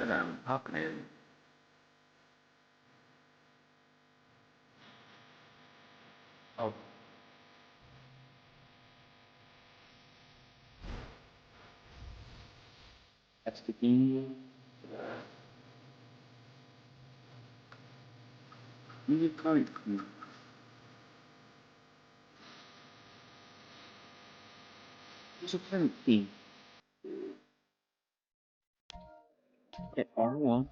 that I'm talking in. Oh. That's the game. Music coming from me. It's a current theme. Hit R1.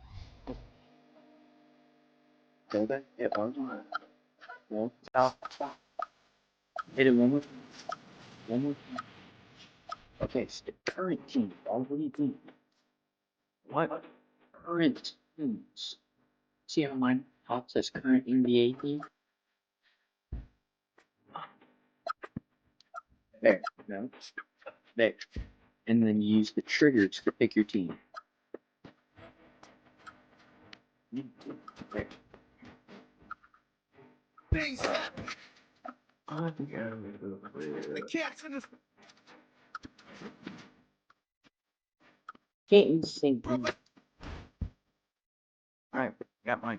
Go back. Hit R1. Well, stop. Hit it one more time. One more time. Okay, it's the current team. What do you think? What current teams? See how mine top says current NBA team? There. No. There. And then you use the triggers to pick your team. There. Things happen. I can't finish. Can't even sing. Alright, got my.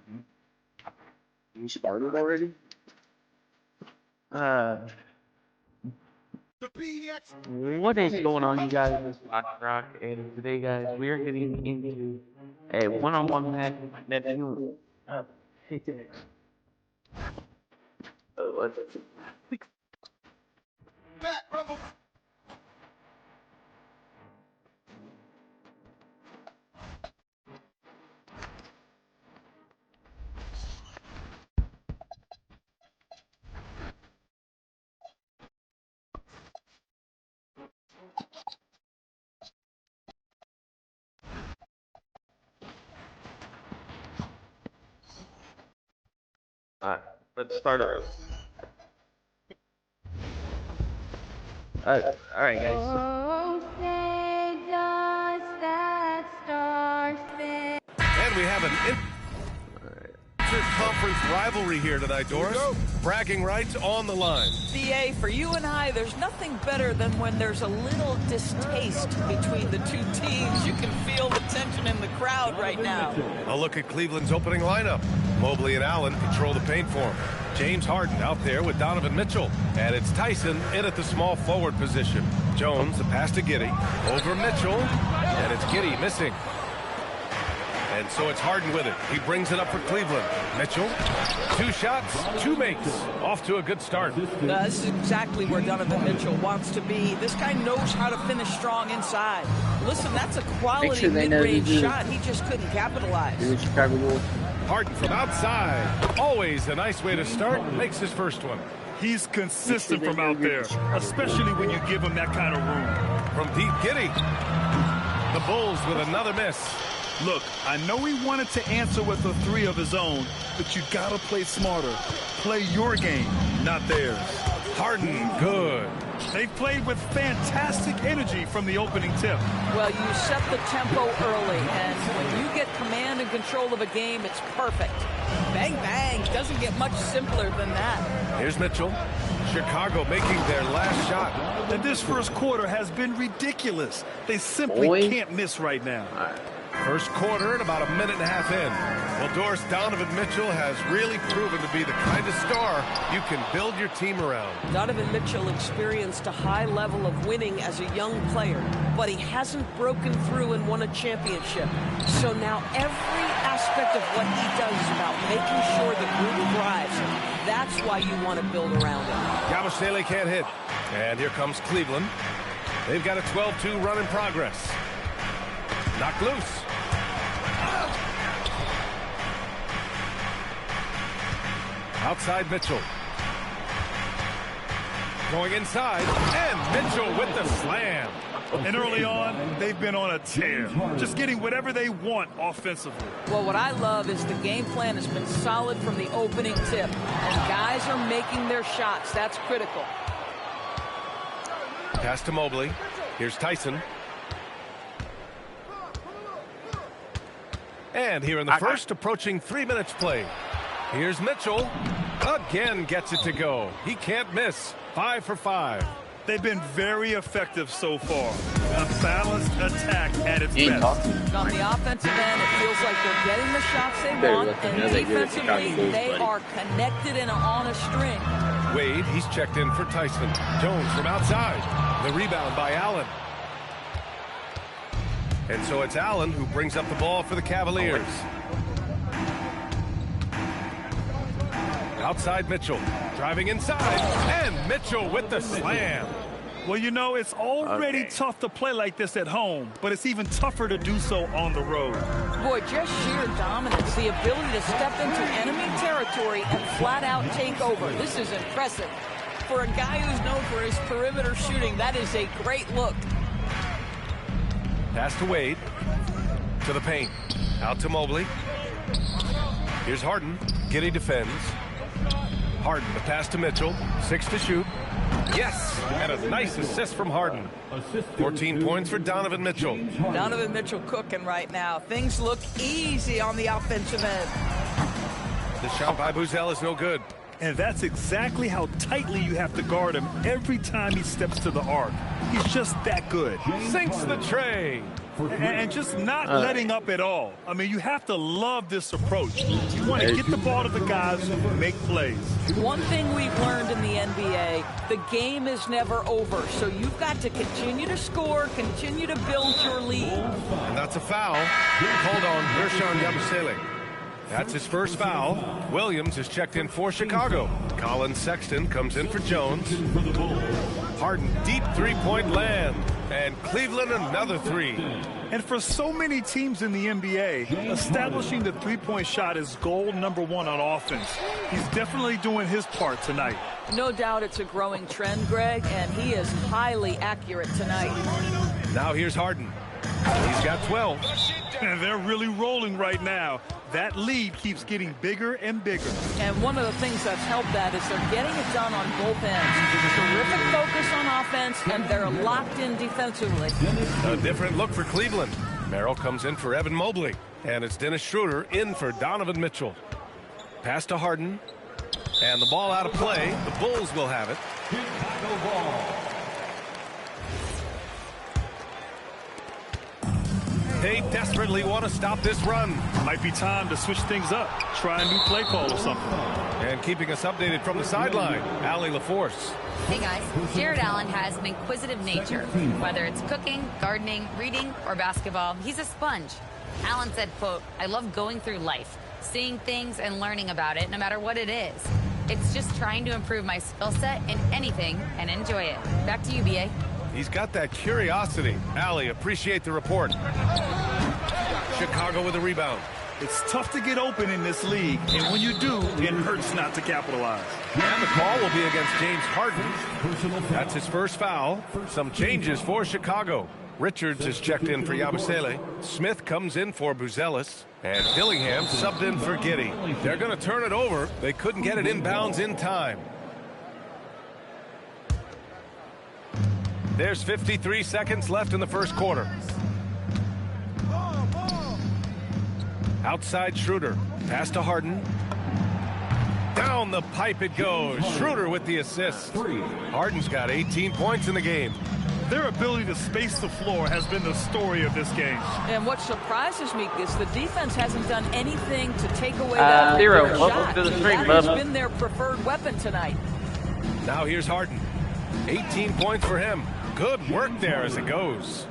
You started already? What is going on, you guys? This is Rock, and today, guys, we are getting into a one-on-one match with my nephew. Alright, let's start over. Alright, guys. Oh, say does that star fit? And we have an inter-conference rivalry here tonight, Doris. Bragging rights on the line. DA, for you and I, there's nothing better than when there's a little distaste between the two teams. You can feel the tension in the crowd right now. A look at Cleveland's opening lineup. Mobley and Allen control the paint for him. James Harden out there with Donovan Mitchell. And it's Tyson in at the small forward position. Jones, the pass to Giddey. Over Mitchell. And it's Giddey missing. And so it's Harden with it. He brings it up for Cleveland. Mitchell, 2 shots, 2 makes. Off to a good start. This is exactly where Donovan Mitchell wants to be. This guy knows how to finish strong inside. Listen, that's a quality mid-range shot. He just couldn't capitalize. Harden from outside. Always a nice way to start. Makes his first one. He's consistent from out there, especially when you give him that kind of room. From deep, Giddey. The Bulls with another miss. Look, I know he wanted to answer with a 3 of his own, but you gotta play smarter. Play your game, not theirs. Harden, good. They've played with fantastic energy from the opening tip. Well, you set the tempo early, and when you get command and control of a game, it's perfect. Bang, bang. Doesn't get much simpler than that. Here's Mitchell. Chicago making their last shot. And this first quarter has been ridiculous. They simply can't miss right now. First quarter and about a minute and a half in. Well, Doris, Donovan Mitchell has really proven to be the kind of star you can build your team around. Donovan Mitchell experienced a high level of winning as a young player, but he hasn't broken through and won a championship. So now every aspect of what he does is about making sure the group thrives. That's why you want to build around him. Yabusele can't hit. And here comes Cleveland. They've got a 12-2 run in progress. Knocked loose. Outside Mitchell. Going inside, and Mitchell with the slam. And early on, they've been on a tear, just getting whatever they want offensively. Well, what I love is the game plan has been solid from the opening tip, and guys are making their shots. That's critical. Pass to Mobley. Here's Tyson. And here in the first, approaching 3 minutes played. Here's Mitchell. Again gets it to go. He can't miss. 5 for 5. They've been very effective so far. A balanced attack at its You ain't best. talking. On the offensive end, it feels like they're getting the shots they Better want, let them and know that you're a Chicago defensively, Bulls they buddy. are connected and on a string. Wade, he's checked in for Tyson. Jones from outside. The rebound by Allen. And so it's Allen who brings up the ball for the Cavaliers. Outside Mitchell. Driving inside. And Mitchell with the slam. Well, you know, it's already tough to play like this at home, but it's even tougher to do so on the road. Boy, just sheer dominance, the ability to step into enemy territory and flat out take over. This is impressive. For a guy who's known for his perimeter shooting, that is a great look. Pass to Wade. To the paint. Out to Mobley. Here's Harden. Giddey defends. Harden, the pass to Mitchell. 6 to shoot. Yes! And a nice assist from Harden. 14 points for Donovan Mitchell. Donovan Mitchell cooking right now. Things look easy on the offensive end. The shot by Buzel is no good. And that's exactly how tightly you have to guard him every time he steps to the arc. He's just that good. Sinks the tray. And just not letting up at all. I mean, you have to love this approach. You want to get the ball to the guys who make plays. One thing we've learned in the NBA, the game is never over. So you've got to continue to score, continue to build your lead. And that's a foul. Called on Gershon Yabusele. That's his first foul. Williams is checked in for Chicago. Colin Sexton comes in for Jones. Harden, deep three-point land. And Cleveland, another three. And for so many teams in the NBA, establishing the three-point shot is goal number one on offense. He's definitely doing his part tonight. No doubt it's a growing trend, Greg, and he is highly accurate tonight. Now here's Harden. He's got 12. And they're really rolling right now. That lead keeps getting bigger and bigger. And one of the things that's helped that is they're getting it done on both ends. Terrific focus on offense, and they're locked in defensively. A different look for Cleveland. Merrill comes in for Evan Mobley. And it's Dennis Schroeder in for Donovan Mitchell. Pass to Harden. And the ball out of play. The Bulls will have it. They desperately want to stop this run. Might be time to switch things up. Try a new play call or something. And keeping us updated from the sideline, Allie LaForce. Hey guys, Jared Allen has an inquisitive nature. Whether it's cooking, gardening, reading, or basketball, he's a sponge. Allen said, quote, "I love going through life, seeing things and learning about it no matter what it is. It's just trying to improve my skill set in anything and enjoy it." Back to you, BA. He's got that curiosity. Allie, appreciate the report. Chicago with a rebound. It's tough to get open in this league, and when you do, it hurts not to capitalize. And the call will be against James Harden. That's his first foul. Some changes for Chicago. Richards is checked in for Yabusele. Smith comes in for Buzelis. And Dillingham subbed in for Giddey. They're going to turn it over. They couldn't get it inbounds in time. There's 53 seconds left in the first quarter. Outside Schroeder. Pass to Harden. Down the pipe it goes. Schroeder with the assist. Harden's got 18 points in the game. Their ability to space the floor has been the story of this game. And what surprises me is the defense hasn't done anything to take away that Zero. shot. Welcome to the stream, That has bub. been their preferred weapon tonight. Now here's Harden. 18 points for him. Good work there as it goes.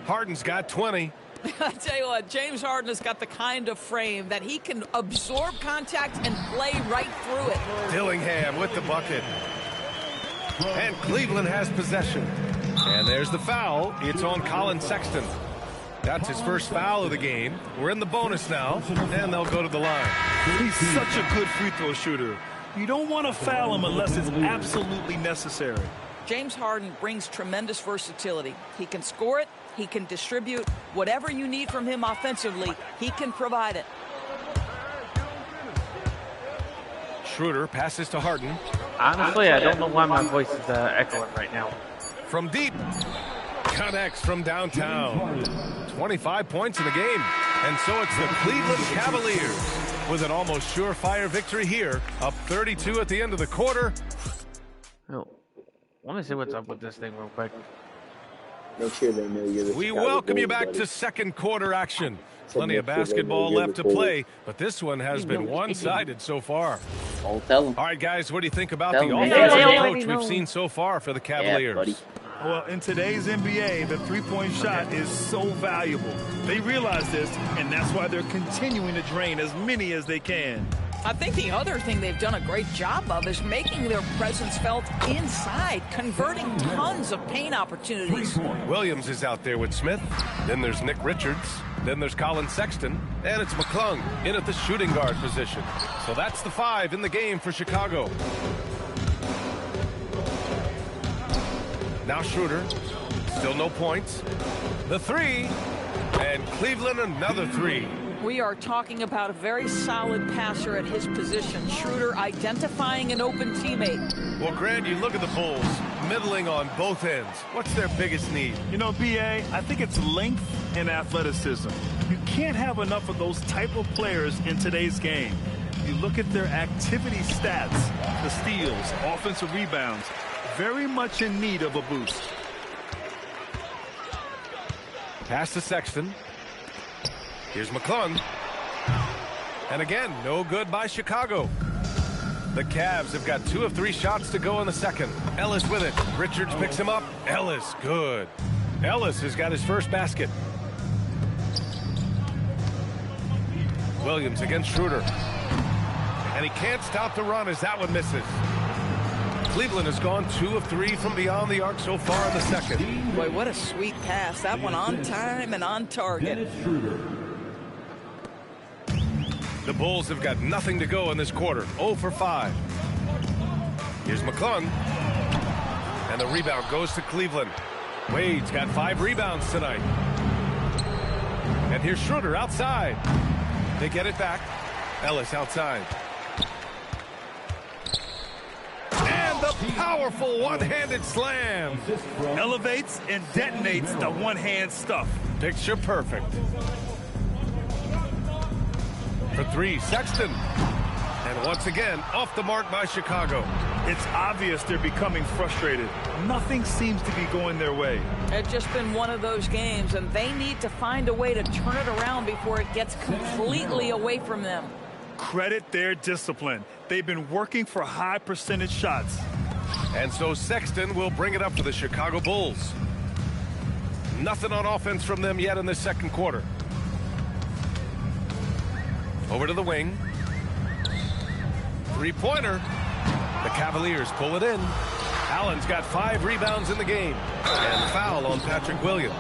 Harden's got 20. I tell you what, James Harden has got the kind of frame that he can absorb contact and play right through it. Dillingham with the bucket. And Cleveland has possession. And there's the foul. It's on Colin Sexton. That's his first foul of the game. We're in the bonus now, and they'll go to the line. He's such a good free throw shooter. You don't want to foul him unless it's absolutely necessary. James Harden brings tremendous versatility. He can score it. He can distribute. Whatever you need from him offensively, he can provide it. Schroeder passes to Harden. Honestly, I don't know why my voice is echoing right now. From deep. Connects from downtown. 25 points in the game. And so it's the Cleveland Cavaliers with an almost surefire victory here. Up 32 at the end of the quarter. Oh, let me see what's up with this thing real quick. Make sure they know you're the We Chicago welcome you Bulls, back buddy. to second quarter action. So Plenty of make sure they know basketball you're left the to Bulls. play, but this one has been one-sided so far. I'll tell them. All right, guys, what do you think about Tell the them. offensive They approach we've seen so far for the Cavaliers? buddy. Well, in today's NBA, the three-point shot is so valuable. They realize this, and that's why they're continuing to drain as many as they can. I think the other thing they've done a great job of is making their presence felt inside, converting tons of paint opportunities. Williams is out there with Smith. Then there's Nick Richards. Then there's Colin Sexton. And it's McClung in at the shooting guard position. So that's the 5 in the game for Chicago. Now Schroeder. Still no points. The 3. And Cleveland another 3. We are talking about a very solid passer at his position. Schroeder identifying an open teammate. Well, Grant, you look at the Bulls, middling on both ends. What's their biggest need? You know, B.A., I think it's length and athleticism. You can't have enough of those type of players in today's game. You look at their activity stats, the steals, offensive rebounds, very much in need of a boost. Pass to Sexton. Here's McClung. And again, no good by Chicago. The Cavs have got 2 of 3 shots to go in the second. Ellis with it. Richards picks him up. Ellis, good. Ellis has got his first basket. Williams against Schroeder. And he can't stop the run as that one misses. Cleveland has gone 2 of 3 from beyond the arc so far in the second. Boy, what a sweet pass. That one on time and on target. The Bulls have got nothing to go in this quarter. 0 for 5. Here's McClung. And the rebound goes to Cleveland. Wade's got 5 rebounds tonight. And here's Schroeder outside. They get it back. Ellis outside. And the powerful one-handed slam. Elevates and detonates the one-hand stuff. Picture perfect. For 3, Sexton. And once again, off the mark by Chicago. It's obvious they're becoming frustrated. Nothing seems to be going their way. It's just been one of those games, and they need to find a way to turn it around before it gets completely away from them. Credit their discipline. They've been working for high percentage shots. And so Sexton will bring it up for the Chicago Bulls. Nothing on offense from them yet in the second quarter. Over to the wing. Three-pointer. The Cavaliers pull it in. Allen's got 5 rebounds in the game. And foul on Patrick Williams.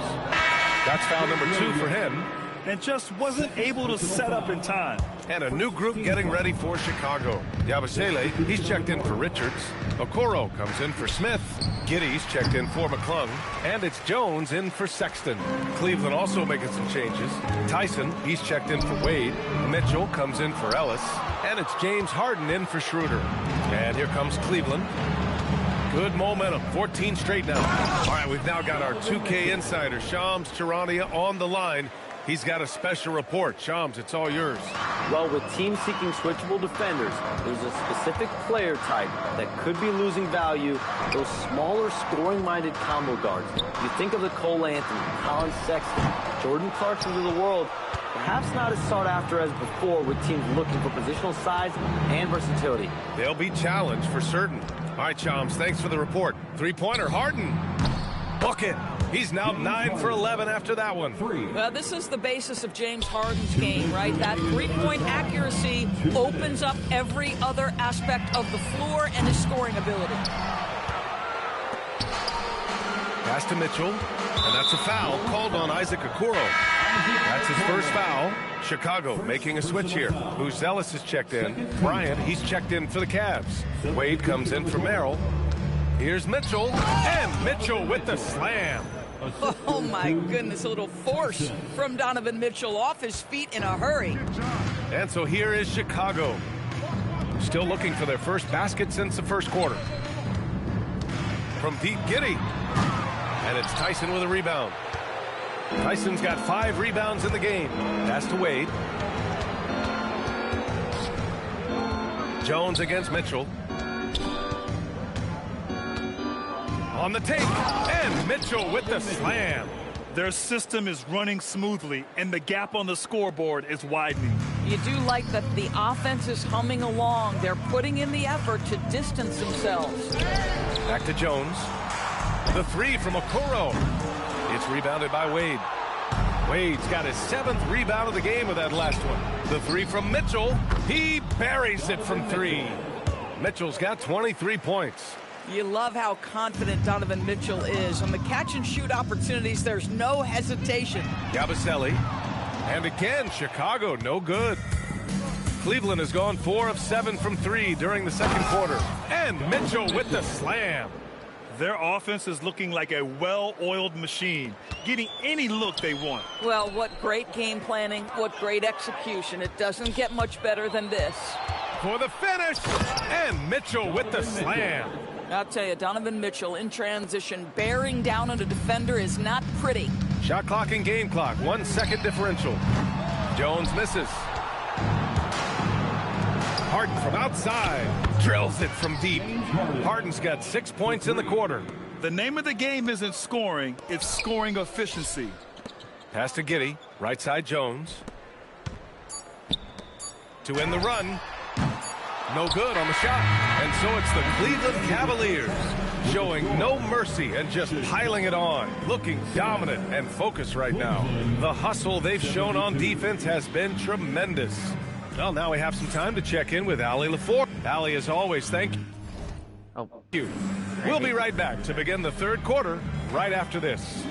That's foul number 2 for him. And just wasn't able to set up in time. And a new group getting ready for Chicago. Yabusele, he's checked in for Richards. Okoro comes in for Smith. Giddey's checked in for McClung. And it's Jones in for Sexton. Cleveland also making some changes. Tyson, he's checked in for Wade. Mitchell comes in for Ellis. And it's James Harden in for Schroeder. And here comes Cleveland. Good momentum, 14 straight now. All right, we've now got our 2K insider, Shams Charania, on the line. He's got a special report. Shams, it's all yours. Well, with teams seeking switchable defenders, there's a specific player type that could be losing value, those smaller scoring-minded combo guards. You think of the Cole Anthony, Colin Sexton, Jordan Clarksons of the world, perhaps not as sought after as before with teams looking for positional size and versatility. They'll be challenged for certain. All right, Shams, thanks for the report. Three-pointer, Harden. Bucket. He's now 9 for 11 after that one. Well, this is the basis of James Harden's game, right? That three-point accuracy opens up every other aspect of the floor and his scoring ability. Pass to Mitchell, and that's a foul called on Isaac Okoro. That's his first foul. Chicago making a switch here. Ellis is checked in. Bryant, he's checked in for the Cavs. Wade comes in for Merrill. Here's Mitchell, and Mitchell with the slam. Oh, my goodness, a little force from Donovan Mitchell off his feet in a hurry. And so here is Chicago. Still looking for their first basket since the first quarter. From deep, Giddey. And it's Tyson with a rebound. Tyson's got 5 rebounds in the game. Pass to Wade. Jones against Mitchell. On the take, and Mitchell with the slam. Their system is running smoothly, and the gap on the scoreboard is widening. You do like that the offense is humming along. They're putting in the effort to distance themselves. Back to Jones. The three from Okoro. It's rebounded by Wade. Wade's got his 7th rebound of the game with that last one. The three from Mitchell. He buries it from 3. Mitchell's got 23 points. You love how confident Donovan Mitchell is. On the catch-and-shoot opportunities, there's no hesitation. Yabusele. And again, Chicago, no good. Cleveland has gone 4 of 7 from 3 during the second quarter. And Mitchell with the slam. Their offense is looking like a well-oiled machine, getting any look they want. Well, what great game planning, what great execution. It doesn't get much better than this. For the finish, and Mitchell with the slam. I'll tell you, Donovan Mitchell in transition, bearing down on a defender is not pretty. Shot clock and game clock, 1 second differential. Jones misses. Harden from outside, drills it from deep. Harden's got 6 points in the quarter. The name of the game isn't scoring, it's scoring efficiency. Pass to Giddey, right side Jones. To end the run. No good on the shot. And so it's the Cleveland Cavaliers showing no mercy and just piling it on. Looking dominant and focused right now. The hustle they've shown on defense has been tremendous. Well, now we have some time to check in with Allie LaFour. Allie, as always, thank you. We'll be right back to begin the third quarter right after this.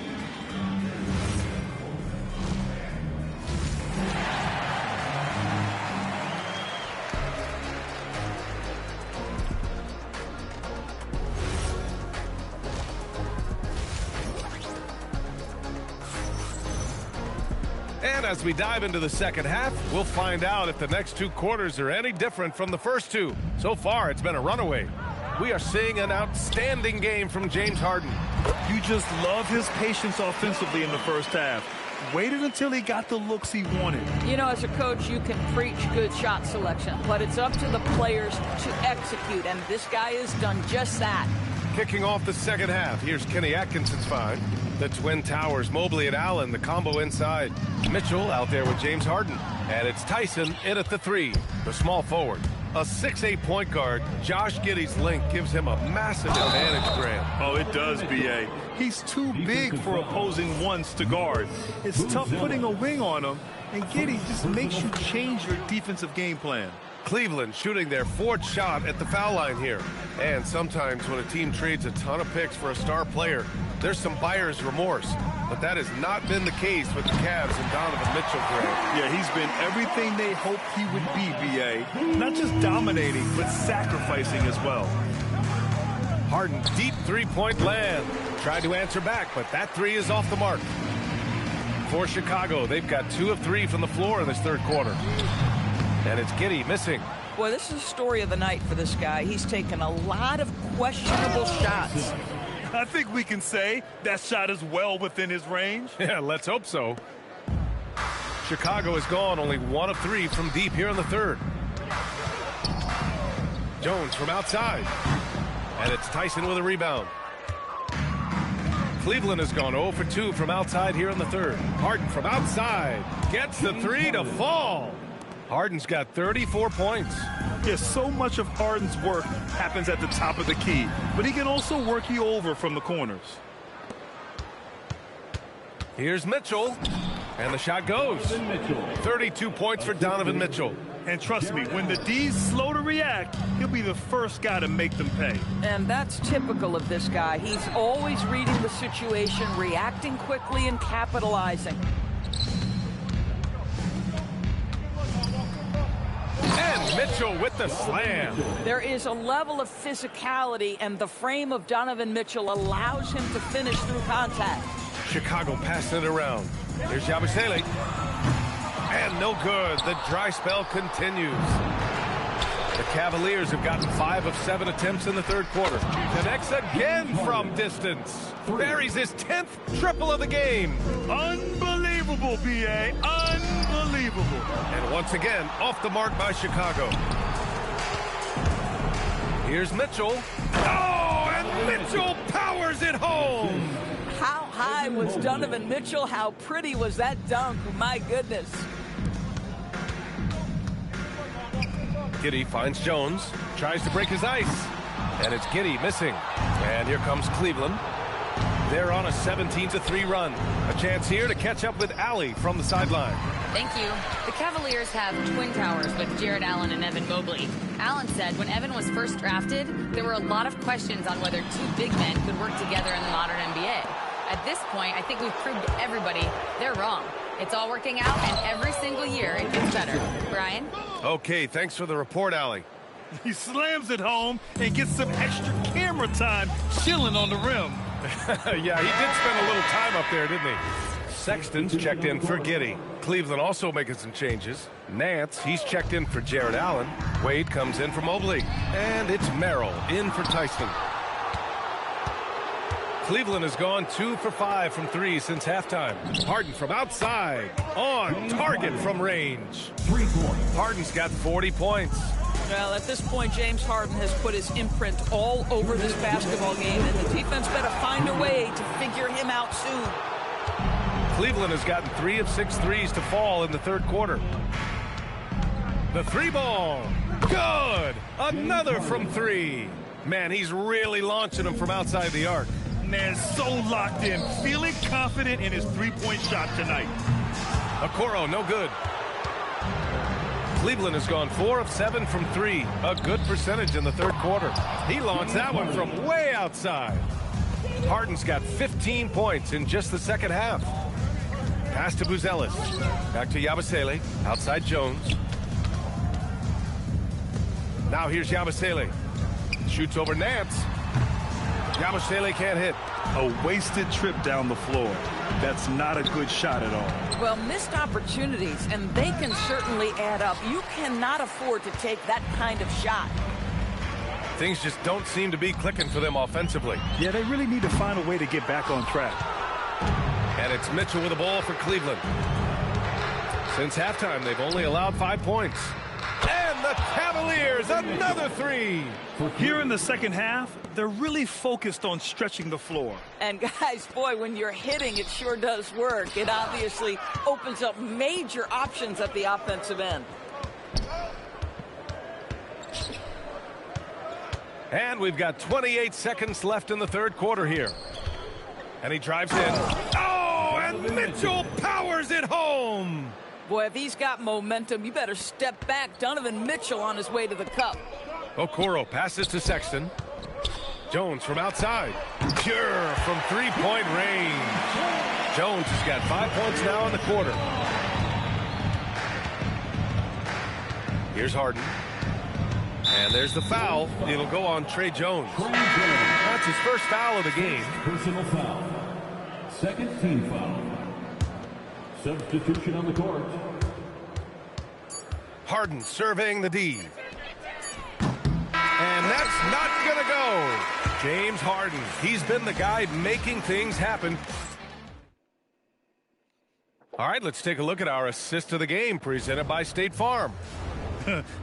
And as we dive into the second half, we'll find out if the next 2 quarters are any different from the first 2. So far, it's been a runaway. We are seeing an outstanding game from James Harden. You just love his patience offensively in the first half. Waited until he got the looks he wanted. You know, as a coach, you can preach good shot selection, but it's up to the players to execute, and this guy has done just that. Kicking off the second half, here's Kenny Atkinson's find. The Twin Towers, Mobley and Allen, the combo inside. Mitchell out there with James Harden. And it's Tyson in at the 3, the small forward. A 6'8" point guard, Josh Giddey's length gives him a massive advantage, Grant. Oh, it does, B.A. He's too big for opposing ones to guard. It's tough putting a wing on him, and Giddey just makes you change your defensive game plan. Cleveland shooting their 4th shot at the foul line here. And sometimes when a team trades a ton of picks for a star player, there's some buyer's remorse. But that has not been the case with the Cavs and Donovan Mitchell, Grant. Yeah, he's been everything they hoped he would be, B.A. Not just dominating, but sacrificing as well. Harden, deep 3-point land. Tried to answer back, but that 3 is off the mark. For Chicago, they've got 2 of 3 from the floor in this third quarter. And it's Giddey missing. Boy, this is the story of the night for this guy. He's taken a lot of questionable shots. I think we can say that shot is well within his range. Yeah, let's hope so. Chicago has gone only 1 of 3 from deep here in the third. Jones from outside. And it's Tyson with a rebound. Cleveland has gone 0 for 2 from outside here in the third. Harden from outside gets the 3 to fall. Harden's got 34 points. Yes, so much of Harden's work happens at the top of the key, but he can also work you over from the corners. Here's Mitchell, and the shot goes. 32 points for Donovan Mitchell. And trust me, when the D's slow to react, he'll be the first guy to make them pay. And that's typical of this guy. He's always reading the situation, reacting quickly, and capitalizing. And Mitchell with the slam. There is a level of physicality, and the frame of Donovan Mitchell allows him to finish through contact. Chicago passing it around. Here's Yabusele. And no good. The dry spell continues. The Cavaliers have gotten 5 of 7 attempts in the third quarter. Connects again from distance. Buries his 10th triple of the game. Unbelievable, B.A. Unbelievable. And once again, off the mark by Chicago. Here's Mitchell. Oh, and Mitchell powers powers it home. How high was Donovan Mitchell? How pretty was that dunk? My goodness. Giddey finds Jones, tries to break his ice, and it's Giddey missing. And here comes Cleveland. They're on a 17-3 run. A chance here to catch up with Allie from the sideline. Thank you. The Cavaliers have twin towers with Jared Allen and Evan Mobley. Allen said when Evan was first drafted, there were a lot of questions on whether two big men could work together in the modern NBA. At this point, I think we've proved to everybody they're wrong. It's all working out, and every single year it gets better. Brian? Okay, thanks for the report, Allie. He slams it home and gets some extra camera time chilling on the rim. Yeah, he did spend a little time up there, didn't he? Sexton's checked in for Giddey. Cleveland also making some changes. Nance, he's checked in for Jared Allen. Wade comes in for Mobley. And it's Merrill in for Tyson. Cleveland has gone 2 for 5 from 3 since halftime. Harden from outside. On target from range. Harden's got 40 points. Well, at this point, James Harden has put his imprint all over this basketball game, and the defense better find a way to figure him out soon. Cleveland has gotten 3 of 6 threes to fall in the third quarter. The three ball. Good. Another from 3. Man, he's really launching them from outside the arc. Man, so locked in, feeling confident in his three-point shot tonight. Okoro, no good. Cleveland has gone 4 of 7 from 3. A good percentage in the third quarter. He launched that one from way outside. Harden's got 15 points in just the second half. Pass to Buzelis. Back to Yabusele. Outside Jones. Now here's Yabusele. Shoots over Nance. Yabusele can't hit. A wasted trip down the floor. That's not a good shot at all. Well, missed opportunities, and they can certainly add up. You cannot afford to take that kind of shot. Things just don't seem to be clicking for them offensively. Yeah, they really need to find a way to get back on track. And it's Mitchell with the ball for Cleveland. Since halftime, they've only allowed 5 points. And the Cavaliers, another 3. Here in the second half, they're really focused on stretching the floor. And guys, boy, when you're hitting, it sure does work. It obviously opens up major options at the offensive end. And we've got 28 seconds left in the third quarter here. And he drives in. Oh, and Mitchell powers it home. Boy, if he's got momentum, you better step back. Donovan Mitchell on his way to the cup. Okoro passes to Sexton. Jones from outside. Pure from three-point range. Jones has got 5 points now in the quarter. Here's Harden. And there's the foul. It'll go on Trey Jones. That's his first foul of the game. Personal foul. Second team foul. Substitution on the court. Harden surveying the D. And that's not going to go. James Harden. He's been the guy making things happen. All right, let's take a look at our assist of the game presented by State Farm.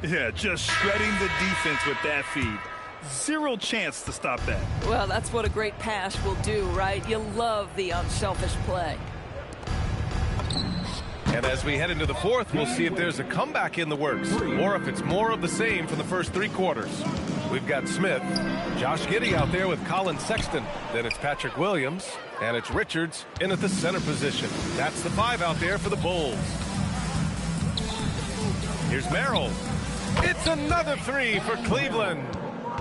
Yeah, just shredding the defense with that feed. Zero chance to stop that. Well, that's what a great pass will do, right? You love the unselfish play. And as we head into the fourth, we'll see if there's a comeback in the works or if it's more of the same from the first 3 quarters. We've got Smith, Josh Giddey out there with Colin Sexton. Then it's Patrick Williams, and it's Richards in at the center position. That's the 5 out there for the Bulls. Here's Merrill. It's another 3 for Cleveland.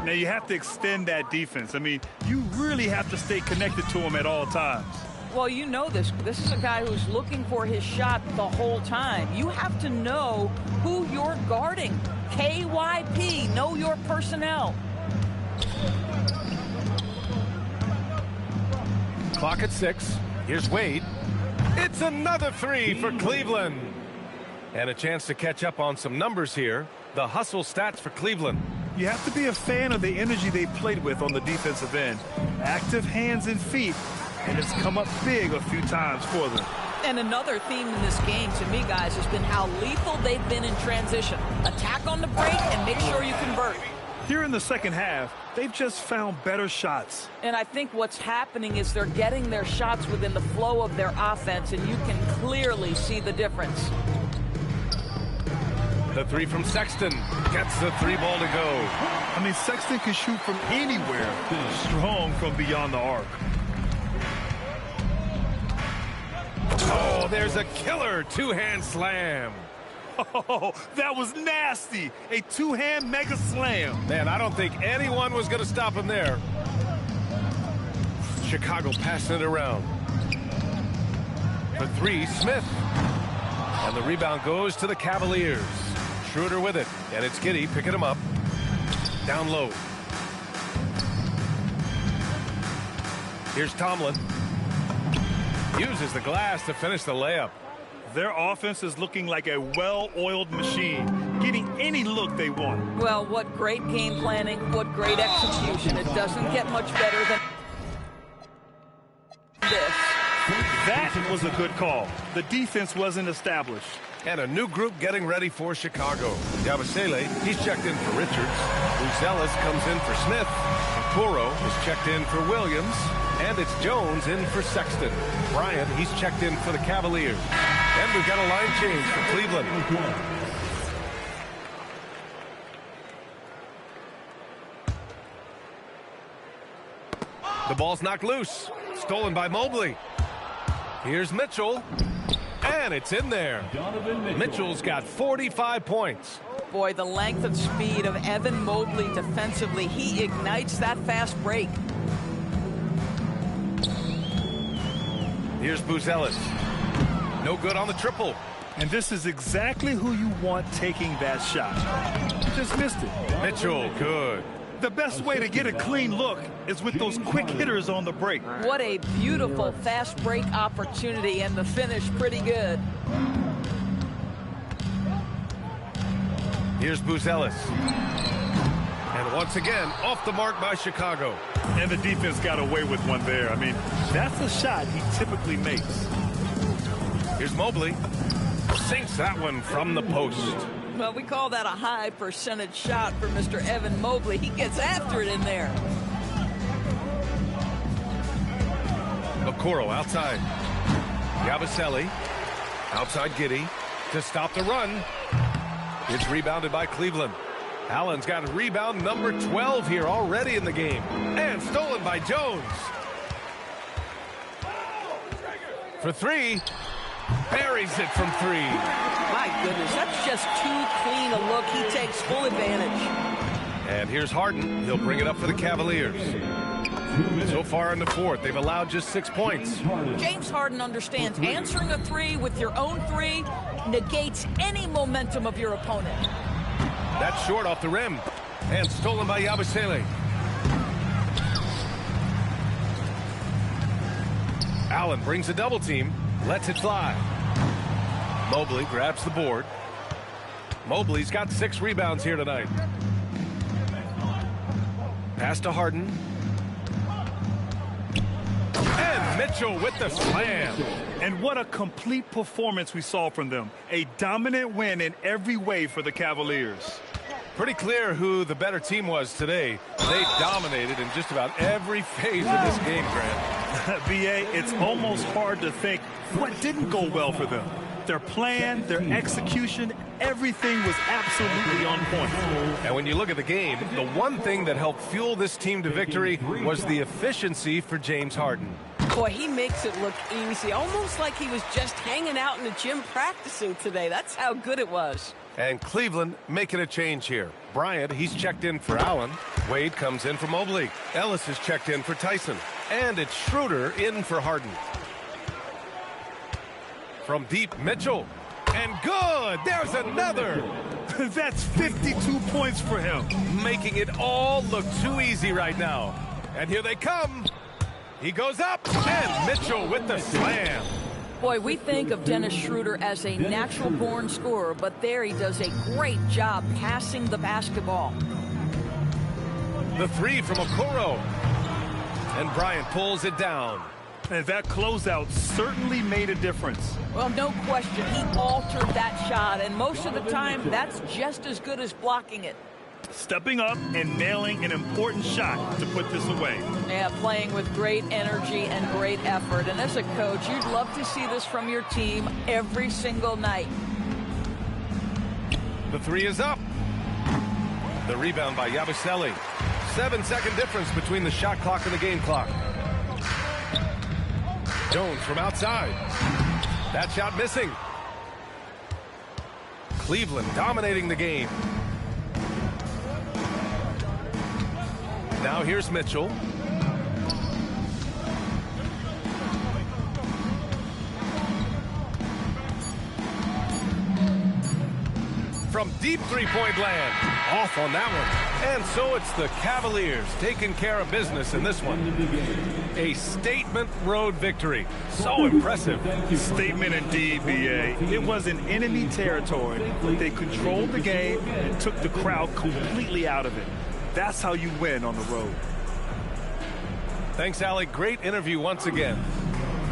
Now you have to extend that defense. I mean, you really have to stay connected to him at all times. Well, you know this. This is a guy who's looking for his shot the whole time. You have to know who you're guarding. KYP, know your personnel. Clock at 6. Here's Wade. It's another 3 for Cleveland. And a chance to catch up on some numbers here. The hustle stats for Cleveland. You have to be a fan of the energy they played with on the defensive end. Active hands and feet. And it's come up big a few times for them. And another theme in this game, to me, guys, has been how lethal they've been in transition. Attack on the break and make sure you convert. Here in the second half, they've just found better shots. And I think what's happening is they're getting their shots within the flow of their offense, and you can clearly see the difference. The three from Sexton gets the three ball to go. I mean, Sexton can shoot from anywhere, strong from beyond the arc. Oh, there's a killer two-hand slam. Oh, that was nasty. A two-hand mega slam. Man, I don't think anyone was going to stop him there. Chicago passing it around. For three, Smith. And the rebound goes to the Cavaliers. Schroeder with it, and it's Giddey picking him up. Down low. Here's Tomlin. Uses the glass to finish the layup. Their offense is looking like a well-oiled machine, getting any look they want. Well, what great game planning, what great execution. It doesn't get much better than this. That was a good call. The defense wasn't established. And a new group getting ready for Chicago. Yabusele, he's checked in for Richards. Buzelis comes in for Smith. Okoro is checked in for Williams. And it's Jones in for Sexton. Bryant, he's checked in for the Cavaliers. And we've got a line change for Cleveland. The ball's knocked loose. Stolen by Mobley. Here's Mitchell. And it's in there. Mitchell's got 45 points. Boy, the length of speed of Evan Mobley defensively, he ignites that fast break. Here's Buzelis. No good on the triple. And this is exactly who you want taking that shot. Just missed it. Mitchell, good. The best way to get a clean look is with those quick hitters on the break. What a beautiful fast break opportunity, and the finish pretty good. Here's Buzelis. And once again, off the mark by Chicago. And the defense got away with one there. I mean, that's a shot he typically makes. Here's Mobley. Sinks that one from the post. Well, we call that a high percentage shot for Mr. Evan Mobley. He gets after it in there. Okoro outside. Yabusele. Outside Giddey to stop the run. It's rebounded by Cleveland. Allen's got rebound number 12 here already in the game. And stolen by Jones. For three. Buries it from three. My goodness, that's just too clean a look. He takes full advantage. And here's Harden. He'll bring it up for the Cavaliers. So far in the fourth, they've allowed just 6 points. James Harden understands answering a three with your own three negates any momentum of your opponent. That's short off the rim. And stolen by Yabusele. Allen brings a double team. Lets it fly. Mobley grabs the board. Mobley's got 6 rebounds here tonight. Pass to Harden. And Mitchell with the slam. And what a complete performance we saw from them. A dominant win in every way for the Cavaliers. Pretty clear who the better team was today. They dominated in just about every phase of this game, Grant. B.A., it's almost hard to think what didn't go well for them. Their plan, their execution, everything was absolutely on point. And when you look at the game, the one thing that helped fuel this team to victory was the efficiency for James Harden. Boy, he makes it look easy, almost like he was just hanging out in the gym practicing today. That's how good it was. And Cleveland making a change here. Bryant, he's checked in for Allen. Wade comes in for Mobley. Ellis is checked in for Tyson. And it's Schroeder in for Harden. From deep, Mitchell. And good! There's another! That's 52 points for him. Making it all look too easy right now. And here they come. He goes up. And Mitchell with the slam. Boy, we think of Dennis Schroeder as a natural-born scorer, but there he does a great job passing the basketball. The three from Okoro. And Bryant pulls it down. And that closeout certainly made a difference. Well, no question. He altered that shot, and most of the time, that's just as good as blocking it. stepping up and nailing an important shot to put this away. Yeah, playing with great energy and great effort. And as a coach, you'd love to see this from your team every single night. The three is up. The rebound by Yabusele. 7-second difference between the shot clock and the game clock. Jones from outside. That shot missing. Cleveland dominating the game. Now here's Mitchell. From deep three-point land. Off on that one. And so it's the Cavaliers taking care of business in this one. A statement road victory. So impressive. Statement indeed, B.A. It was in enemy territory. They controlled the game and took the crowd completely out of it. That's how you win on the road. Thanks, Allie. Great interview once again.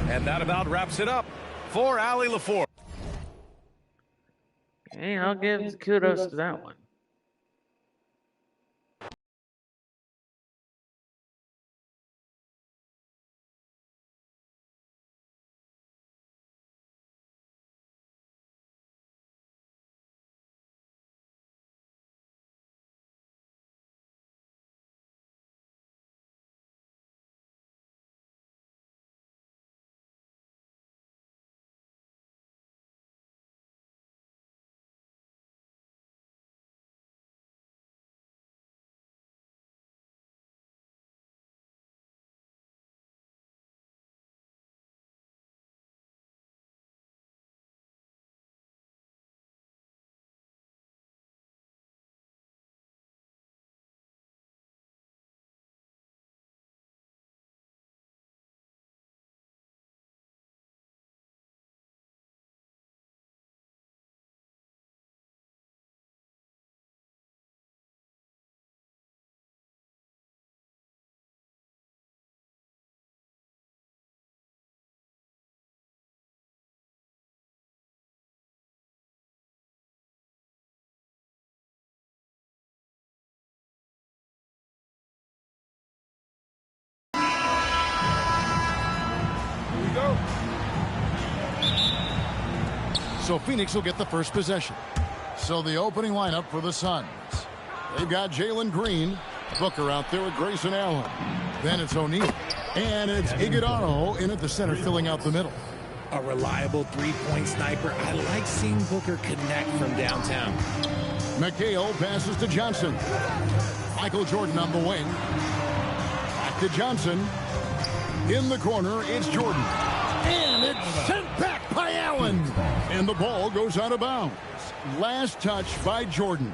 And that about wraps it up for Allie LaForge. Hey, I'll give kudos to that one. So Phoenix will get the first possession. So the opening lineup for the Suns. They've got Jalen Green, Booker out there with Grayson Allen. Then it's O'Neal. And it's Iguodala in at the center, filling out the middle. A reliable three-point sniper. I like seeing Booker connect from downtown. McHale passes to Johnson. Michael Jordan on the wing. Back to Johnson. In the corner, it's Jordan. And it's sent back by Allen. And the ball goes out of bounds. Last touch by Jordan.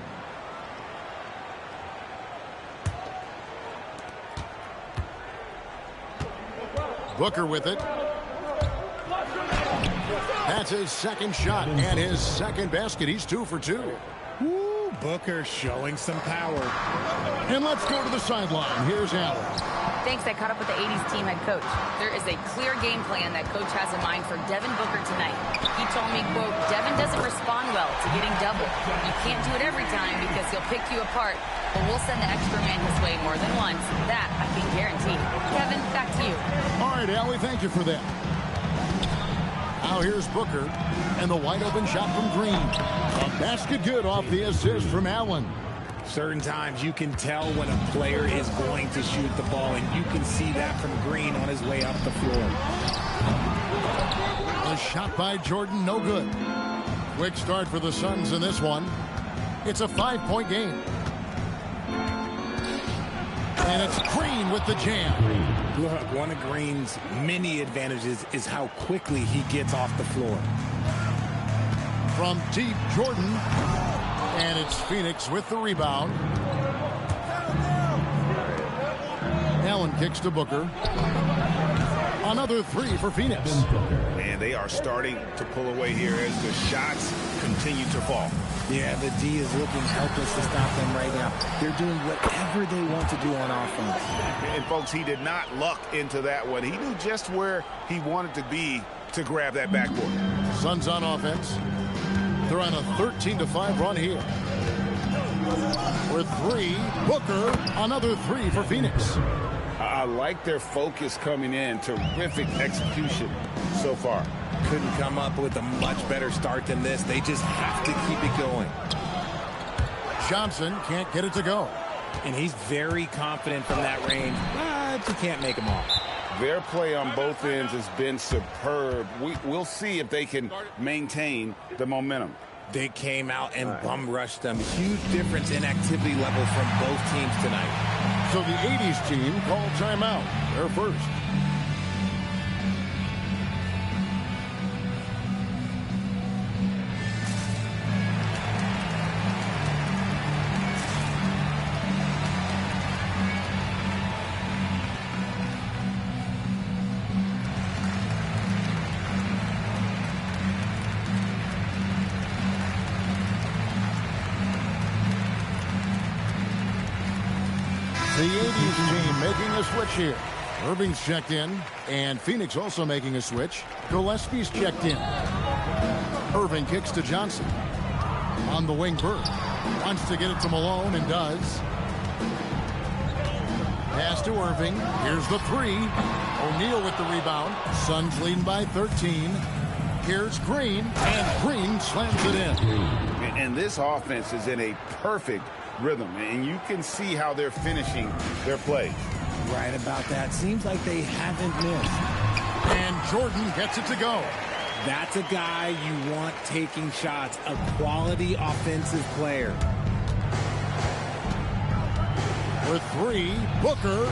Booker with it. That's his second shot and his second basket. He's 2 for 2. Woo, Booker showing some power. And let's go to the sideline. Here's Allen. Thanks, I caught up with the 80s team head coach. There is a clear game plan that coach has in mind for Devin Booker tonight. He told me, quote, Devin doesn't respond well to getting double. You can't do it every time because he'll pick you apart, but we'll send the extra man his way more than once. That I can guarantee. Kevin, back to you. All right, Allie, thank you for that. Now here's Booker, and the wide open shot from Green. A basket good off the assist from Allen. Certain times you can tell when a player is going to shoot the ball, and you can see that from Green on his way up the floor. A shot by Jordan, no good. Quick start for the Suns in this one. It's a 5-point game. And it's Green with the jam. Look, one of Green's many advantages is how quickly he gets off the floor. From deep, Jordan. And it's Phoenix with the rebound. Allen kicks to Booker. Another 3 for Phoenix. And they are starting to pull away here as the shots continue to fall. Yeah, the D is looking helpless to stop them right now. They're doing whatever they want to do on offense. And folks, he did not luck into that one. He knew just where he wanted to be to grab that backboard. Suns on offense. They're on a 13-5 run here. For three, Booker, another three for Phoenix. I like their focus coming in. Terrific execution so far. Couldn't come up with a much better start than this. They just have to keep it going. Johnson can't get it to go. And he's very confident from that range, but you can't make him off. Their play on both ends has been superb. We'll see if they can maintain the momentum. They came out and bum rushed them. Huge difference in activity level from both teams tonight. So the 80s team called timeout. They're first. The 80s team making a switch here. Irving's checked in, and Phoenix also making a switch. Gillespie's checked in. Irving kicks to Johnson. On the wing, Bird wants to get it to Malone and does. Pass to Irving. Here's the three. O'Neal with the rebound. Suns leading by 13. Here's Green, and Green slams it in. And this offense is in a perfect rhythm, and you can see how they're finishing their play. Right about that. Seems like they haven't missed. And Jordan gets it to go. That's a guy you want taking shots, a quality offensive player. For three, Booker.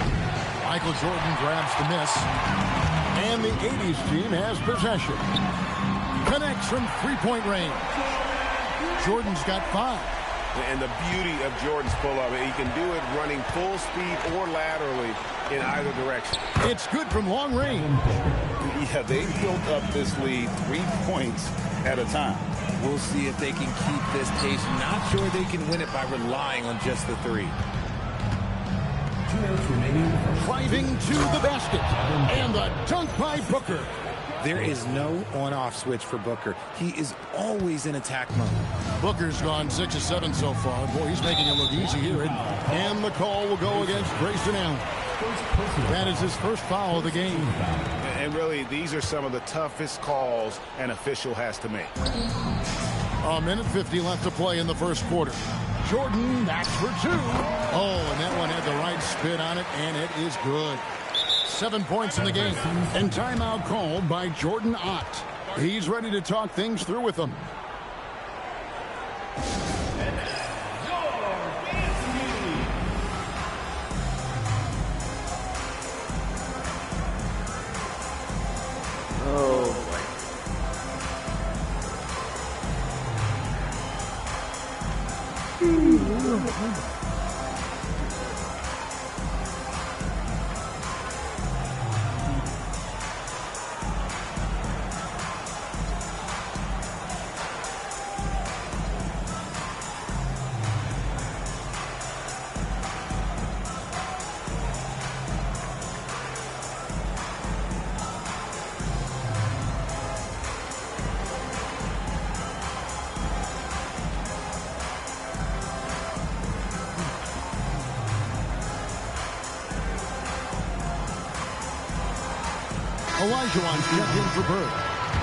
Michael Jordan grabs the miss. And the 80s team has possession. Connects from three-point range. Jordan's got 5. And the beauty of Jordan's pull-up, he can do it running full speed or laterally in either direction. It's good from long range. Yeah, they built up this lead 3 points at a time. We'll see if they can keep this pace. Not sure they can win it by relying on just the 3. 2 minutes remaining. Driving to the basket. And the dunk by Booker. There is no on-off switch for Booker. He is always in attack mode. Booker's gone 6 of 7 so far. Boy, he's making it look easy here. And the call will go against Grayson Allen. That is his first foul of the game. And really, these are some of the toughest calls an official has to make. A minute 50 left to play in the first quarter. Jordan, that's for 2. Oh, and that one had the right spin on it, and it is good. 7 points in the game. And timeout called by Jordan Ott. He's ready to talk things through with them. Oh, boy. Olajuwon's checked in for Bird.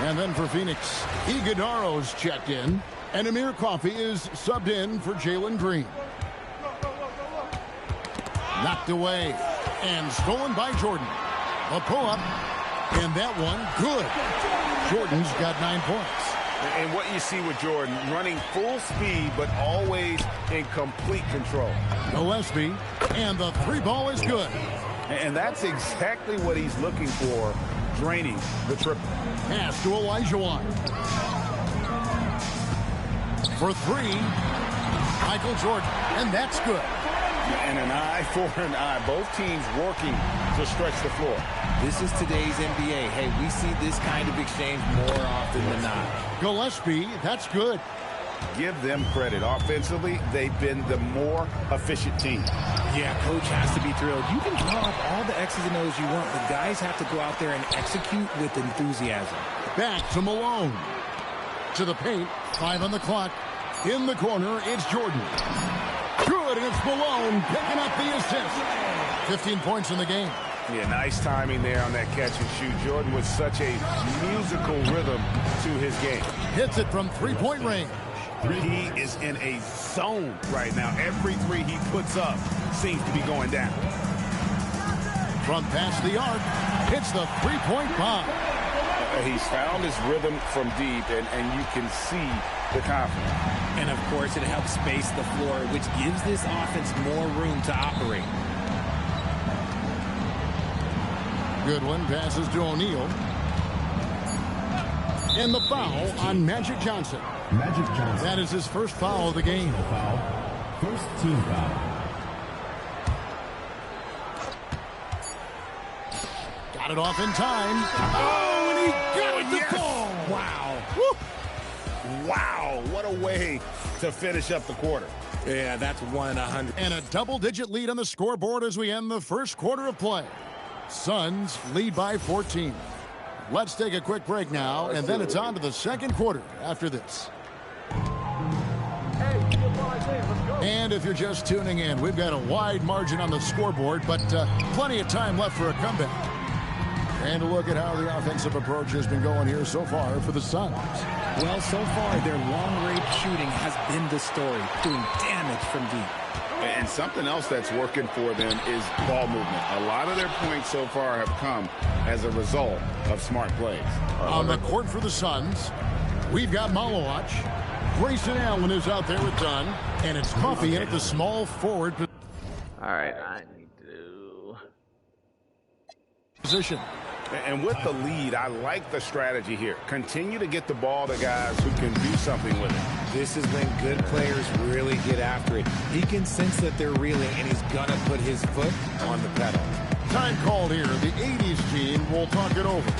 And then for Phoenix, Iguodaro's checked in. And Amir Coffey is subbed in for Jalen Green. Knocked away. And stolen by Jordan. A pull-up. And that one, good. Jordan's got 9 points. And what you see with Jordan, running full speed, but always in complete control. Gillespie. And the 3 ball is good. And that's exactly what he's looking for, draining the triple. Pass to Olajuwon. For 3, Michael Jordan, and that's good. And an eye for an eye. Both teams working to stretch the floor. This is today's NBA. Hey, we see this kind of exchange more often than not. Gillespie, that's good. Give them credit. Offensively, they've been the more efficient team. Yeah, coach has to be thrilled. You can draw up all the X's and O's you want, but guys have to go out there and execute with enthusiasm. Back to Malone. To the paint, 5 on the clock. In the corner, it's Jordan. Good, and it's Malone picking up the assist. 15 points in the game. Yeah, nice timing there on that catch and shoot. Jordan with such a musical rhythm to his game. Hits it from three-point range. He is in a zone right now. Every three he puts up seems to be going down. From past the arc, hits the three-point bomb. He's found his rhythm from deep, and you can see the confidence. And, of course, it helps space the floor, which gives this offense more room to operate. Goodwin passes to O'Neal. And the foul on Magic Johnson. Magic Johnson. That is his first foul of the game. Foul. First team foul. Got it off in time. Oh, and he got the ball. Wow. Woo. Wow, what a way to finish up the quarter. Yeah, that's 100. And a double-digit lead on the scoreboard as we end the first quarter of play. Suns lead by 14. Let's take a quick break now, and then it's on to the second quarter after this. And if you're just tuning in, we've got a wide margin on the scoreboard, but plenty of time left for a comeback. And a look at how the offensive approach has been going here so far for the Suns. Well, so far, their long-range shooting has been the story, doing damage from deep. And something else that's working for them is ball movement. A lot of their points so far have come as a result of smart plays. On the court for the Suns, we've got Malowacz. Grayson Allen is out there with Dunn. And it's Coffey in at the small forward Alright, I need to... position. And with the lead, I like the strategy here. Continue to get the ball to guys who can do something with it. This is when good players really get after it. He can sense that they're reeling, and he's going to put his foot on the pedal. Time called here. The 80s team will talk it over.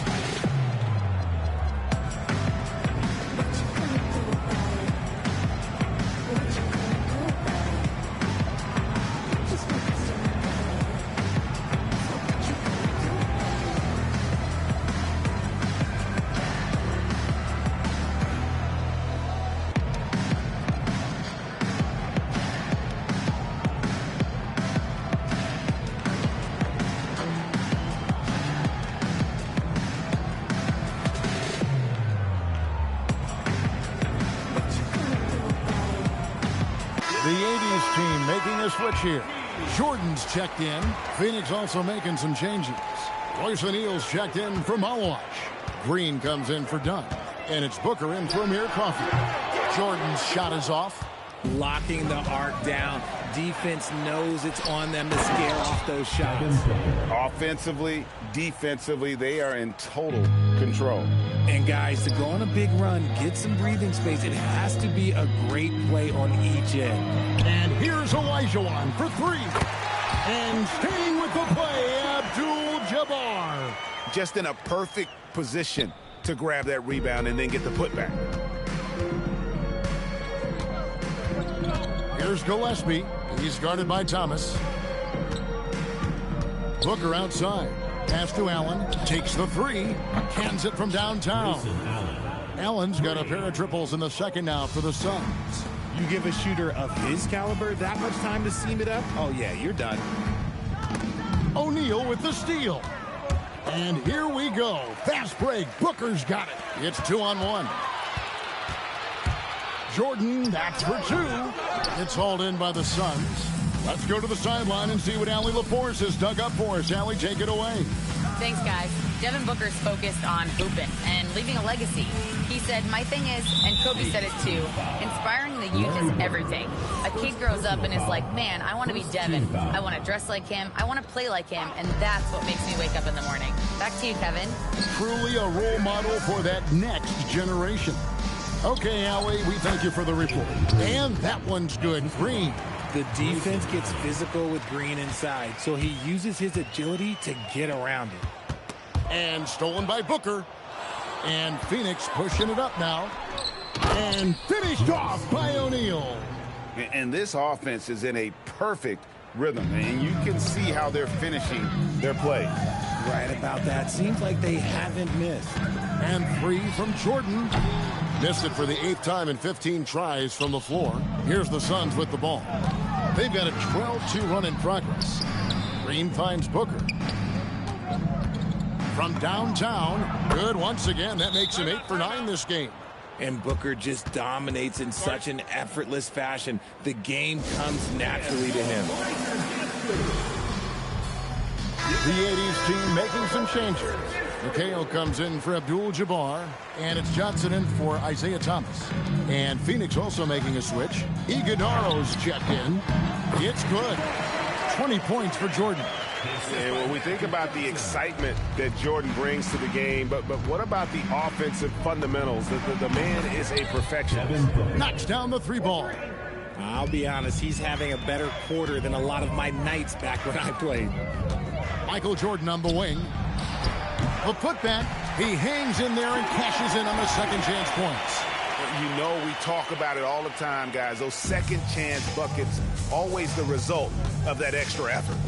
Switch here. Jordan's checked in. Phoenix also making some changes. Royce O'Neal's checked in for Malowacz. Green comes in for Dunn. And it's Booker in for Amir Coffey. Jordan's shot is off. Locking the arc down. Defense knows it's on them to scare off those shots. Offensively, defensively, they are in total control. And guys, to go on a big run, get some breathing space, it has to be a great play on each end. And here's Olajuwon for three. And staying with the play, Abdul-Jabbar. Just in a perfect position to grab that rebound and then get the putback. Here's Gillespie. He's guarded by Thomas. Booker outside. Pass to Allen. Takes the three. Cans it from downtown. Allen's got a pair of triples in the second now for the Suns. You give a shooter of his caliber that much time to seam it up? Oh, yeah, you're done. O'Neal with the steal. And here we go. Fast break. Booker's got it. It's 2-on-1. Jordan, that's for two. It's hauled in by the Suns. Let's go to the sideline and see what Allie LaForce has dug up for us. Allie, take it away. Thanks, guys. Devin Booker's focused on hooping and leaving a legacy. He said, my thing is, and Kobe said it too, inspiring the youth is everything. A kid grows up and is like, man, I want to be Devin. I want to dress like him. I want to play like him. And that's what makes me wake up in the morning. Back to you, Kevin. Truly a role model for that next generation. Okay, Allie, we thank you for the report. And that one's good. Green. The defense gets physical with Green inside, so he uses his agility to get around it. And stolen by Booker. And Phoenix pushing it up now. And finished off by O'Neal. And this offense is in a perfect rhythm, and you can see how they're finishing their play. Right about that. Seems like they haven't missed. And three from Jordan. Missed it for the 8th time in 15 tries from the floor. Here's the Suns with the ball. They've got a 12-2 run in progress. Green finds Booker. From downtown, good once again. That makes him 8 for 9 this game. And Booker just dominates in such an effortless fashion. The game comes naturally to him. The 80s team making some changes. McHale comes in for Abdul-Jabbar, and it's Johnson in for Isaiah Thomas. And Phoenix also making a switch. Iguodaro's checked in. It's good. 20 points for Jordan. And when we think about the excitement that Jordan brings to the game, but what about the offensive fundamentals? The man is a perfectionist. Knocks down the 3 ball. I'll be honest, he's having a better quarter than a lot of my nights back when I played. Michael Jordan on the wing. The putback. He hangs in there and cashes in on the second chance points. You know, we talk about it all the time, guys. Those second chance buckets, always the result of that extra effort.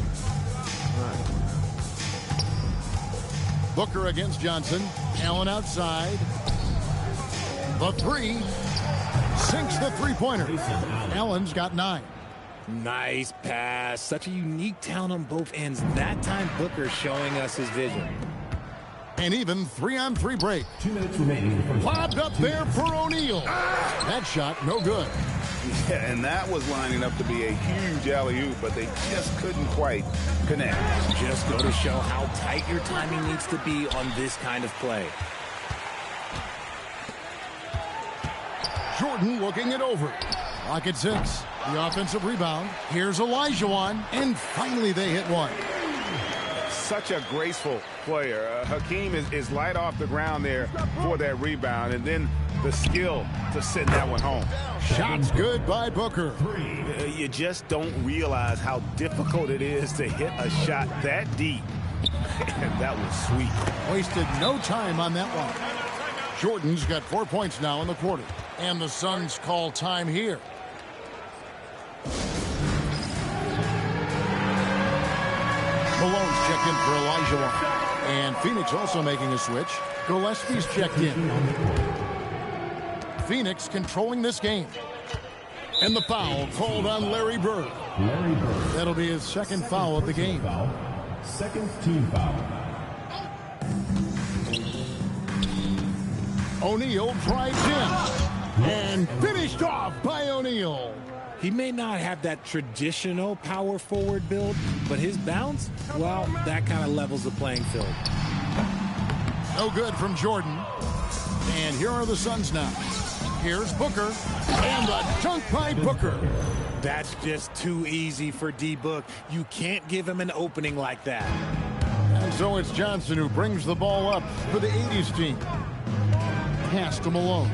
Booker against Johnson. Allen outside. The 3. Sinks the 3-pointer. Allen's got 9. Nice pass. Such a unique talent on both ends. That time Booker showing us his vision. And even 3-on-3 break. 2 minutes remaining. Lobbed up there for O'Neal. That shot, no good. Yeah, and that was lining up to be a huge alley-oop, but they just couldn't quite connect. Just go to show how tight your timing needs to be on this kind of play. Jordan looking it over. Clock at 6. The offensive rebound. Here's Olajuwon, and finally they hit one. Such a graceful player. Hakeem is light off the ground there for that rebound, and then the skill to send that one home. Shots good by Booker. You just don't realize how difficult it is to hit a shot that deep. And that was sweet. Wasted no time on that one. Jordan's got 4 points now in the quarter, and the Suns call time here. Malone's checked in for Olajuwon. And Phoenix also making a switch. Gillespie's checked in. Phoenix controlling this game. And the foul called on Larry Bird. That'll be his second foul of the game. Second team foul. O'Neal drives in. And finished off by O'Neal. He may not have that traditional power forward build, but his bounce, well, that kind of levels the playing field. No good from Jordan. And here are the Suns now. Here's Booker. And the dunk by Booker. That's just too easy for D-Book. You can't give him an opening like that. And so it's Johnson who brings the ball up for the 80s team. Pass to Malone.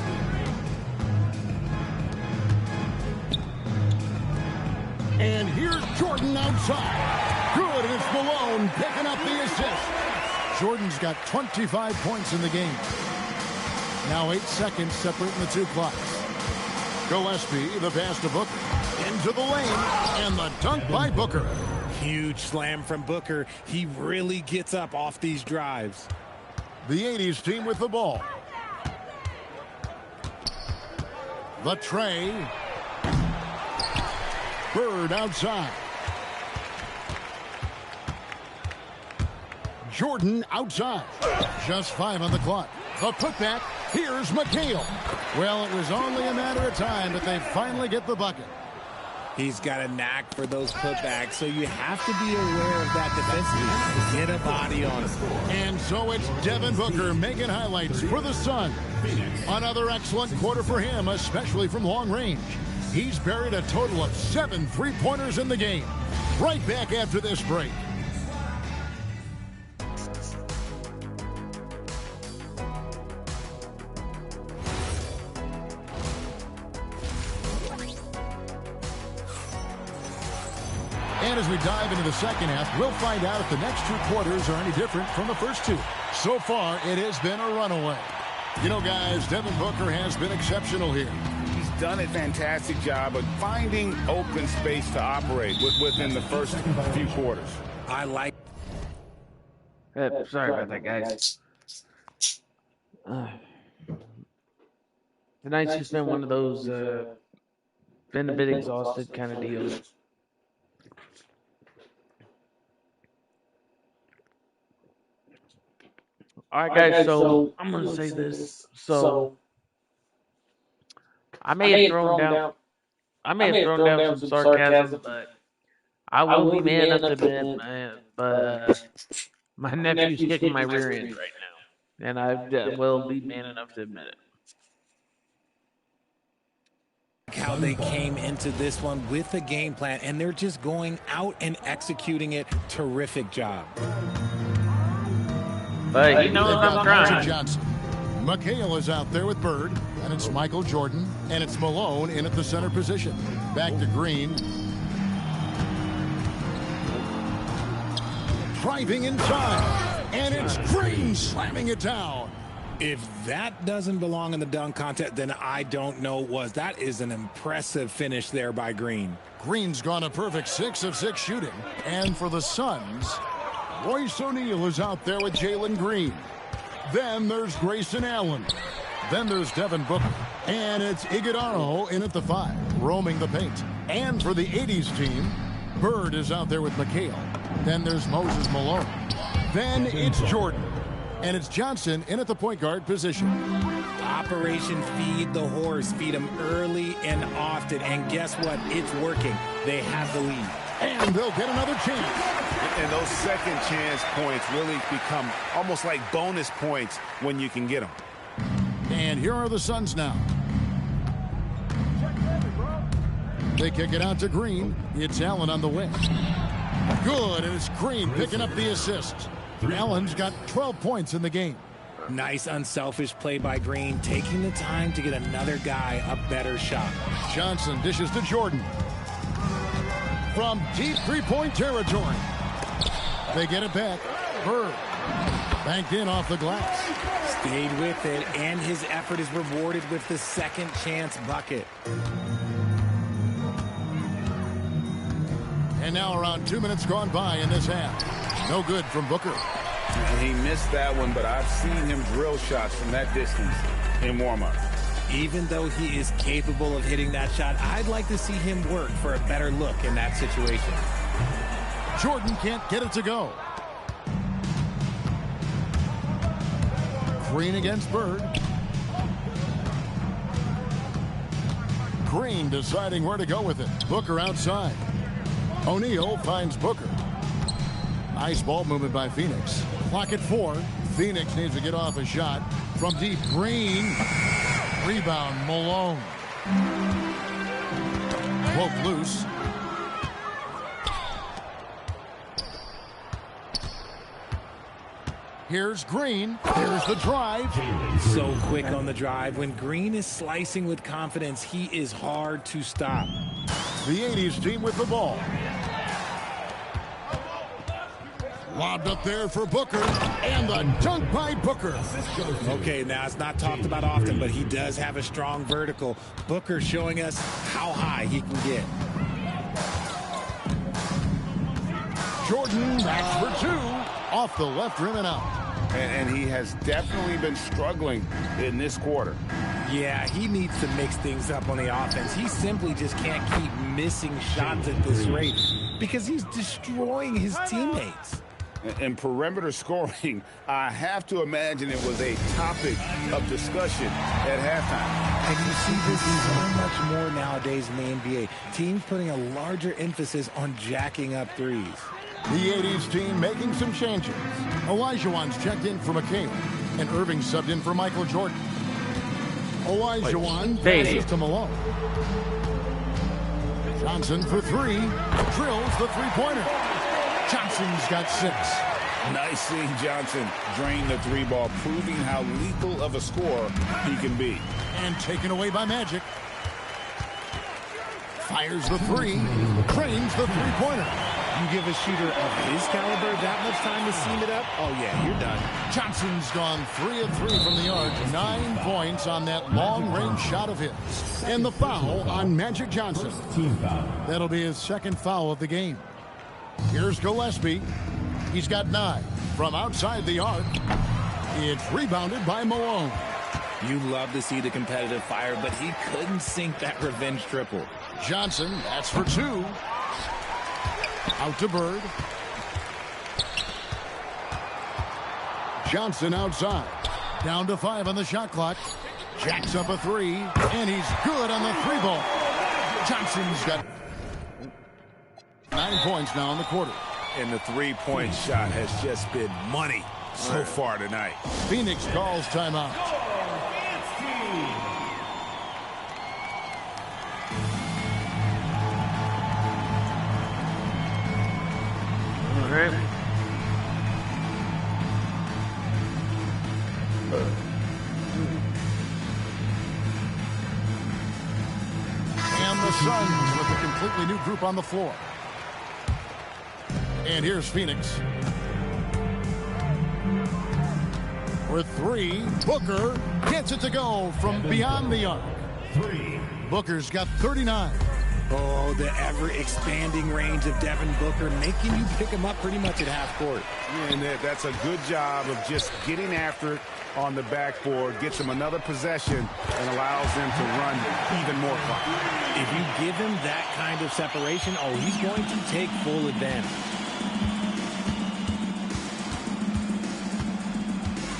And here's Jordan outside. Good, and it's Malone picking up the assist. Jordan's got 25 points in the game. Now 8 seconds separating the 2 clocks. Gillespie, the pass to Booker. Into the lane, and the dunk by Booker. Huge slam from Booker. He really gets up off these drives. The 80s team with the ball. The tray. Bird outside. Jordan outside. Just 5 on the clock. The putback. Here's McHale. Well, it was only a matter of time, but they finally get the bucket. He's got a knack for those putbacks, so you have to be aware of that defensively. Get a body on him. And so it's Devin Booker making highlights for the Suns. Another excellent quarter for him, especially from long range. He's buried a total of 7 3-pointers in the game. Right back after this break. And as we dive into the second half, we'll find out if the next 2 quarters are any different from the first 2. So far, it has been a runaway. You know, guys, Devin Booker has been exceptional here. He's done a fantastic job of finding open space to operate within the first few quarters. I like. Sorry about that, guys. Tonight's just been one of those been a bit exhausted kind of deals. All right, guys. So I'm gonna say this. So I may have thrown down. I may have thrown down some sarcasm, but I will be man enough to admit, my nephew's kicking my rear end right now, and I will be man enough to admit it. How they came into this one with a game plan, and they're just going out and executing it. Terrific job. But you know what I'm trying. Johnson. McHale is out there with Bird, and it's Michael Jordan, and it's Malone in at the center position. Back to Green. Driving inside, and it's Green slamming it down. If that doesn't belong in the dunk contest, then I don't know what was. That is an impressive finish there by Green. Green's gone a perfect 6 of 6 shooting. And for the Suns, Royce O'Neal is out there with Jalen Green. Then there's Grayson Allen. Then there's Devin Booker. And it's Iguodala in at the 5, roaming the paint. And for the 80s team, Bird is out there with McHale. Then there's Moses Malone. Then it's Jordan. And it's Johnson in at the point guard position. Operation Feed the Horse. Feed him early and often. And guess what? It's working. They have the lead. And they'll get another chance. And those second chance points really become almost like bonus points when you can get them. And here are the Suns now. They kick it out to Green. It's Allen on the wing. Good, and it's Green picking up the assist. Allen's got 12 points in the game. Nice unselfish play by Green, taking the time to get another guy a better shot. Johnson dishes to Jordan. From deep three-point territory. They get it back. Bird banked in off the glass. Stayed with it, and his effort is rewarded with the second chance bucket. And now around 2 minutes gone by in this half. No good from Booker. And he missed that one, but I've seen him drill shots from that distance in warm-up. Even though he is capable of hitting that shot, I'd like to see him work for a better look in that situation. Jordan can't get it to go. Green against Bird. Green deciding where to go with it. Booker outside. O'Neal finds Booker. Nice ball movement by Phoenix. Clock at 4. Phoenix needs to get off a shot from deep. Green. Rebound, Malone. Poke loose. Here's Green. Here's the drive. So quick on the drive. When Green is slicing with confidence, he is hard to stop. The 80s team with the ball. Lobbed up there for Booker, and a dunk by Booker. Okay, now it's not talked about often, but he does have a strong vertical. Booker showing us how high he can get. Jordan backs for 2, off the left rim and out. And he has definitely been struggling in this quarter. Yeah, he needs to mix things up on the offense. He simply just can't keep missing shots at this rate because he's destroying his teammates. And perimeter scoring, I have to imagine it was a topic of discussion at halftime. And you see this so much more nowadays in the NBA. Teams putting a larger emphasis on jacking up threes. The 80s team making some changes. Olajuwon's checked in for McCain, and Irving subbed in for Michael Jordan. Olajuwon passes to Malone. Johnson for 3, drills the three-pointer. Johnson's got 6. Nice seeing Johnson drain the 3-ball, proving how lethal of a scorer he can be. And taken away by Magic. Fires the 3, drains the three-pointer. You give a shooter of his caliber that much time to seam it up, oh yeah, you're done. Johnson's gone 3 of 3 from the arc, 9 points on that long-range shot of his. And the foul on Magic Johnson. That'll be his second foul of the game. Here's Gillespie. He's got 9 from outside the arc. It's rebounded by Malone. You love to see the competitive fire, but he couldn't sink that revenge triple. Johnson, that's for 2. Out to Bird. Johnson outside. Down to 5 on the shot clock. Jacks up a 3, and he's good on the 3-ball. Johnson's got 9 points now in the quarter. And the three-point shot has just been money so far tonight. Phoenix calls timeout. All right. And the Suns with a completely new group on the floor. And here's Phoenix. For 3, Booker gets it to go from beyond the arc. Booker's got 39. Oh, the ever-expanding range of Devin Booker, making you pick him up pretty much at half court. And that's a good job of just getting after it on the backboard, gets him another possession, and allows them to run even more clock. If you give him that kind of separation, oh, he's going to take full advantage.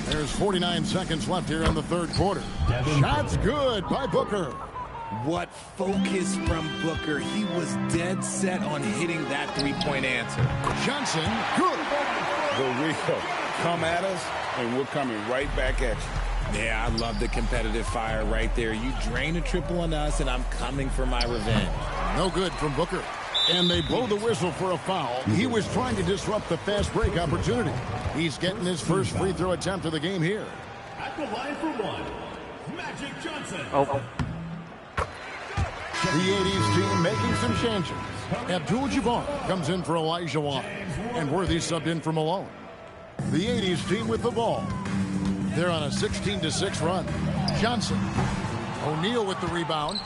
There's 49 seconds left here in the third quarter. Shot's good by Booker. What focus from Booker. He was dead set on hitting that three-point answer. Johnson, good. The real come at us, and we're coming right back at you. Yeah, I love the competitive fire right there. You drain a triple on us, and I'm coming for my revenge. No good from Booker. And they blow the whistle for a foul. He was trying to disrupt the fast break opportunity. He's getting his first free throw attempt of the game here. At the line for 1, Magic Johnson. Oh. The 80s team making some changes. Abdul-Jabbar comes in for Elijah Wan. And Worthy subbed in for Malone. The 80s team with the ball. They're on a 16-6 run. Johnson. O'Neal with the rebound.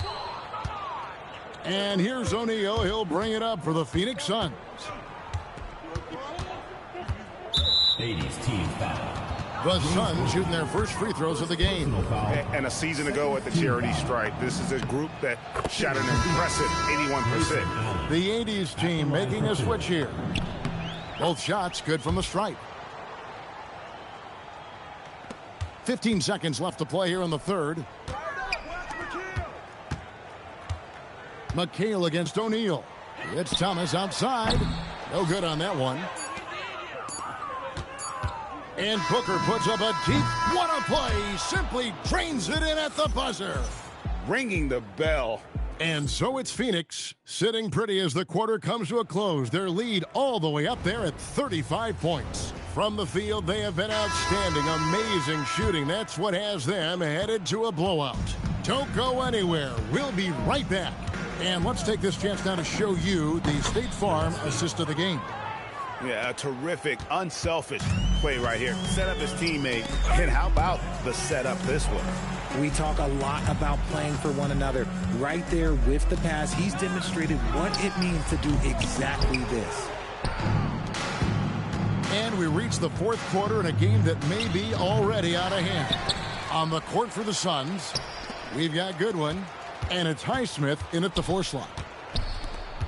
And here's O'Neal. He'll bring it up for the Phoenix Suns. 80s team foul. The Suns shooting their first free throws of the game. And a season ago at the charity stripe, this is a group that shot an impressive 81%. The 80s team making a switch here. Both shots good from the stripe. 15 seconds left to play here in the third. McHale against O'Neal. It's Thomas outside. No good on that one. And Booker puts up a deep, what a play. Simply drains it in at the buzzer. Ringing the bell. And so it's Phoenix sitting pretty as the quarter comes to a close. Their lead all the way up there at 35 points. From the field, they have been outstanding, amazing shooting. That's what has them headed to a blowout. Don't go anywhere. We'll be right back. And let's take this chance now to show you the State Farm assist of the game. Yeah, a terrific, unselfish play right here. Set up his teammate. And how about the setup this one? We talk a lot about playing for one another. Right there with the pass, he's demonstrated what it means to do exactly this. And we reach the fourth quarter in a game that may be already out of hand. On the court for the Suns, we've got Goodwin, and it's Highsmith in at the 4 slot.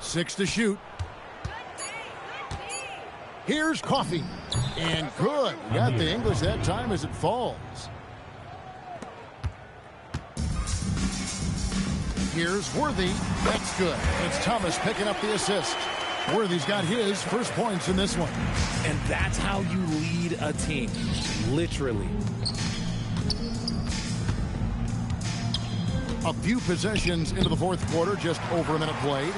6 to shoot. Here's Coffey, and good. Got the English that time as it falls. Here's Worthy. That's good. It's Thomas picking up the assist. Worthy's got his first points in this one. And that's how you lead a team, literally. A few possessions into the fourth quarter, just over a minute played.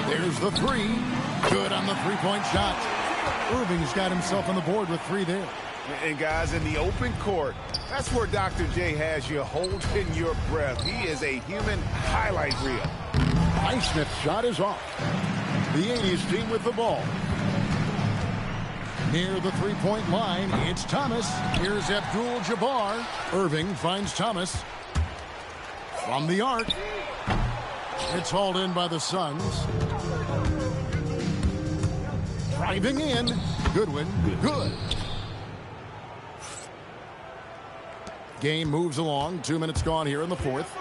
There's the 3. Good on the three-point shot. Irving's got himself on the board with 3 there. And guys, in the open court, that's where Dr. J has you holding your breath. He is a human highlight reel. Highsmith's shot is off. The 80s team with the ball. Near the three-point line, it's Thomas. Here's Abdul-Jabbar. Irving finds Thomas. From the arc. It's hauled in by the Suns. Driving in. Goodwin. Good. Game moves along. 2 minutes gone here in the fourth.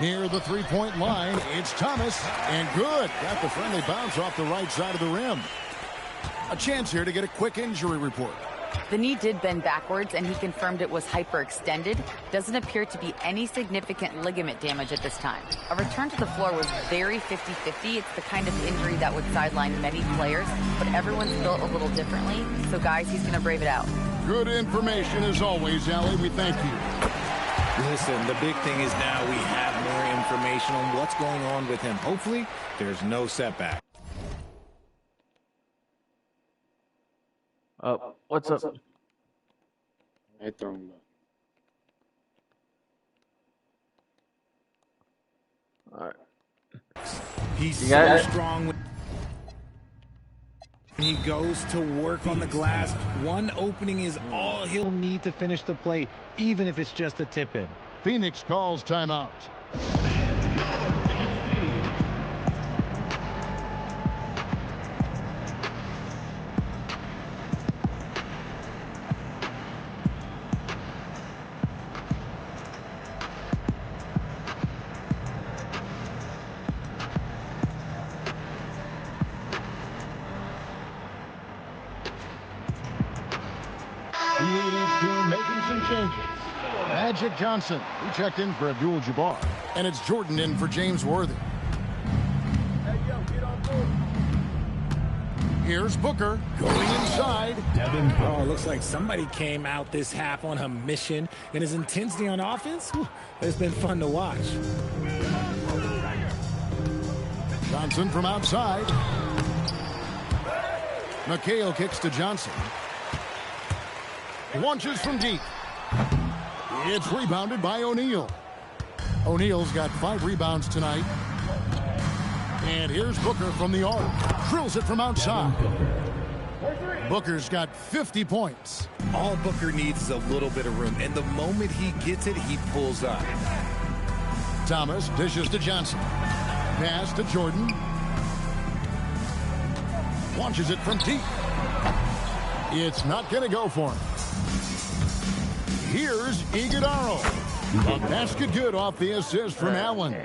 Near the three-point line, it's Thomas. And good. Got the friendly bounce off the right side of the rim. A chance here to get a quick injury report. The knee did bend backwards, and he confirmed it was hyperextended. Doesn't appear to be any significant ligament damage at this time. A return to the floor was very 50-50. It's the kind of injury that would sideline many players, but everyone's built a little differently. So, guys, he's going to brave it out. Good information as always, Allie. We thank you. Listen, the big thing is now we have more information on what's going on with him. Hopefully, there's no setback. What's up? I throw him up. All right. He's so strong when he goes to work on the glass. One opening is all he'll need to finish the play, even if it's just a tip-in. Phoenix calls timeout. Making some changes. Magic Johnson, who checked in for Abdul-Jabbar. And it's Jordan in for James Worthy. Hey, yo, get on board. Here's Booker going inside. Oh, looks like somebody came out this half on a mission. And his intensity on offense, it's been fun to watch. Johnson from outside. McHale kicks to Johnson. Launches from deep. It's rebounded by O'Neal. O'Neal's got 5 rebounds tonight. And here's Booker from the arc. Drills it from outside. Booker's got 50 points. All Booker needs is a little bit of room. And the moment he gets it, he pulls up. Thomas dishes to Johnson. Pass to Jordan. Launches it from deep. It's not going to go for him. Here's Iguodaro. A basket good off the assist from Allen.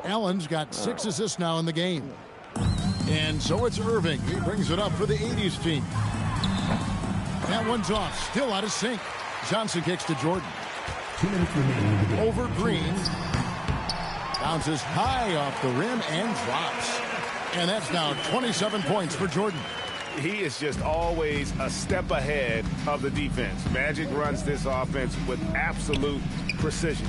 Allen's got 6 assists now in the game. And so it's Irving. He brings it up for the 80s team. That one's off. Still out of sync. Johnson kicks to Jordan. 2 minutes remaining. Over Green. Bounces high off the rim and drops. And that's now 27 points for Jordan. He is just always a step ahead of the defense. Magic runs this offense with absolute precision.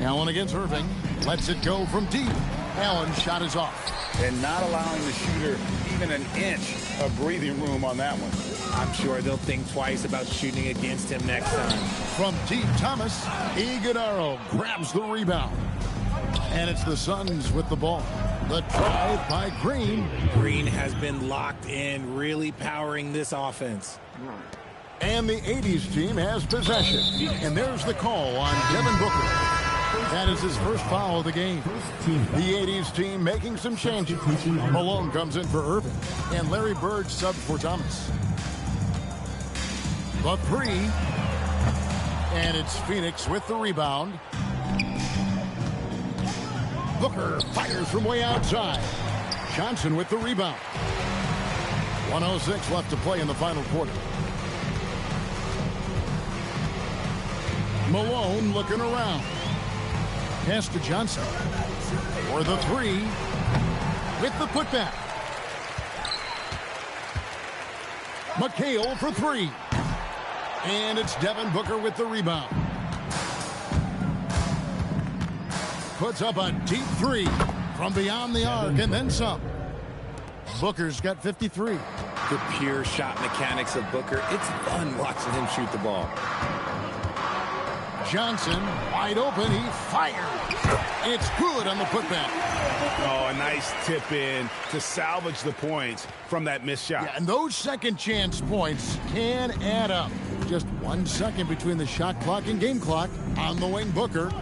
Allen against Irving. Lets it go from deep. Allen's shot is off. And not allowing the shooter even an inch of breathing room on that one. I'm sure they'll think twice about shooting against him next time. From deep, Thomas. Iguodaro grabs the rebound. And it's the Suns with the ball. The drive by Green. Green has been locked in, really powering this offense. And the 80s team has possession. And there's the call on Devin Booker. That is his first foul of the game. The 80s team making some changes. Malone comes in for Irving. And Larry Bird subbed for Thomas. The 3. And it's Phoenix with the rebound. Booker fires from way outside. Johnson with the rebound. 1:06 left to play in the final quarter. Malone looking around. Pass to Johnson. For the 3. With the putback. McHale for 3. And it's Devin Booker with the rebound. Puts up a deep 3 from beyond the arc and then some. Booker's got 53. The pure shot mechanics of Booker. It's fun watching him shoot the ball. Johnson wide open. He fires. It's good on the putback. Oh, a nice tip in to salvage the points from that missed shot. Yeah, and those second chance points can add up. Just 1 second between the shot clock and game clock. On the wing, Booker.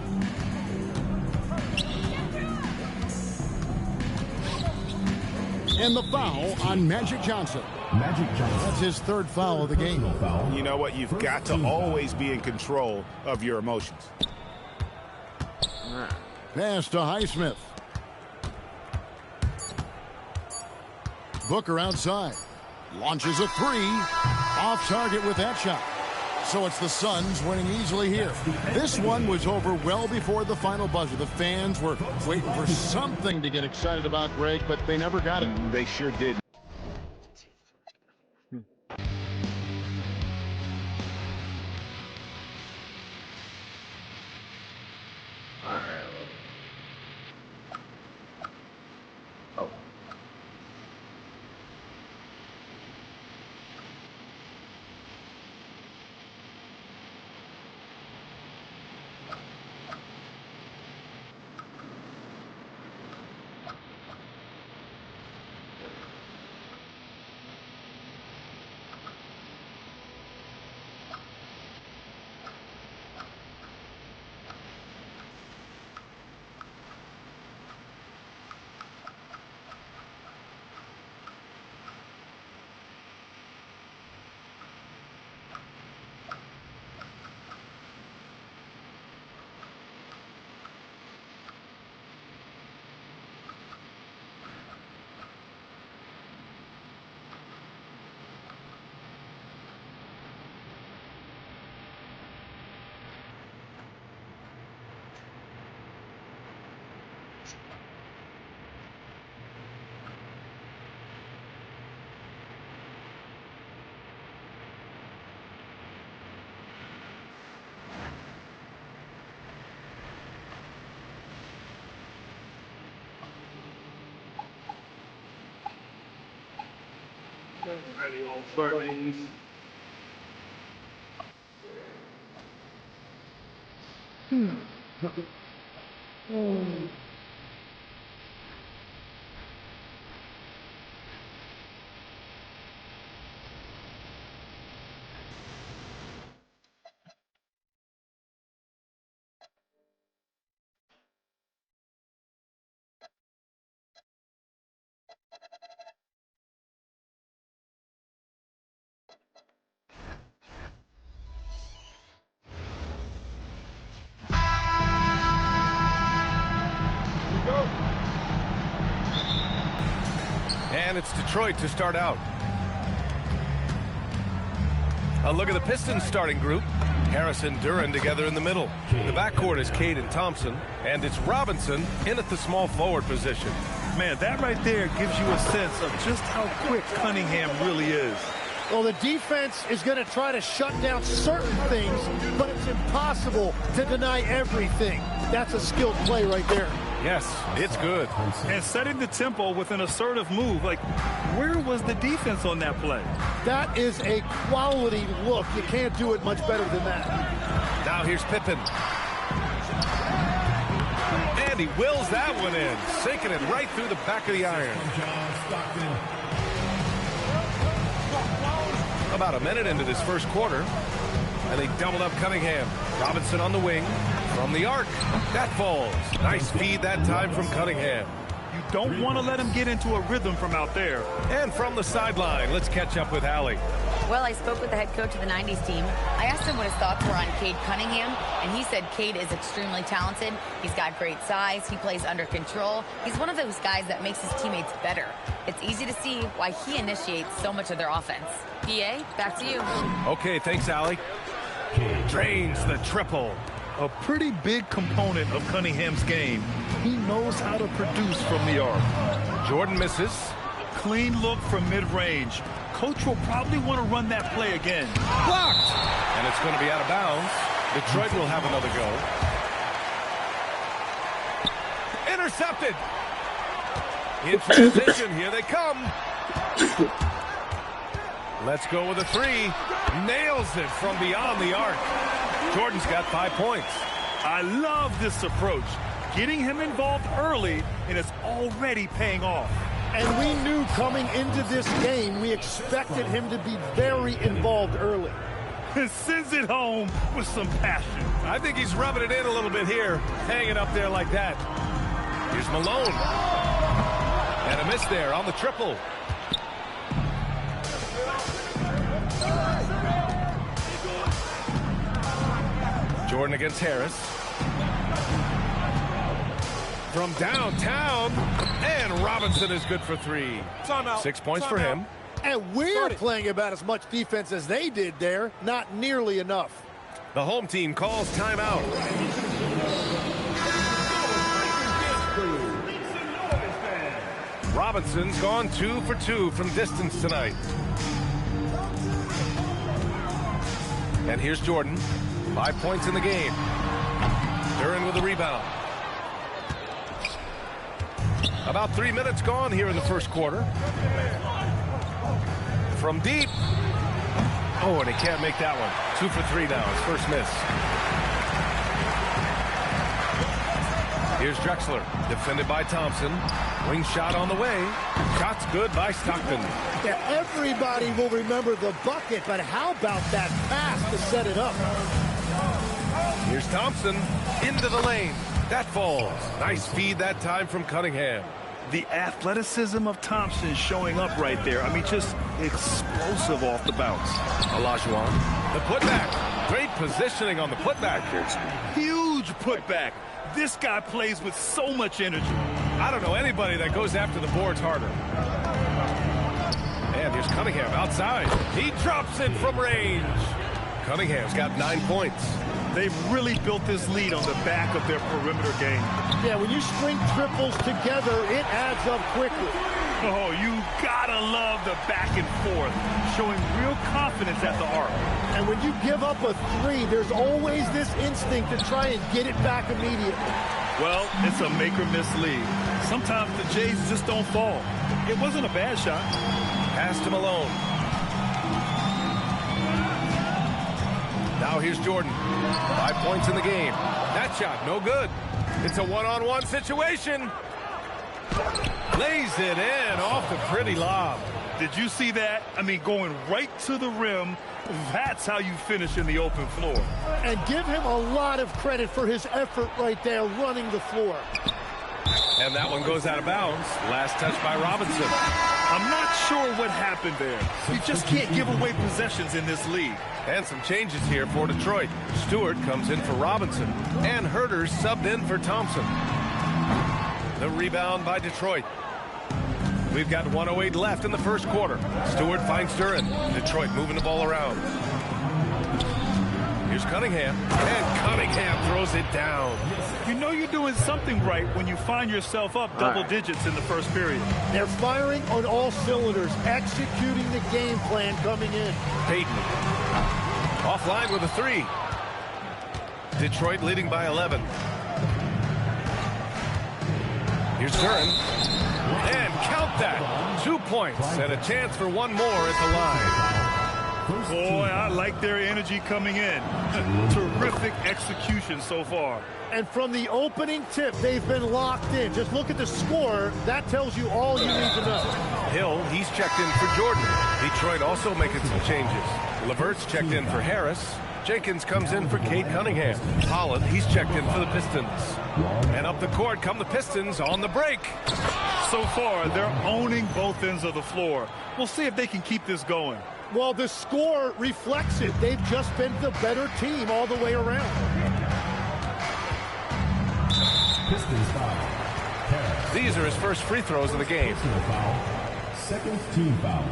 And the foul on Magic Johnson. That's his third foul of the game. You know what? You've got to always be in control of your emotions. Pass to Highsmith. Booker outside. Launches a three. Off target with that shot. So it's the Suns winning easily here. This one was over well before the final buzzer. The fans were waiting for something to get excited about, Greg, but they never got it. They sure did. Ready, all starting. And it's Detroit to start out. A look at the Pistons starting group. Harris and Duran together in the middle. The backcourt is Cade and Thompson, and it's Robinson in at the small forward position. Man, that right there gives you a sense of just how quick Cunningham really is. Well, the defense is going to try to shut down certain things, but it's impossible to deny everything. That's a skilled play right there. Yes, it's good. And setting the tempo with an assertive move. Like, where was the defense on that play? That is a quality look. You can't do it much better than that. Now here's Pippen. And he wills that one in, sinking it right through the back of the iron. About a minute into this first quarter, and they doubled up Cunningham. Robinson on the wing, from the arc. That falls. Nice feed that time from Cunningham. You don't want to let him get into a rhythm from out there. And from the sideline, let's catch up with Allie. Well, I spoke with the head coach of the 90s team. I asked him what his thoughts were on Cade Cunningham, and he said Cade is extremely talented. He's got great size. He plays under control. He's one of those guys that makes his teammates better. It's easy to see why he initiates so much of their offense. PA, back to you. Okay, thanks, Allie. Drains the triple. A pretty big component of Cunningham's game. He knows how to produce from the arc. Jordan misses. Clean look from mid-range. Coach will probably want to run that play again. Blocked! And it's going to be out of bounds. Detroit will have another go. Intercepted! In transition, here they come. Let's go with a three. Nails it from beyond the arc. Jordan's got 5 points. I love this approach. Getting him involved early, and it's already paying off. And we knew coming into this game, we expected him to be very involved early. Sends it home with some passion. I think he's rubbing it in a little bit here, hanging up there like that. Here's Malone. And a miss there on the triple. Jordan against Harris. From downtown, and Robinson is good for 3. 6 points for him. And we're playing about as much defense as they did there. Not nearly enough. The home team calls timeout. Robinson's gone 2 for 2 from distance tonight. And here's Jordan. 5 points in the game. Duran with the rebound. About 3 minutes gone here in the first quarter. From deep. Oh, and he can't make that one. 2 for 3 now. His first miss. Here's Drexler. Defended by Thompson. Wing shot on the way. Shot's good by Stockton. Yeah, everybody will remember the bucket, but how about that pass to set it up? Here's Thompson into the lane. That falls. Nice feed that time from Cunningham. The athleticism of Thompson showing up right there. I mean, just explosive off the bounce. Olajuwon. The putback. Great positioning on the putback here. Huge putback. This guy plays with so much energy. I don't know anybody that goes after the boards harder. And here's Cunningham outside. He drops it from range. Cunningham's got 9 points. They've really built this lead on the back of their perimeter game. Yeah, when you string triples together, it adds up quickly. Oh, you gotta love the back and forth, showing real confidence at the arc. And when you give up a 3, there's always this instinct to try and get it back immediately. Well, it's a make-or-miss league. Sometimes the Jays just don't fall. It wasn't a bad shot. Pass to Malone. Now here's Jordan. 5 points in the game. That shot, no good. It's a one-on-one situation. Lays it in off the pretty lob. Did you see that? I mean, going right to the rim. That's how you finish in the open floor. And give him a lot of credit for his effort right there running the floor. And that one goes out of bounds. Last touch by Robinson. I'm not sure what happened there. You just can't give away possessions in this league. And some changes here for Detroit. Stewart comes in for Robinson. And Herter's subbed in for Thompson. The rebound by Detroit. We've got 1:08 left in the first quarter. Stewart finds Duran. Detroit moving the ball around. Here's Cunningham. And Cunningham throws it down. You know you're doing something right when you find yourself up double digits in the first period. They're firing on all cylinders, executing the game plan coming in. Payton. Offline with a 3. Detroit leading by 11. Here's Duran. And count that. 2 points and a chance for one more at the line. Boy, I like their energy coming in. Terrific execution so far. And from the opening tip, they've been locked in. Just look at the score. That tells you all you need to know. Hill, he's checked in for Jordan. Detroit also making some changes. LeVert's checked in for Harris. Jenkins comes in for Cade Cunningham. Holland, he's checked in for the Pistons. And up the court come the Pistons on the break. So far, they're owning both ends of the floor. We'll see if they can keep this going. Well, the score reflects it. They've just been the better team all the way around. Pistons foul. These are his first free throws of the game. Second team foul.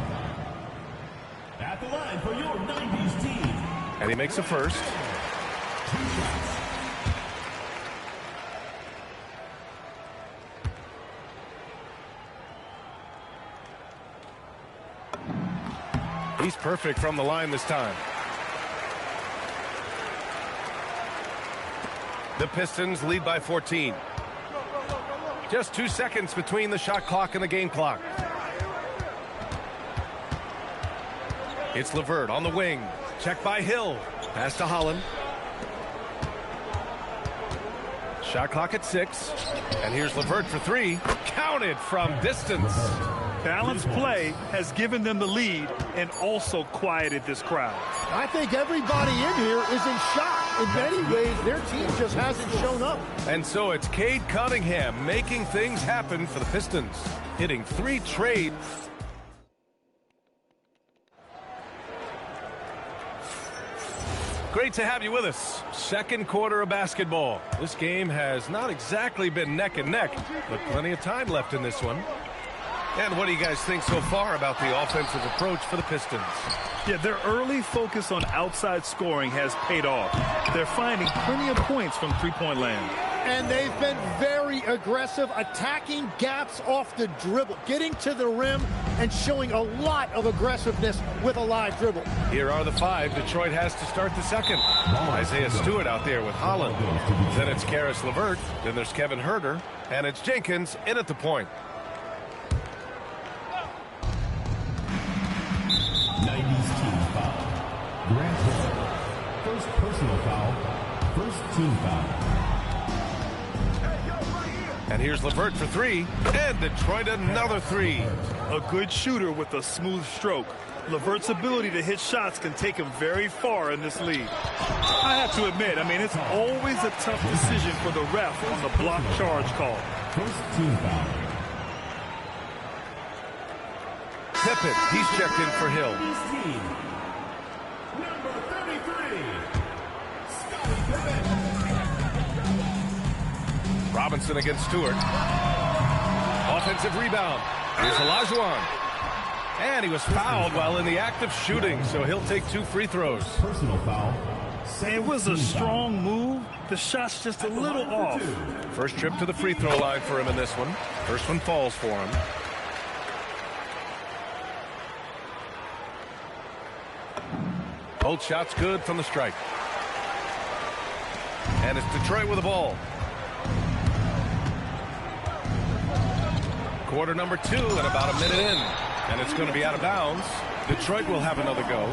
At the line for your 90s team. And he makes a first. 2 shots. He's perfect from the line this time. The Pistons lead by 14. Just 2 seconds between the shot clock and the game clock. It's LeVert on the wing. Checked by Hill. Pass to Holland. Shot clock at 6. And here's LeVert for 3. Counted from distance. Balanced play has given them the lead and also quieted this crowd. I think everybody in here is in shock. In many ways, their team just hasn't shown up. And so it's Cade Cunningham making things happen for the Pistons. Hitting 3 trade. Great to have you with us. Second quarter of basketball. This game has not exactly been neck and neck, but plenty of time left in this one. And what do you guys think so far about the offensive approach for the Pistons? Yeah, their early focus on outside scoring has paid off. They're finding plenty of points from three-point land. And they've been very aggressive, attacking gaps off the dribble, getting to the rim and showing a lot of aggressiveness with a live dribble. Here are the five Detroit has to start the second. Isaiah Stewart out there with Holland. Then it's Karis LeVert. Then there's Kevin Huerter. And it's Jenkins in at the point. 90s team foul. Grant Hill. First personal foul. First team foul. And here's LeVert for three. And Detroit another three. A good shooter with a smooth stroke. LeVert's ability to hit shots can take him very far in this league. I have to admit, it's always a tough decision for the ref on the block charge call. First team foul. Pippen, he's checked in for Hill. Number 33, Scottie Pippen. Robinson against Stewart. Offensive rebound. Here's Olajuwon. And he was fouled while in the act of shooting, so he'll take 2 free throws. Personal foul. It was a strong move. The shot's just a little off. First trip to the free throw line for him in this one. First one falls for him. Both shots good from the strike. And it's Detroit with the ball. Quarter number 2 and about a minute in. And it's going to be out of bounds. Detroit will have another go.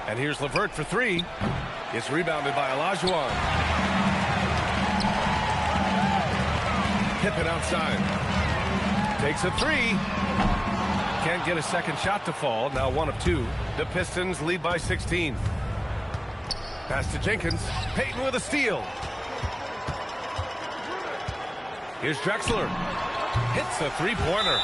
And here's LeVert for three. It's rebounded by Olajuwon. Pippen outside. Takes a three. Can't get a second shot to fall. Now 1 of 2. The Pistons lead by 16. Pass to Jenkins. Payton with a steal. Here's Drexler. Hits a three-pointer.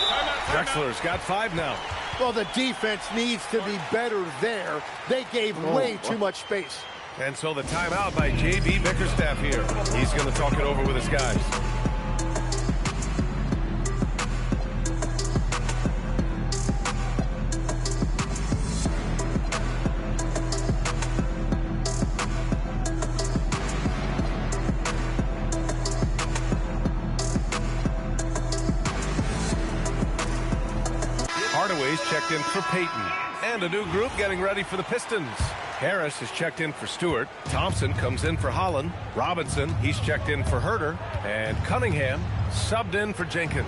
Drexler's got 5 now. Well, the defense needs to be better there. They gave way too much space. And so the timeout by J.B. Bickerstaff here. He's going to talk it over with his guys. Checked in for Payton. And a new group getting ready for the Pistons. Harris is checked in for Stewart. Thompson comes in for Holland. Robinson, he's checked in for Huerter. And Cunningham subbed in for Jenkins.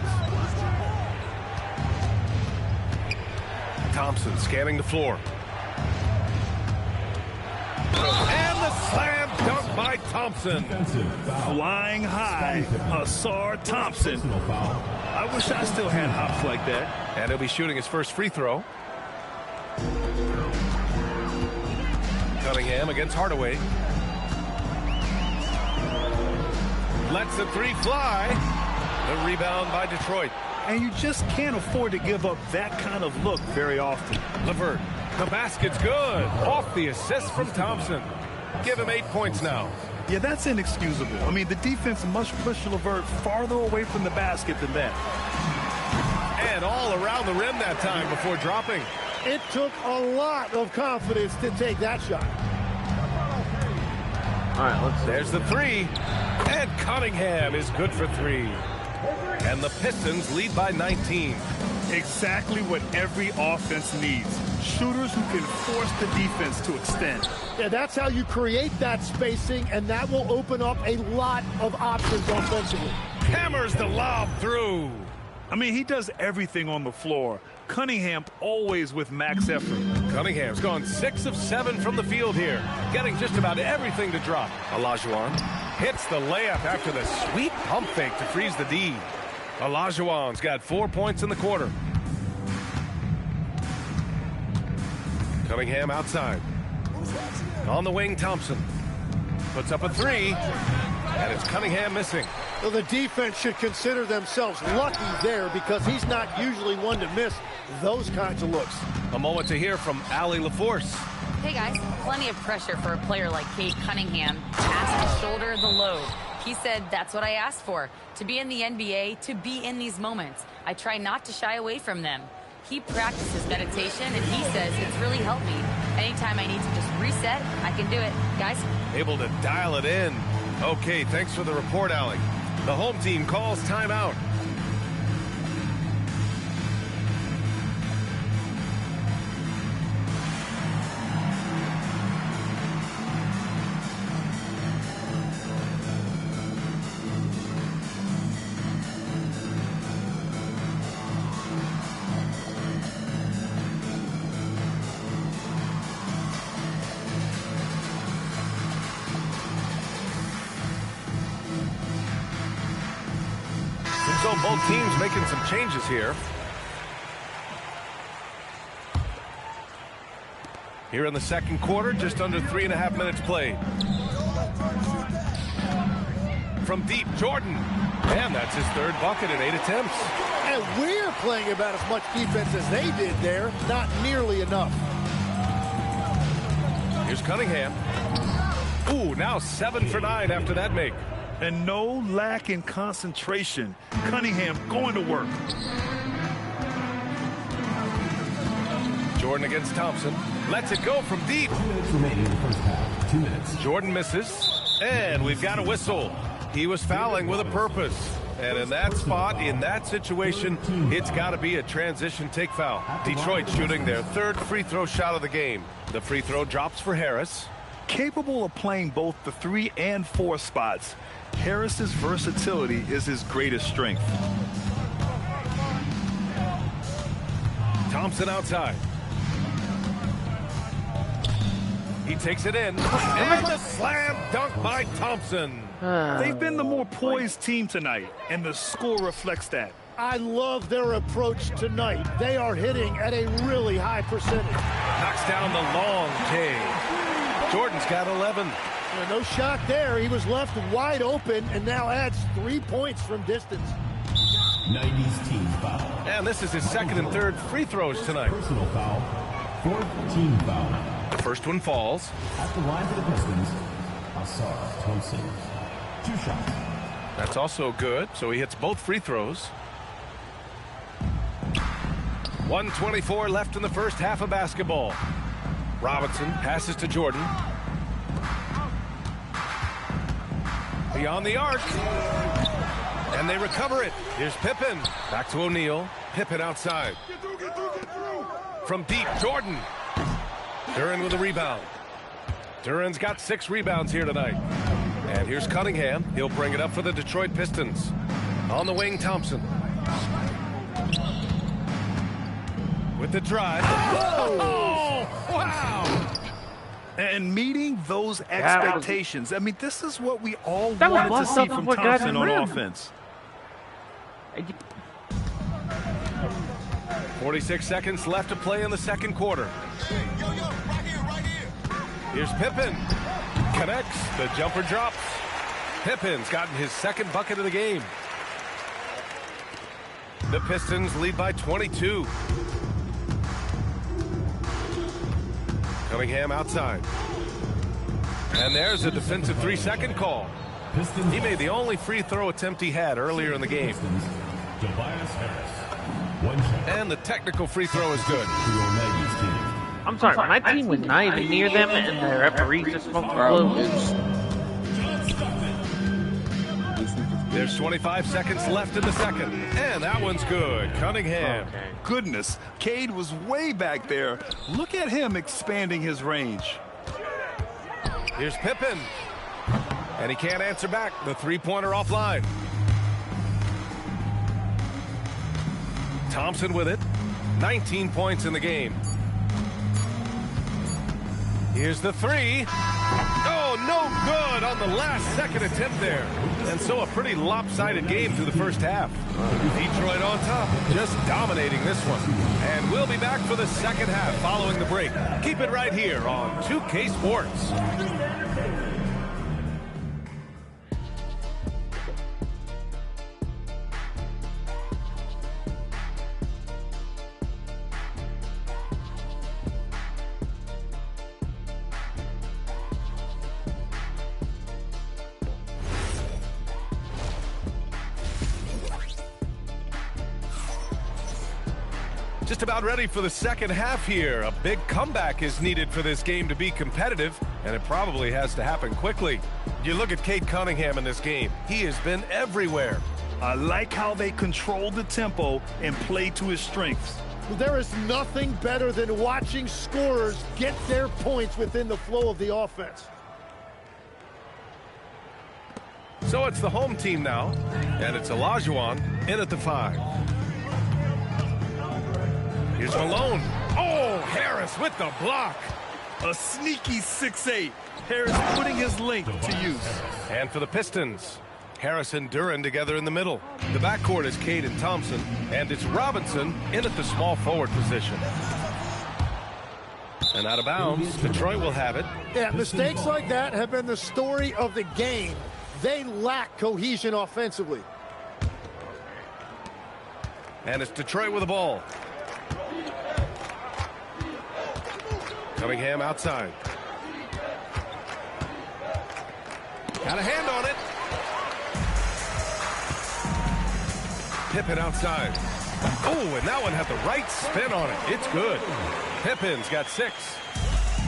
Thompson scanning the floor. And the slam dunk by Thompson. Flying high, Asar Thompson. I wish I still had hops like that. And he'll be shooting his first free throw. Cunningham against Hardaway. Lets the three fly. The rebound by Detroit. And you just can't afford to give up that kind of look very often. LeVert. The basket's good. Off the assist from Thompson. Give him 8 points now. Yeah, that's inexcusable. The defense must push LeVert farther away from the basket than that. And all around the rim that time before dropping. It took a lot of confidence to take that shot. All right, let's see. There's the three. And Cunningham is good for 3. And the Pistons lead by 19. Exactly what every offense needs. Shooters who can force the defense to extend. Yeah, that's how you create that spacing, and that will open up a lot of options offensively. Hammers the lob through. He does everything on the floor. Cunningham always with max effort. Cunningham's gone 6 of 7 from the field here, getting just about everything to drop. Olajuwon hits the layup after the sweet pump fake to freeze the D. Olajuwon's got 4 points in the quarter. Cunningham outside. On the wing, Thompson puts up a 3, and it's Cunningham missing. Well, the defense should consider themselves lucky there because he's not usually one to miss those kinds of looks. A moment to hear from Allie LaForce. Hey guys, plenty of pressure for a player like Cade Cunningham, asked to shoulder the load. He said, that's what I asked for, to be in the NBA, to be in these moments. I try not to shy away from them. He practices meditation, and he says it's really helped me. Anytime I need to just reset, I can do it. Guys? Able to dial it in. Okay, thanks for the report, Allie. The home team calls timeout. So both teams making some changes here. Here in the second quarter, just under 3.5 minutes played. From deep, Jordan. And that's his third bucket in 8 attempts. And we're playing about as much defense as they did there. Not nearly enough. Here's Cunningham. Ooh, now 7 for 9 after that make. And no lack in concentration. Cunningham going to work. Jordan against Thompson. Lets it go from deep. 2 minutes remaining in the first half. 2 minutes. Jordan misses. And we've got a whistle. He was fouling with a purpose. And in that spot, in that situation, it's got to be a transition take foul. Detroit shooting their third free throw shot of the game. The free throw drops for Harris. Capable of playing both the 3 and 4 spots, Harris's versatility is his greatest strength. Thompson outside. He takes it in. And the slam dunk by Thompson. They've been the more poised team tonight, and the score reflects that. I love their approach tonight. They are hitting at a really high percentage. Knocks down the long K. Jordan's got 11. No shot there. He was left wide open and now adds 3 points from distance. 90s team foul. And this is his second and third free throws tonight. Personal foul. 4th team foul. The first one falls. At the line for the Pistons, Asar Thompson. 2 shots. That's also good, so he hits both free throws. 1:24 left in the first half of basketball. Robinson passes to Jordan. Beyond the arc. And they recover it. Here's Pippen. Back to O'Neal. Pippen outside. From deep, Jordan. Duran with a rebound. Duran's got 6 rebounds here tonight. And here's Cunningham. He'll bring it up for the Detroit Pistons. On the wing, Thompson. With the drive. Oh, wow. And meeting those expectations. I mean, this is what we all wanted to see from Thompson on offense. 46 seconds left to play in the second quarter. Here's Pippen. Connects. The jumper drops. Pippen's gotten his second bucket of the game. The Pistons lead by 22. Cunningham outside. And there's a defensive 3-second call. He made the only free throw attempt he had earlier in the game. And the technical free throw is good. I'm sorry, my team was not even near them, and the referee just smoked the blue. There's 25 seconds left in the second. And that one's good. Cunningham. Okay. Goodness, Cade was way back there. Look at him expanding his range. Here's Pippen. And he can't answer back. The three-pointer offline. Thompson with it. 19 points in the game. Here's the three. Oh, no good on the last second attempt there. And so a pretty lopsided game through the first half. Detroit on top, just dominating this one. And we'll be back for the second half following the break. Keep it right here on 2K Sports. Just about ready for the second half here. A big comeback is needed for this game to be competitive, and it probably has to happen quickly. You look at Cade Cunningham in this game. He has been everywhere. I like how they control the tempo and play to his strengths. There is nothing better than watching scorers get their points within the flow of the offense. So it's the home team now, and it's Olajuwon in at the 5. Here's Malone. Oh, Harris with the block. A sneaky 6'8". Harris putting his length to use. And for the Pistons, Harris and Duran together in the middle. The backcourt is Cade and Thompson, and it's Robinson in at the small forward position. And out of bounds, Detroit will have it. Yeah, mistakes like that have been the story of the game. They lack cohesion offensively. And it's Detroit with the ball. Cunningham outside. Got a hand on it. Pippen outside. Oh, and that one had the right spin on it. It's good. Pippen's got 6.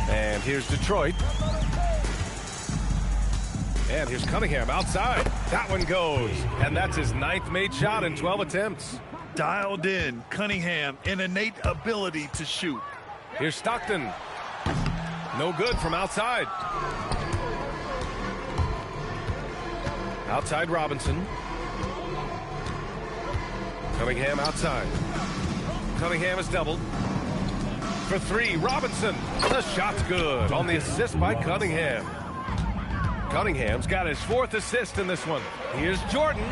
And here's Detroit. And here's Cunningham outside. That one goes. And that's his 9th made shot in 12 attempts. Dialed in. Cunningham, an innate ability to shoot. Here's Stockton. No good from outside. Outside Robinson. Cunningham outside. Cunningham is doubled. For 3, Robinson. The shot's good on the assist by Cunningham. Cunningham's got his 4th assist in this one. Here's Jordan.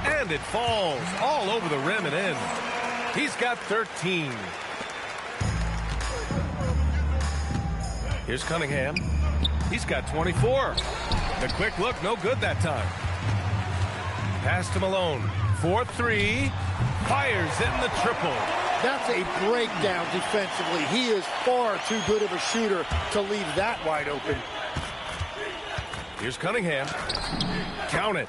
And it falls all over the rim and in. He's got 13. Here's Cunningham. He's got 24. The quick look, no good that time. Pass to Malone. 4-3. Fires in the triple. That's a breakdown defensively. He is far too good of a shooter to leave that wide open. Here's Cunningham. Count it.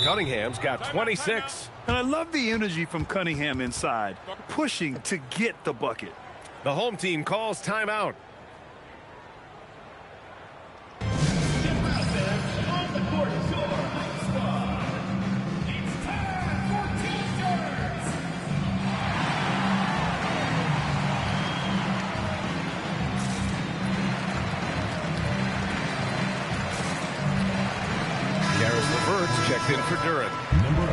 Cunningham's got 26. And I love the energy from Cunningham inside, pushing to get the bucket. The home team calls timeout. Levert's checked in for Duran. Number 8,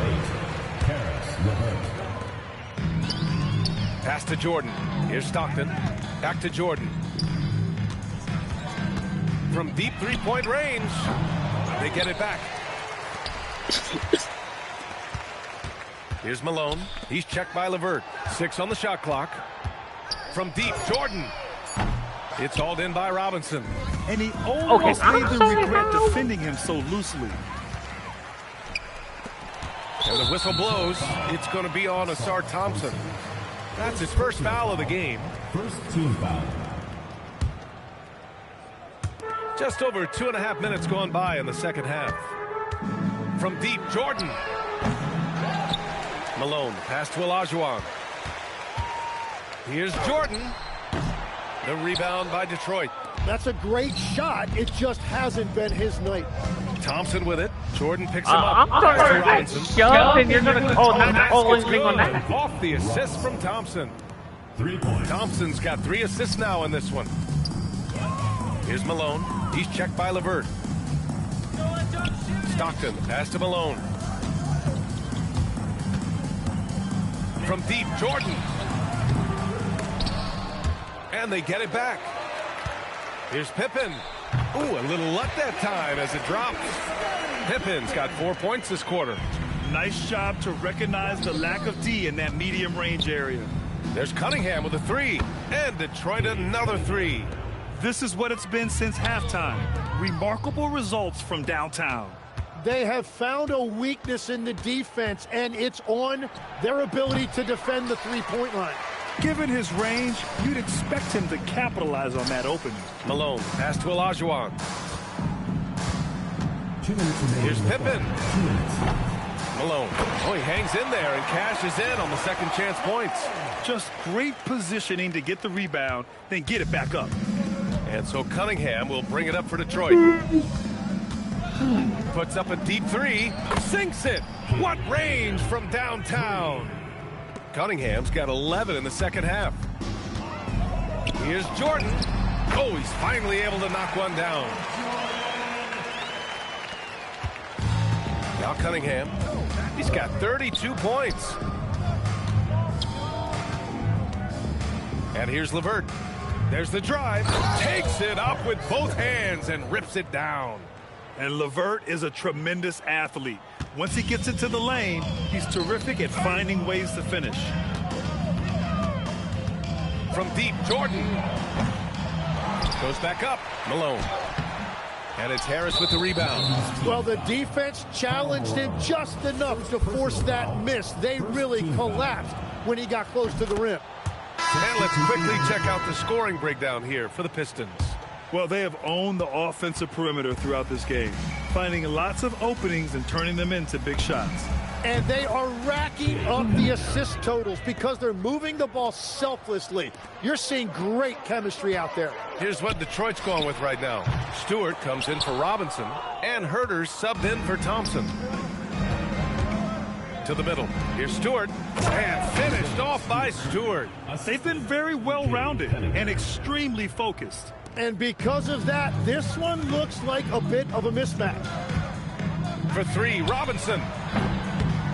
Harris Levert. Pass to Jordan. Here's Stockton. Back to Jordan. From deep three-point range, they get it back. Here's Malone. He's checked by Levert. 6 on the shot clock. From deep, Jordan. It's hauled in by Robinson. And he almost made the regret defending him so loosely. And the whistle blows. It's going to be on Asar Thompson. That's his first foul of the game. First team foul. Just over 2.5 minutes gone by in the second half. From deep, Jordan. Malone, pass to Olajuwon. Here's Jordan. The rebound by Detroit. That's a great shot. It just hasn't been his night. Thompson with it. Jordan picks him up. I'm sorry, and you're going to call anything on that. Off the assist from Thompson. 3 points. Thompson's got 3 assists now in this one. Here's Malone. He's checked by Levert. Stockton, pass to Malone. From deep, Jordan. And they get it back. Here's Pippen. Ooh, a little luck that time as it drops. Pippen's got 4 points this quarter. Nice job to recognize the lack of D in that medium range area. There's Cunningham with a 3. And Detroit another 3. This is what it's been since halftime. Remarkable results from downtown. They have found a weakness in the defense, and it's on their ability to defend the three-point line. Given his range, you'd expect him to capitalize on that opening. Malone, pass to Olajuwon. 2 minutes remaining. Here's Pippen. 2 minutes. Malone. Oh, he hangs in there and cashes in on the second chance points. Just great positioning to get the rebound, then get it back up. And so Cunningham will bring it up for Detroit. Puts up a deep three, sinks it. What range from downtown. Cunningham's got 11 in the second half. Here's Jordan. Oh, he's finally able to knock one down. Now Cunningham. He's got 32 points. And here's LeVert. There's the drive. Takes it up with both hands and rips it down. And LeVert is a tremendous athlete. Once he gets into the lane, he's terrific at finding ways to finish. From deep, Jordan. Goes back up. Malone. And it's Harris with the rebound. Well, the defense challenged him just enough to force that miss. They really collapsed when he got close to the rim. And let's quickly check out the scoring breakdown here for the Pistons. Well, they have owned the offensive perimeter throughout this game, finding lots of openings and turning them into big shots. And they are racking up the assist totals because they're moving the ball selflessly. You're seeing great chemistry out there. Here's what Detroit's going with right now. Stewart comes in for Robinson, and Herter's subbed in for Thompson. To the middle. Here's Stewart, and finished off by Stewart. They've been very well-rounded and extremely focused. And because of that, this one looks like a bit of a mismatch. For three, Robinson.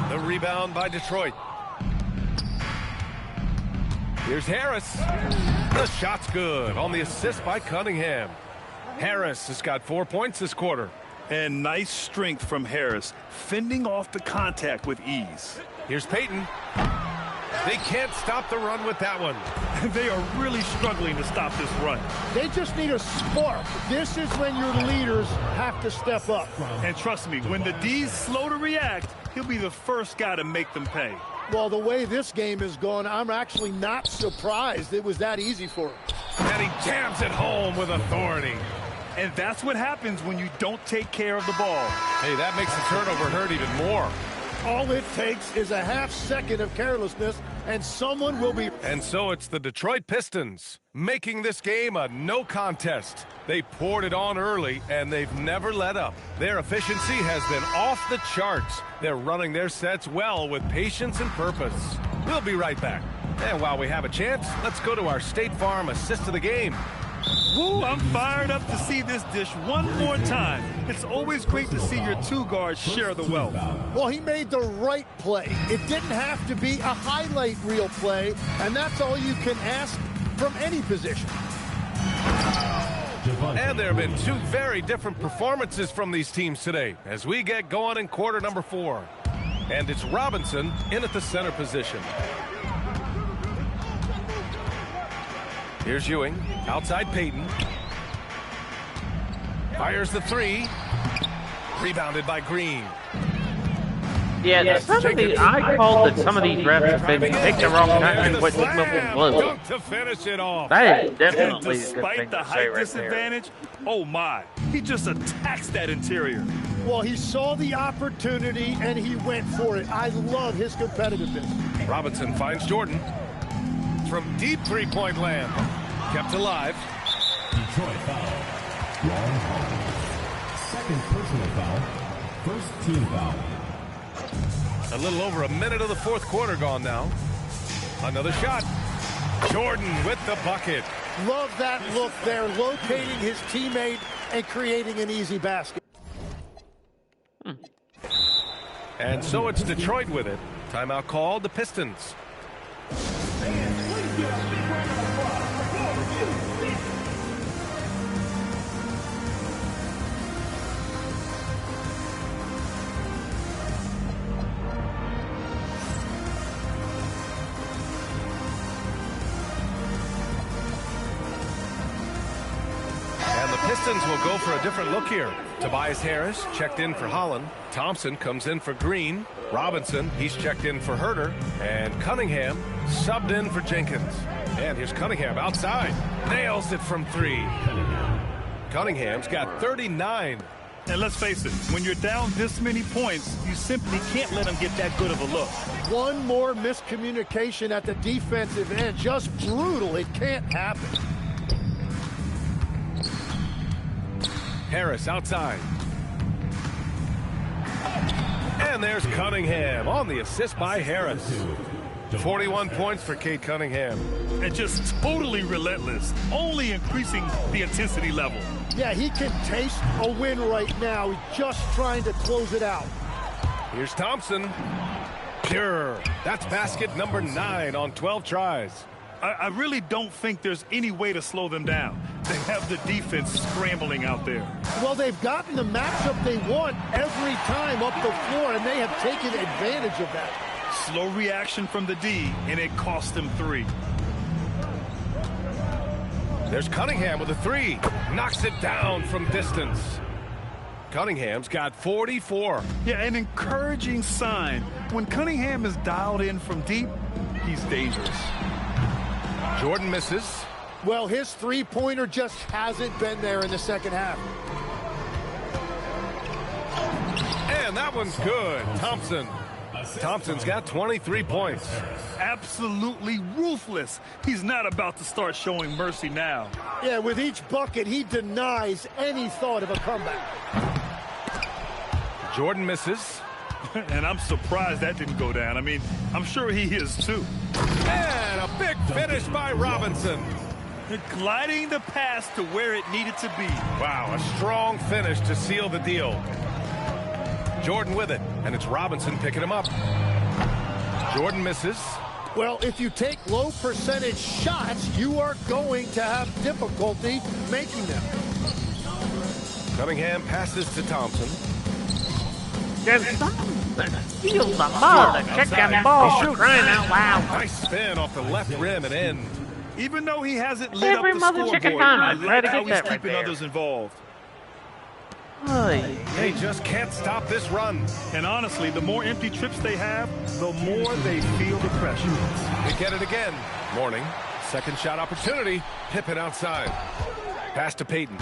The rebound by Detroit. Here's Harris. The shot's good on the assist by Cunningham. Harris has got 4 points this quarter. And nice strength from Harris, fending off the contact with ease. Here's Payton. They can't stop the run with that one. They are really struggling to stop this run. They just need a spark. This is when your leaders have to step up. And trust me, when the D's slow to react, he'll be the first guy to make them pay. Well, the way this game is going, I'm actually not surprised it was that easy for him. And he jams it home with authority. And that's what happens when you don't take care of the ball. Hey, that makes the turnover hurt even more. All it takes is a half second of carelessness, and someone will be... And so it's the Detroit Pistons making this game a no contest. They poured it on early, and they've never let up. Their efficiency has been off the charts. They're running their sets well with patience and purpose. We'll be right back. And while we have a chance, let's go to our State Farm assist of the game. Woo, I'm fired up to see this dish one more time. It's always great to see your two guards share the wealth. Well, he made the right play. It didn't have to be a highlight reel play, and that's all you can ask from any position. And there have been two very different performances from these teams today as we get going in quarter number 4. And it's Robinson in at the center position. Here's Ewing, outside Payton. Fires the three. Rebounded by Green. Yeah, I called that some of these refs have been picking the wrong time and quit moving blue. To finish it off. That is definitely and despite the height disadvantage, oh my, he just attacks that interior. Well, he saw the opportunity and he went for it. I love his competitiveness. Robinson finds Jordan. From deep three-point land. Kept alive. Detroit foul. Long foul. Second personal foul. First team foul. A little over a minute of the fourth quarter gone now. Another shot. Jordan with the bucket. Love that look there, locating his teammate and creating an easy basket. And so it's Detroit with it. Timeout called, the Pistons. And the Pistons will go for a different look here. Tobias Harris checked in for Holland. Thompson comes in for Green. Robinson, he's checked in for Herter. And Cunningham subbed in for Jenkins. And here's Cunningham outside. Nails it from three. Cunningham's got 39. And let's face it, when you're down this many points, you simply can't let them get that good of a look. One more miscommunication at the defensive end. Just brutal. It can't happen. Harris outside. And there's Cunningham on the assist by Harris. 41 points for Cade Cunningham. And just totally relentless, only increasing the intensity level. Yeah, he can taste a win right now. He's just trying to close it out. Here's Thompson. Pure. That's basket number 9 on 12 tries. I really don't think there's any way to slow them down. They have the defense scrambling out there. Well, they've gotten the matchup they want every time up the floor, and they have taken advantage of that. Slow reaction from the D, and it cost them 3. There's Cunningham with a 3. Knocks it down from distance. Cunningham's got 44. Yeah, an encouraging sign. When Cunningham is dialed in from deep, he's dangerous. Jordan misses. Well, his three-pointer just hasn't been there in the second half. And that one's good. Thompson's got 23 points. Absolutely ruthless. He's not about to start showing mercy now. Yeah, with each bucket, he denies any thought of a comeback. Jordan misses. And I'm surprised that didn't go down. I mean, I'm sure he is too. And a big finish by Robinson. Gliding the pass to where it needed to be. Wow, a strong finish to seal the deal. Jordan with it, and it's Robinson picking him up. Jordan misses. Well, if you take low percentage shots, you are going to have difficulty making them. Cunningham passes to Thompson. Steal the ball, the kick and ball, crying out loud. Nice spin off the left rim and in. Even though he hasn't lit Every up the mother scoreboard, chicken time, I I'm like ready to how get he's that right keeping there. others involved. They just can't stop this run. And honestly, the more empty trips they have, the more they feel the pressure. They get it again. Morning. Second shot opportunity. Pippen outside. Pass to Payton.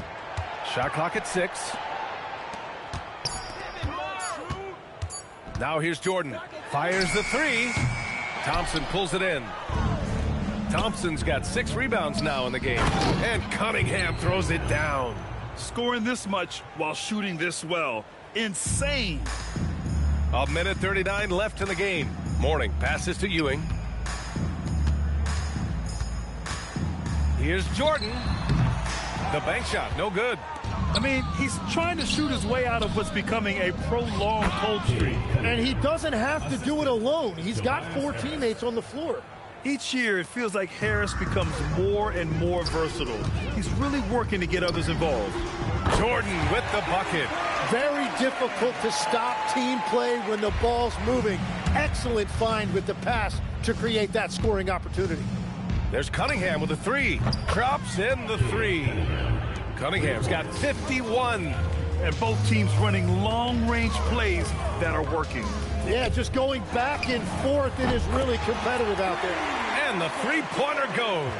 Shot clock at 6. Now here's Jordan. Fires the 3. Thompson pulls it in. Thompson's got 6 rebounds now in the game. And Cunningham throws it down. Scoring this much while shooting this well. Insane. A minute 39 left in the game. Morning passes to Ewing. Here's Jordan. The bank shot, no good. I mean, he's trying to shoot his way out of what's becoming a prolonged cold streak. And he doesn't have to do it alone. He's got 4 teammates on the floor. Each year, it feels like Harris becomes more and more versatile. He's really working to get others involved. Jordan with the bucket. Very difficult to stop team play when the ball's moving. Excellent find with the pass to create that scoring opportunity. There's Cunningham with a 3. Drops in the 3. Cunningham's got 51. And both teams running long-range plays that are working. Yeah, just going back and forth, it is really competitive out there. And the three-pointer goes.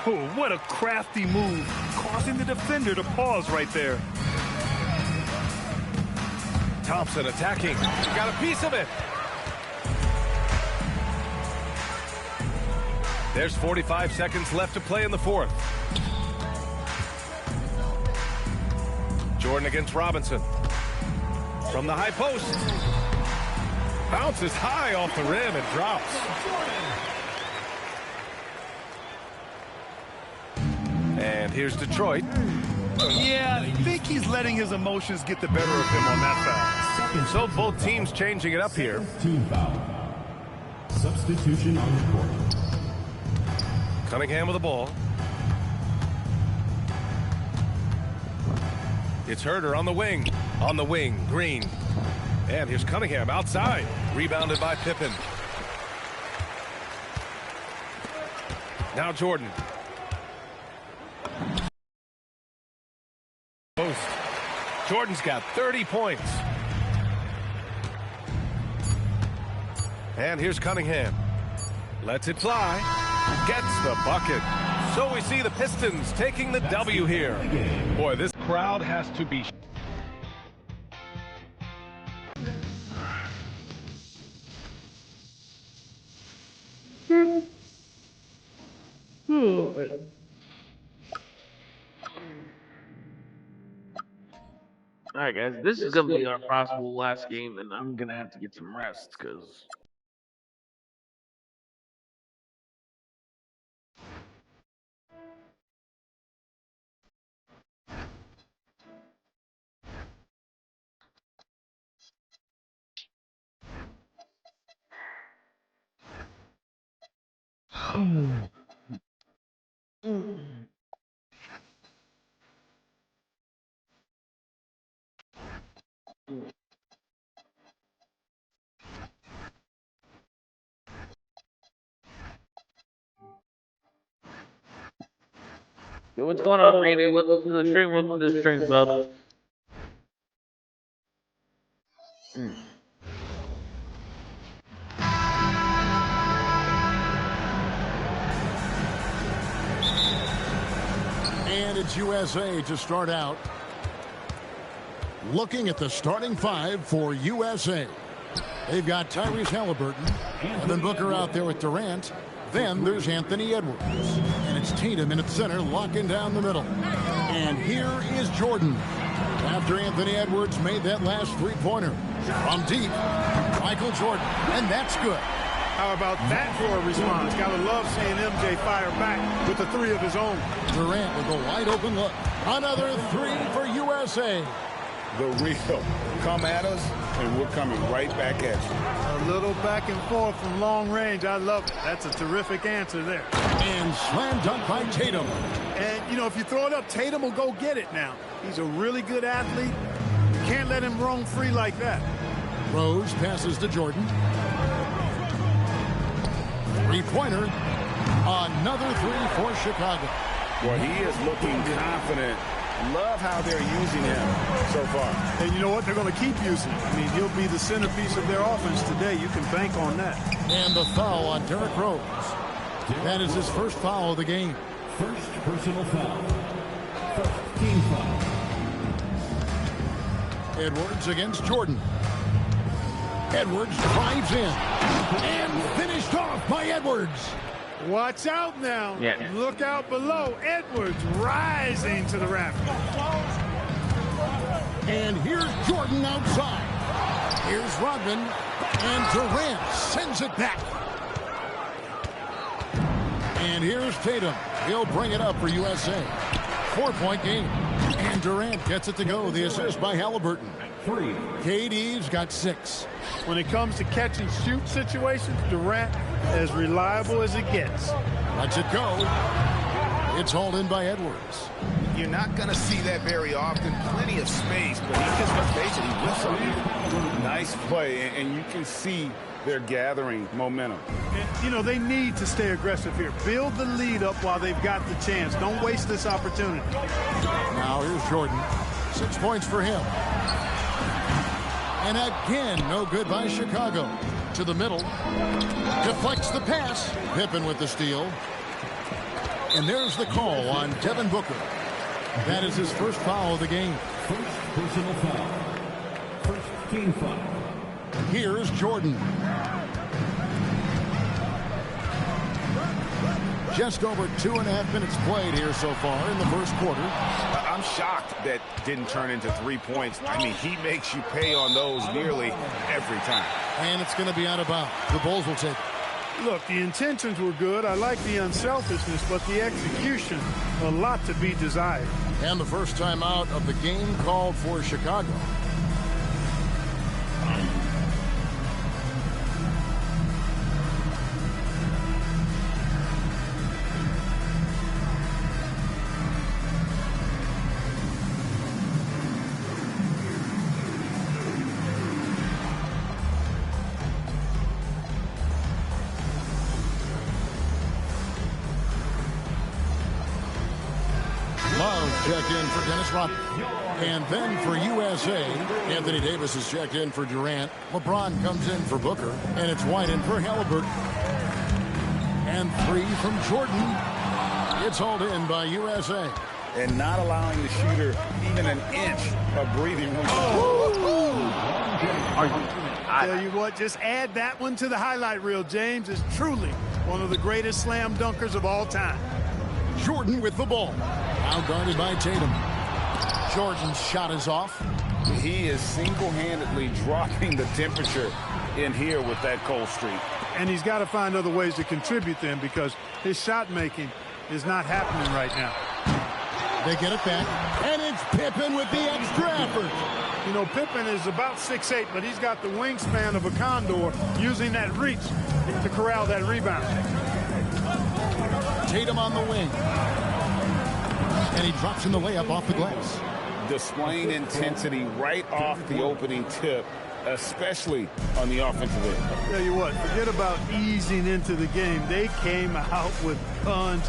Oh, what a crafty move, causing the defender to pause right there. Thompson attacking. Got a piece of it. There's 45 seconds left to play in the 4th. Jordan against Robinson. From the high post. Bounces high off the rim and drops. And here's Detroit. Yeah, I think he's letting his emotions get the better of him on that foul. So both teams changing it up here. Team foul. Substitution on the court. Cunningham with the ball. It's Herder on the wing. On the wing, Green. And here's Cunningham outside. Rebounded by Pippen. Now Jordan. Post. Jordan's got 30 points. And here's Cunningham. Lets it fly. Gets the bucket. So we see the Pistons taking the W here. Boy, this crowd has to be All right, guys, this is gonna be our possible last game, and I'm gonna have to get some rest because. Yo, what's going on, Randy? Welcome to the stream. Welcome to the stream, bub. And it's USA to start out. Looking at the starting five for USA. They've got Tyrese Halliburton, Devin Booker out there with Durant. Then there's Anthony Edwards. And it's Tatum in at center, locking down the middle. And here is Jordan. After Anthony Edwards made that last three-pointer. From deep, Michael Jordan. And that's good. How about that for a response? Gotta love seeing MJ fire back with the three of his own. Durant with a wide open look. Another three for USA. The real. Come at us, and we're coming right back at you. A little back and forth from long range. I love it. That's a terrific answer there. And slam dunk by Tatum. And, you know, if you throw it up, Tatum will go get it now. He's a really good athlete. You can't let him roam free like that. Rose passes to Jordan. Three-pointer. Another three for Chicago. Well, he is looking confident. Love how they're using him so far. And you know what? They're going to keep using him. I mean, he'll be the centerpiece of their offense today. You can bank on that. And the foul on Derrick Rose. That is his first foul of the game. First personal foul. First team foul. Edwards against Jordan. Edwards drives in. And finished off by Edwards. Watch out now. Yeah. Look out below. Edwards rising to the rafters. And here's Jordan outside. Here's Rodman. And Durant sends it back. And here's Tatum. He'll bring it up for USA. 4-point game. And Durant gets it to go. The assist by Halliburton. 3. KD's got 6. When it comes to catch and shoot situations, Durant as reliable as it gets. Lets it go. It's hauled in by Edwards. You're not going to see that very often. Plenty of space, but he just basically whips on. Nice play, and you can see they're gathering momentum. And, you know, they need to stay aggressive here. Build the lead up while they've got the chance. Don't waste this opportunity. Now here's Jordan. 6 points for him. And again, no good by Chicago. To the middle. Deflects the pass. Pippen with the steal. And there's the call on Devin Booker. That is his first foul of the game. First personal foul. First team foul. Here's Jordan. Just over 2.5 minutes played here so far in the first quarter. I'm shocked that didn't turn into 3 points. I mean, he makes you pay on those nearly every time. And it's going to be out of bounds. The Bulls will take it. Look, the intentions were good. I like the unselfishness, but the execution, a lot to be desired. And the first time out of the game called for Chicago. Check in for Dennis Rodman. And then for USA, Anthony Davis is checked in for Durant. LeBron comes in for Booker. And it's White in for Halliburton. And 3 from Jordan. It's hauled in by USA. And not allowing the shooter even an inch of breathing room. I tell you what, just add that one to the highlight reel. James is truly one of the greatest slam dunkers of all time. Jordan with the ball. Now guarded by Tatum. Jordan's shot is off. He is single-handedly dropping the temperature in here with that cold streak. And he's got to find other ways to contribute then, because his shot making is not happening right now. They get it back, and it's Pippen with the extra effort. You know, Pippen is about 6'8", but he's got the wingspan of a condor, using that reach to corral that rebound. Tatum on the wing. And he drops in the layup off the glass. Displaying intensity right off the opening tip, especially on the offensive end. Tell you what, forget about easing into the game. They came out with guns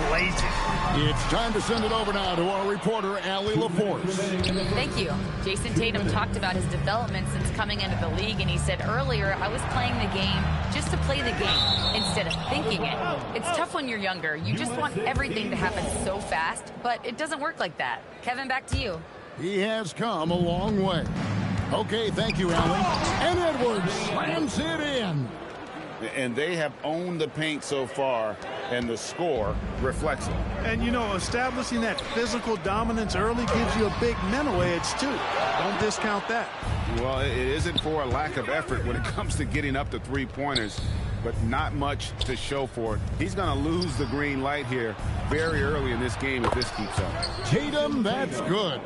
blazing. It's time to send it over now to our reporter, Allie LaForce. Thank you. Jason Tatum talked about his development since coming into the league, and he said earlier, I was playing the game just to play the game instead of thinking it. It's tough when you're younger. You just want everything to happen so fast, but it doesn't work like that. Kevin, back to you. He has come a long way. Okay, thank you, Allie. And Edwards slams it in. And they have owned the paint so far, and the score reflects it. And, you know, establishing that physical dominance early gives you a big mental edge, too. Don't discount that. Well, it isn't for a lack of effort when it comes to getting up to three-pointers, but not much to show for it. He's going to lose the green light here very early in this game if this keeps up. Tatum, that's good.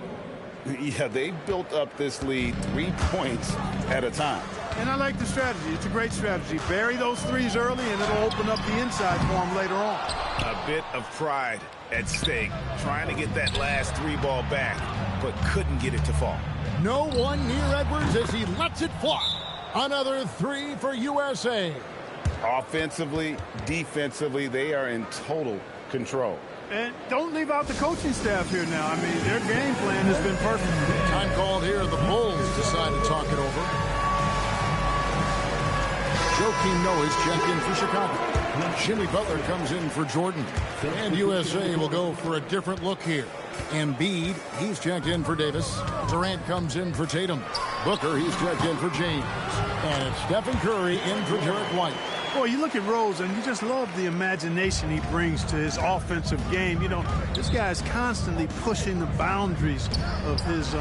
Yeah, they built up this lead 3 points at a time. And I like the strategy. It's a great strategy. Bury those threes early, and it'll open up the inside for him later on. A bit of pride at stake, trying to get that last three ball back, but couldn't get it to fall. No one near Edwards as he lets it fly. Another three for USA. Offensively, defensively, they are in total control. And don't leave out the coaching staff here now. I mean, their game plan has been perfect. Time called here. The Bulls decide to talk it over. Joakim Noah's checked in for Chicago. Jimmy Butler comes in for Jordan. And USA will go for a different look here. Embiid, he's checked in for Davis. Durant comes in for Tatum. Booker, he's checked in for James. And it's Stephen Curry in for Derek White. Boy, you look at Rose, and you just love the imagination he brings to his offensive game. You know, this guy's constantly pushing the boundaries of his...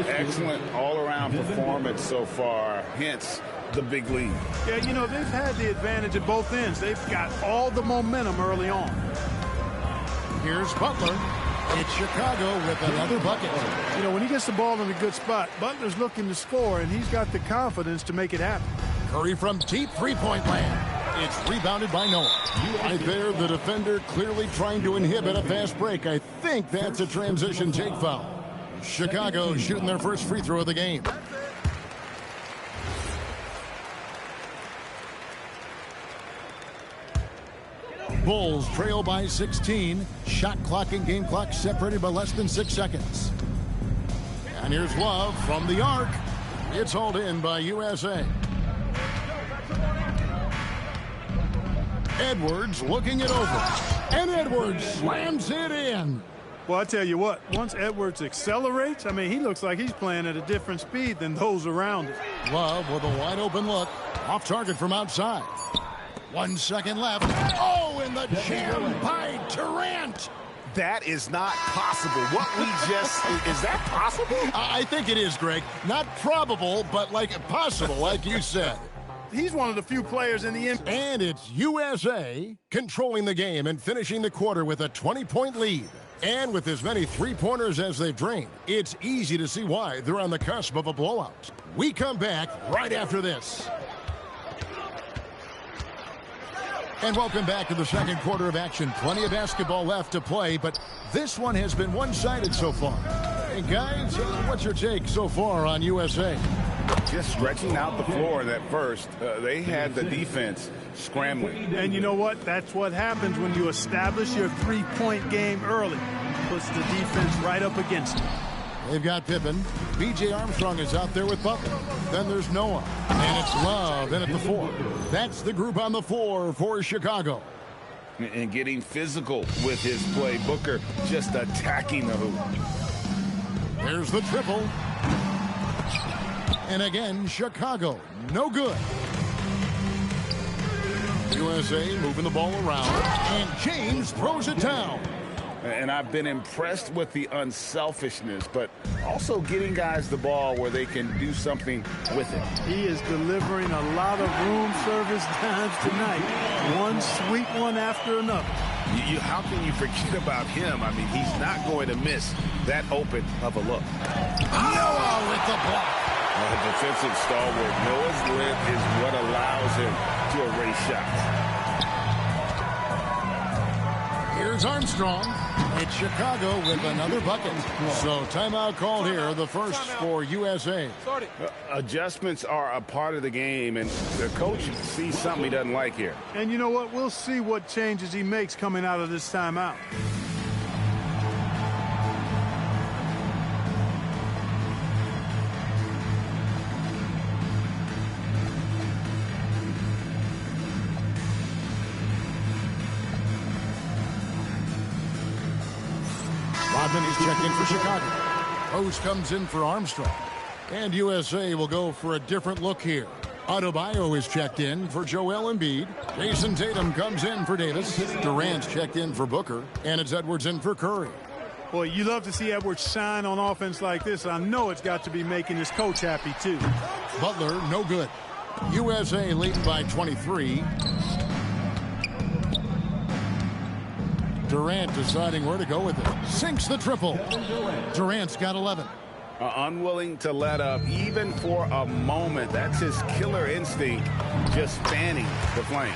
Excellent all-around performance so far, hence the big lead. Yeah, you know, they've had the advantage at both ends. They've got all the momentum early on. Here's Butler. It's Chicago with another bucket. You know, when he gets the ball in a good spot, Butler's looking to score, and he's got the confidence to make it happen. Curry from deep three-point land. It's rebounded by Noah. Right there, the defender clearly trying to inhibit a fast break. I think that's a transition take foul. Chicago shooting their first free throw of the game. Bulls trail by 16. Shot clock and game clock separated by less than 6 seconds. And here's Love from the arc. It's hauled in by USA. Edwards looking it over. And Edwards slams it in. Well, I tell you what, once Edwards accelerates, I mean, he looks like he's playing at a different speed than those around him. Love with a wide open look. Off target from outside. 1 second left. Oh, and the jam by Durant. That is not possible. What we just... is that possible? I think it is, Greg. Not probable, but like possible, like you said. He's one of the few players in the NBA. And it's USA controlling the game and finishing the quarter with a 20-point lead. And with as many three-pointers as they've drained, it's easy to see why they're on the cusp of a blowout. We come back right after this. And welcome back to the second quarter of action. Plenty of basketball left to play, but this one has been one-sided so far. Hey, guys, what's your take so far on USA? Just stretching out the floor at first. They had the defense scrambling. And you know what? That's what happens when you establish your three-point game early. Puts the defense right up against it. They've got Pippen. B.J. Armstrong is out there with Butler. Then there's Noah. And it's Love in at the 4. That's the group on the floor for Chicago. And getting physical with his play. Booker just attacking the hoop. There's the triple. And again, Chicago, no good. USA moving the ball around, and James throws it down. And I've been impressed with the unselfishness, but also getting guys the ball where they can do something with it. He is delivering a lot of room service times tonight. One sweet one after another. How can you forget about him? I mean, he's not going to miss that open of a look. Noah with the block. Defensive stalwart. Noah's length is what allows him to erase shots. Here's Armstrong. It's Chicago with another bucket. So timeout called here, the first for USA. Adjustments are a part of the game, and the coach sees something he doesn't like here. And you know what? We'll see what changes he makes coming out of this timeout. Rodman is checked in for Chicago. Rose comes in for Armstrong. And USA will go for a different look here. Adebayo is checked in for Joel Embiid. Jason Tatum comes in for Davis. Durant's checked in for Booker. And it's Edwards in for Curry. Boy, you love to see Edwards shine on offense like this. I know it's got to be making his coach happy, too. Butler, no good. USA leading by 23. Durant deciding where to go with it. Sinks the triple. Durant's got 11. Unwilling to let up even for a moment. That's his killer instinct, just fanning the flame.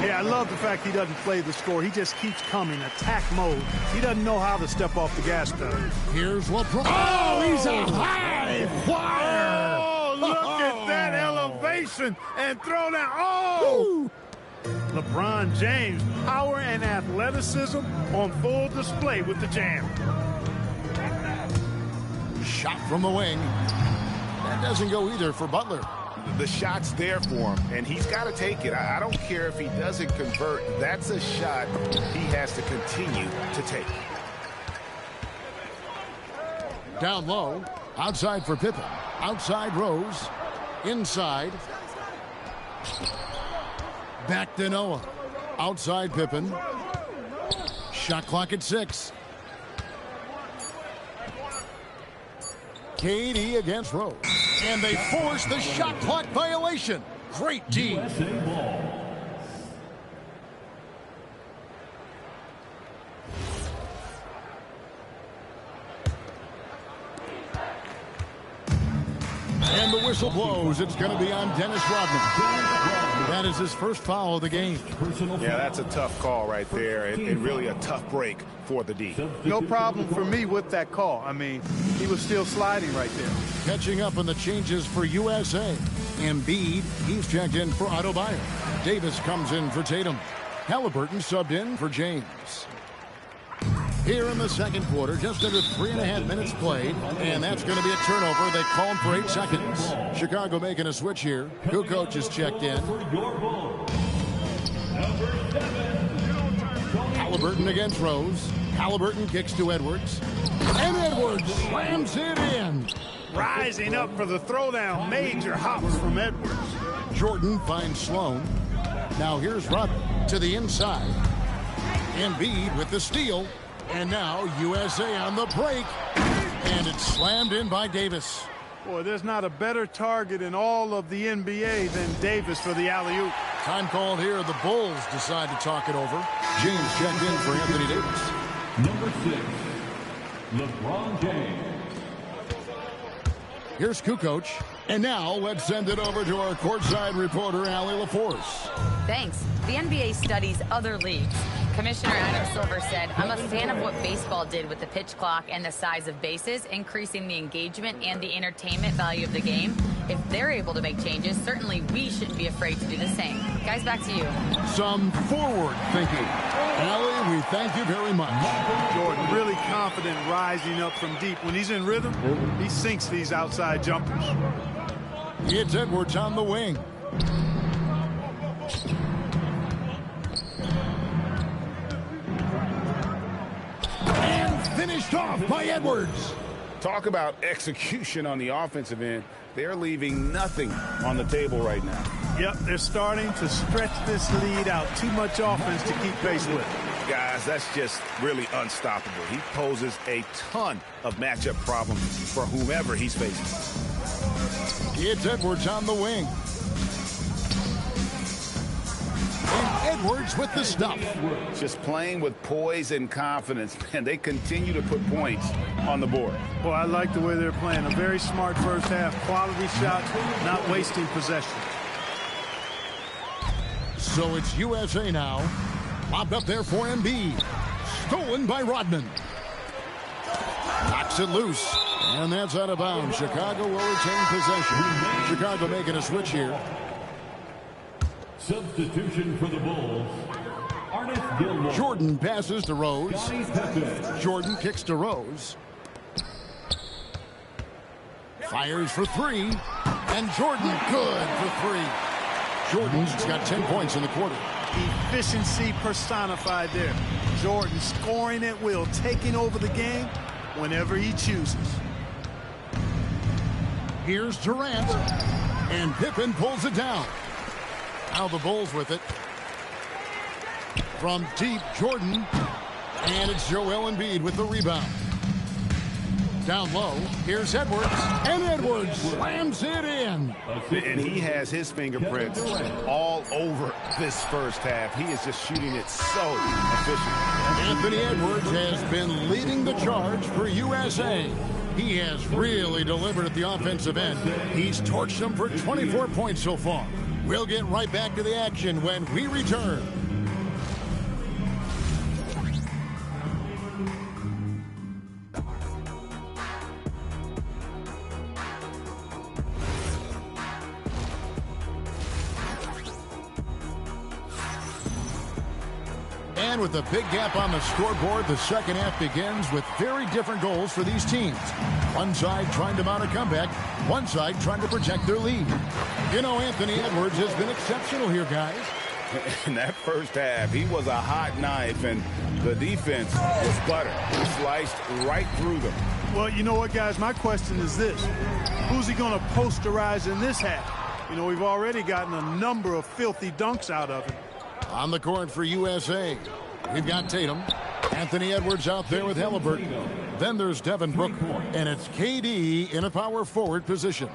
Yeah, I love the fact he doesn't play the score. He just keeps coming, attack mode. He doesn't know how to step off the gas pedal. Here's LeBron. Oh, he's a high flyer. Oh, look at that elevation and throw down. Oh! LeBron James, power and athleticism on full display with the jam. Shot from the wing. That doesn't go either for Butler. The shot's there for him, and he's got to take it. I don't care if he doesn't convert. That's a shot he has to continue to take. Down low. Outside for Pippen. Outside Rose. Inside. Back to Noah. Outside Pippen. Shot clock at 6. KD against Rose. And they force the shot clock violation. Great D. And the whistle blows. It's going to be on Dennis Rodman. That is his first foul of the game. Yeah, that's a tough call right there, and really a tough break for the D. No problem for me with that call. I mean, he was still sliding right there. Catching up on the changes for USA. Embiid, he's checked in for Adebayo. Davis comes in for Tatum. Halliburton subbed in for James. Here in the second quarter, just under 3.5 minutes played, and that's going to be a turnover. They called for 8 seconds. Chicago making a switch here. Kukoc is checked in. Halliburton against Rose. Halliburton kicks to Edwards. And Edwards slams it in. Rising up for the throwdown. Major hops from Edwards. Jordan finds Sloan. Now here's Rodman to the inside. Embiid with the steal. And now USA on the break. And it's slammed in by Davis. Boy, there's not a better target in all of the NBA than Davis for the alley-oop. Time called here. The Bulls decide to talk it over. James checked in for Anthony Davis. Number 6, LeBron James. Here's Kukoc. And now let's send it over to our courtside reporter, Allie LaForce. Thanks. The NBA studies other leagues. Commissioner Adam Silver said, I'm a fan of what baseball did with the pitch clock and the size of bases, increasing the engagement and the entertainment value of the game. If they're able to make changes, certainly we shouldn't be afraid to do the same. Guys, back to you. Some forward thinking. Allie, we thank you very much. Jordan really confident rising up from deep. When he's in rhythm, he sinks these outside jumpers. It's Edwards on the wing. And finished off by Edwards. Talk about execution on the offensive end. They're leaving nothing on the table right now. Yep, they're starting to stretch this lead out. Too much offense to keep pace with. Guys, that's just really unstoppable. He poses a ton of matchup problems for whomever he's facing. It's Edwards on the wing. And Edwards with the stuff. Just playing with poise and confidence, and they continue to put points on the board. Well, I like the way they're playing. A very smart first half. Quality shots, not wasting possession. So it's USA now. Lobbed up there for Embiid. Stolen by Rodman. Knocks it loose. And that's out of bounds. Chicago will retain possession. Chicago making a switch here. Substitution for the Bulls. Arnett Gilmore. Jordan passes to Rose. Jordan kicks to Rose. Fires for three. And Jordan good for three. Jordan's got 10 points in the quarter. Efficiency personified there. Jordan scoring at will, taking over the game whenever he chooses. Here's Durant. And Pippen pulls it down. Now the Bulls with it. From deep, Jordan. And it's Joel Embiid with the rebound. Down low, here's Edwards. And Edwards slams it in. And he has his fingerprints all over this first half. He is just shooting it so efficient. Anthony Edwards has been leading the charge for USA. He has really delivered at the offensive end. He's torched them for 24 points so far. We'll get right back to the action when we return. And with a big gap on the scoreboard, the second half begins with very different goals for these teams. One side trying to mount a comeback, one side trying to protect their lead. You know, Anthony Edwards has been exceptional here, guys. In that first half, he was a hot knife, and the defense was butter. He sliced right through them. Well, you know what, guys? My question is this. Who's he going to posterize in this half? You know, we've already gotten a number of filthy dunks out of him. On the court for USA, we've got Tatum. Anthony Edwards out there with Halliburton. Then there's Devin Booker. And it's KD in a power forward position.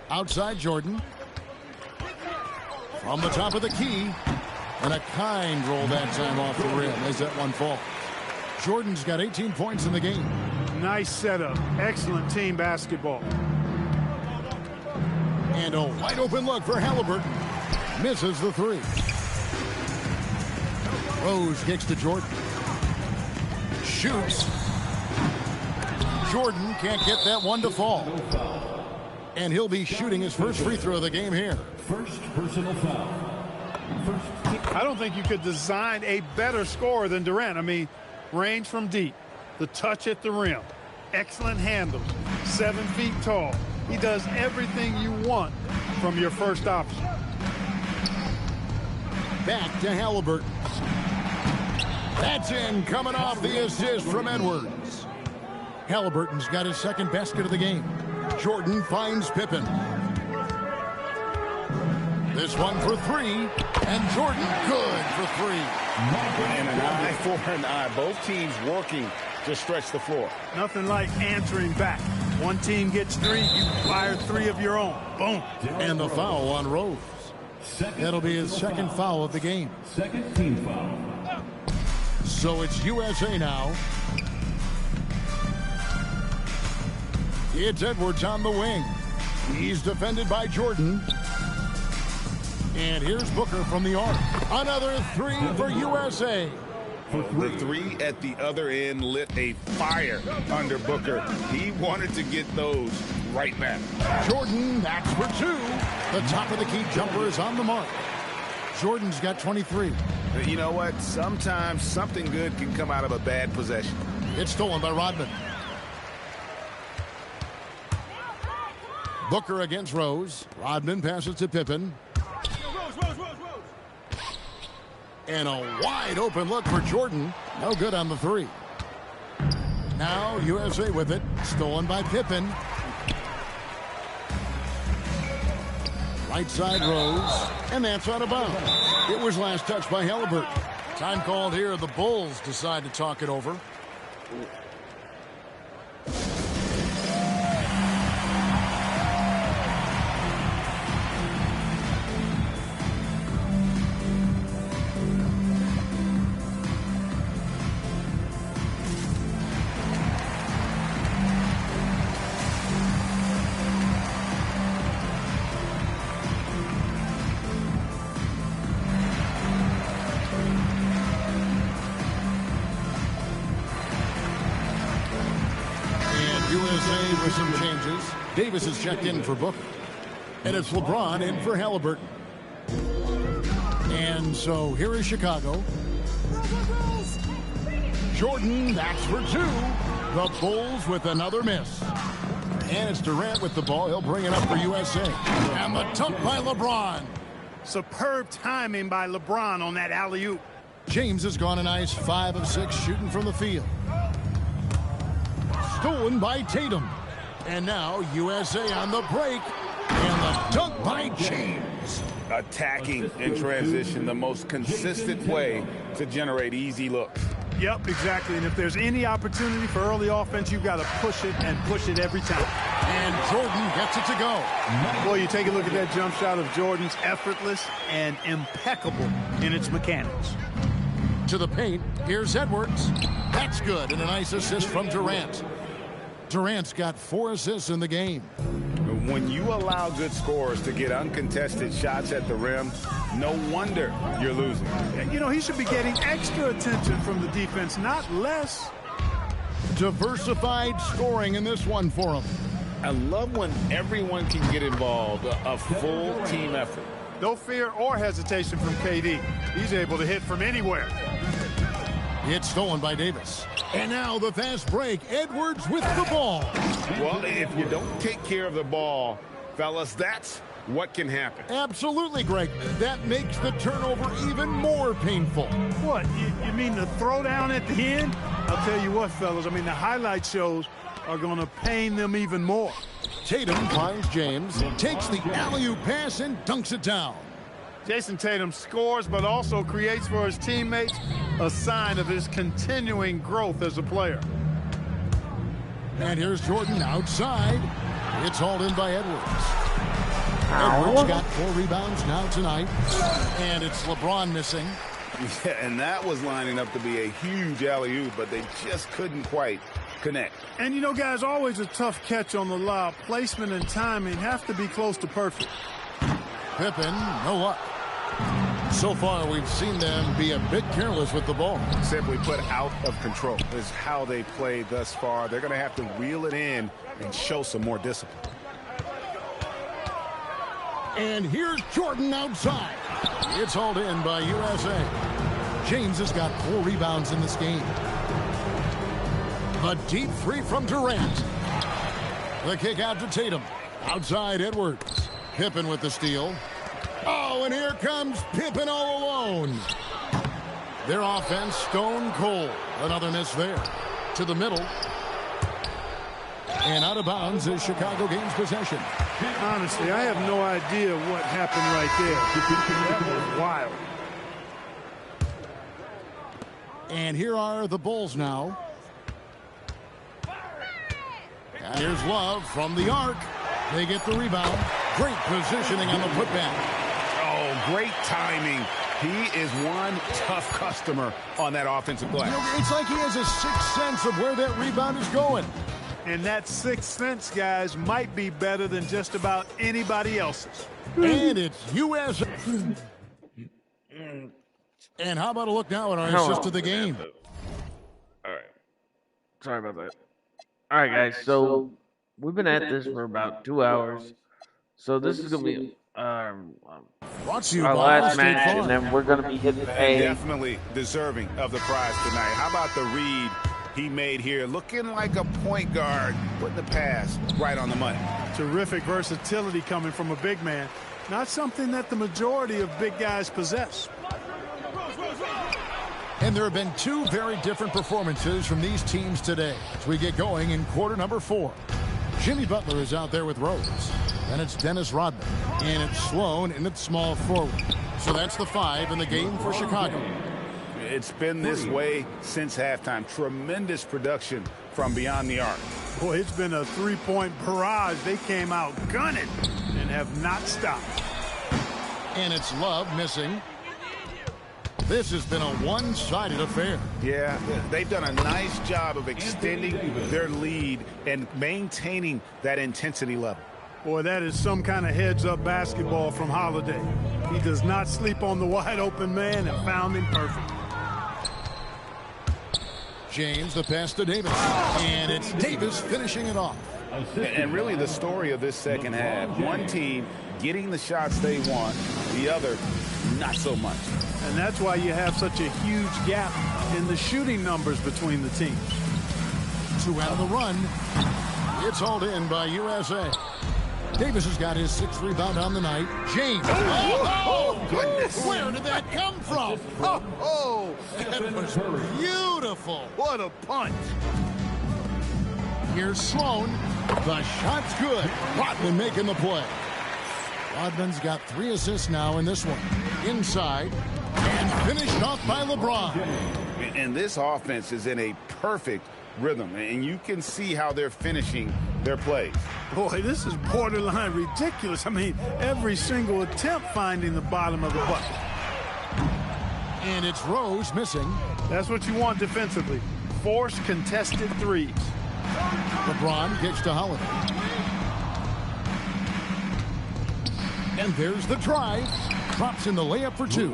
Outside Jordan. From the top of the key. And a kind roll that time off the rim as that one falls. Jordan's got 18 points in the game. Nice setup. Excellent team basketball. And a wide open look for Halliburton. Misses the three. Rose kicks to Jordan. Shoots. Jordan can't get that one to fall. And he'll be shooting his first free throw of the game here. First personal foul. I don't think you could design a better scorer than Durant. I mean, range from deep, the touch at the rim, excellent handles, 7 feet tall. He does everything you want from your first option. Back to Halliburton. That's in, coming off the assist from Edwards. Halliburton's got his second basket of the game. Jordan finds Pippen. This one for three, and Jordan good for three. And an eye for an eye. Both teams working to stretch the floor. Nothing like answering back. One team gets three, you fire three of your own. Boom. And the foul on Rose. That'll be his second foul of the game. Second team foul. So it's USA now. It's Edwards on the wing. He's defended by Jordan. And here's Booker from the arc. Another three for USA. The three at the other end lit a fire under Booker. He wanted to get those right back. Jordan, that's for two. The top of the key jumper is on the mark. Jordan's got 23. You know what? Sometimes something good can come out of a bad possession. It's stolen by Rodman. Booker against Rose. Rodman passes to Pippen. And a wide open look for Jordan. No good on the three. Now USA with it. Stolen by Pippen. Right side Rose, and that's out of bounds. It was last touched by Halliburton. Time called here. The Bulls decide to talk it over. USA with some changes. Davis is checked in for Booker. And it's LeBron in for Halliburton. And so here is Chicago. Jordan, that's for two. The Bulls with another miss. And it's Durant with the ball. He'll bring it up for USA. And the dunk by LeBron. Superb timing by LeBron on that alley-oop. James has gone a nice 5 of 6 shooting from the field. Stolen by Tatum. And now USA on the break. And the dunk by James. Attacking in transition, the most consistent way to generate easy looks. Yep, exactly. And if there's any opportunity for early offense, you've got to push it and push it every time. And Jordan gets it to go. Boy, you take a look at that jump shot of Jordan's, effortless and impeccable in its mechanics. To the paint, here's Edwards. That's good, and a nice assist from Durant. Durant's got 4 assists in the game. When you allow good scorers to get uncontested shots at the rim, no wonder you're losing. You know, he should be getting extra attention from the defense, not less. Diversified scoring in this one for him. I love when everyone can get involved, a full team effort. No fear or hesitation from KD. He's able to hit from anywhere. It's stolen by Davis. And now the fast break. Edwards with the ball. Well, if you don't take care of the ball, fellas, that's what can happen. Absolutely, Greg. That makes the turnover even more painful. What? You mean the throwdown at the end? I'll tell you what, fellas. I mean, the highlight shows are going to pain them even more. Tatum finds James, takes the alley-oop pass and dunks it down. Jason Tatum scores, but also creates for his teammates, a sign of his continuing growth as a player. And here's Jordan outside. It's hauled in by Edwards. Edwards got 4 rebounds now tonight. And it's LeBron missing. Yeah, and that was lining up to be a huge alley-oop, but they just couldn't quite connect. And you know, guys, always a tough catch on the lob. Placement and timing have to be close to perfect. Pippen, no luck. So far, we've seen them be a bit careless with the ball. Simply put, out of control is how they played thus far. They're going to have to reel it in and show some more discipline. And here's Jordan outside. It's hauled in by USA. James has got 4 rebounds in this game. A deep 3 from Durant. The kick out to Tatum. Outside Edwards. Pippen with the steal. Oh, and here comes Pippen all alone. Their offense stone cold. Another miss there. To the middle. And out of bounds is Chicago gains possession. Honestly, I have no idea what happened right there. That was wild. And here are the Bulls now. And here's Love from the arc. They get the rebound. Great positioning on the putback. Oh, great timing. He is one tough customer on that offensive play. You know, it's like he has a sixth sense of where that rebound is going. And that sixth sense, guys, might be better than just about anybody else's. And it's USA. And how about a look now at our assist to the game? All right. Sorry about that. All right, guys. So we've been at this for about 2 hours. So this is going to be our last match, and then we're going to be hitting A. Definitely deserving of the prize tonight. How about the read he made here? Looking like a point guard, putting the pass right on the money. Terrific versatility coming from a big man. Not something that the majority of big guys possess. And there have been 2 very different performances from these teams today as we get going in quarter number 4. Jimmy Butler is out there with Rose. And it's Dennis Rodman. And it's Sloan in its small forward. So that's the 5 in the game for Chicago. It's been this way since halftime. Tremendous production from beyond the arc. Boy, it's been a three-point barrage. They came out gunning and have not stopped. And it's Love missing. This has been a one-sided affair. Yeah, they've done a nice job of extending their lead and maintaining that intensity level. Boy, that is some kind of heads-up basketball from Holiday. He does not sleep on the wide-open man and found him perfect. James, the pass to Davis. And it's Davis finishing it off. And really the story of this second half, one team getting the shots they want, the other not so much. And that's why you have such a huge gap in the shooting numbers between the teams. 2 out of the run. It's hauled in by USA. Davis has got his 6th rebound on the night. James. Oh, goodness. Where did that come from? Oh, that was beautiful. What a punch. Here's Sloan. The shot's good. Rodman making the play. Rodman's got 3 assists now in this one. Inside. And finished off by LeBron. And this offense is in a perfect rhythm. And you can see how they're finishing their plays. Boy, this is borderline ridiculous. I mean, every single attempt finding the bottom of the bucket. And it's Rose missing. That's what you want defensively. Force contested threes. LeBron kicks to Holiday. And there's the drive. Drops in the layup for 2.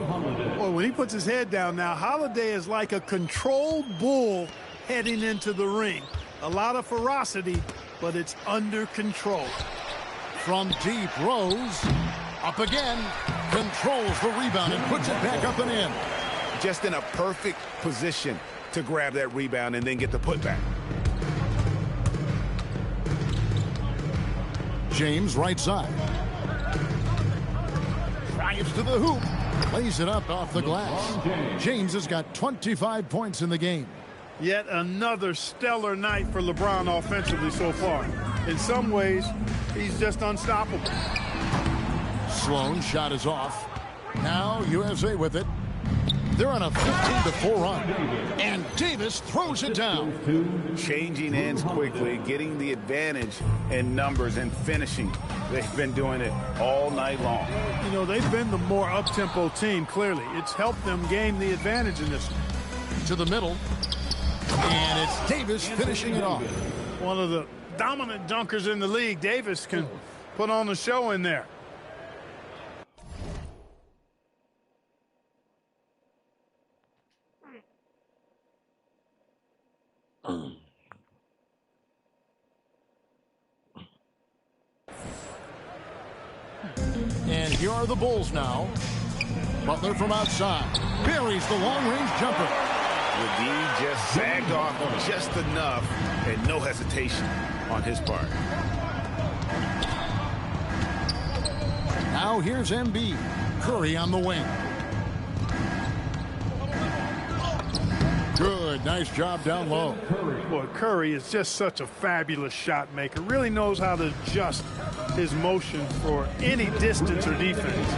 Boy, when he puts his head down now, Holiday is like a controlled bull heading into the ring. A lot of ferocity, but it's under control. From deep, Rose. Up again. Controls the rebound and puts it back up and in. Just in a perfect position to grab that rebound and then get the putback. James right side. Drives to the hoop. Lays it up off the glass. James has got 25 points in the game. Yet another stellar night for LeBron offensively so far. In some ways, he's just unstoppable. Sloan shot is off. Now USA with it. They're on a 15-4 run. And Davis throws it down. Changing ends quickly, getting the advantage in numbers and finishing. They've been doing it all night long. You know, they've been the more up-tempo team, clearly. It's helped them gain the advantage in this one. To the middle. And it's Davis finishing it off. One of the dominant dunkers in the league. Davis can put on the show in there. And here are the Bulls now. Butler from outside. Buries the long-range jumper. The D just sagged off just enough and no hesitation on his part. Now here's Embiid. Curry on the wing. Good. Nice job down low. Boy, Curry is just such a fabulous shot maker. Really knows how to adjust his motion for any distance or defense.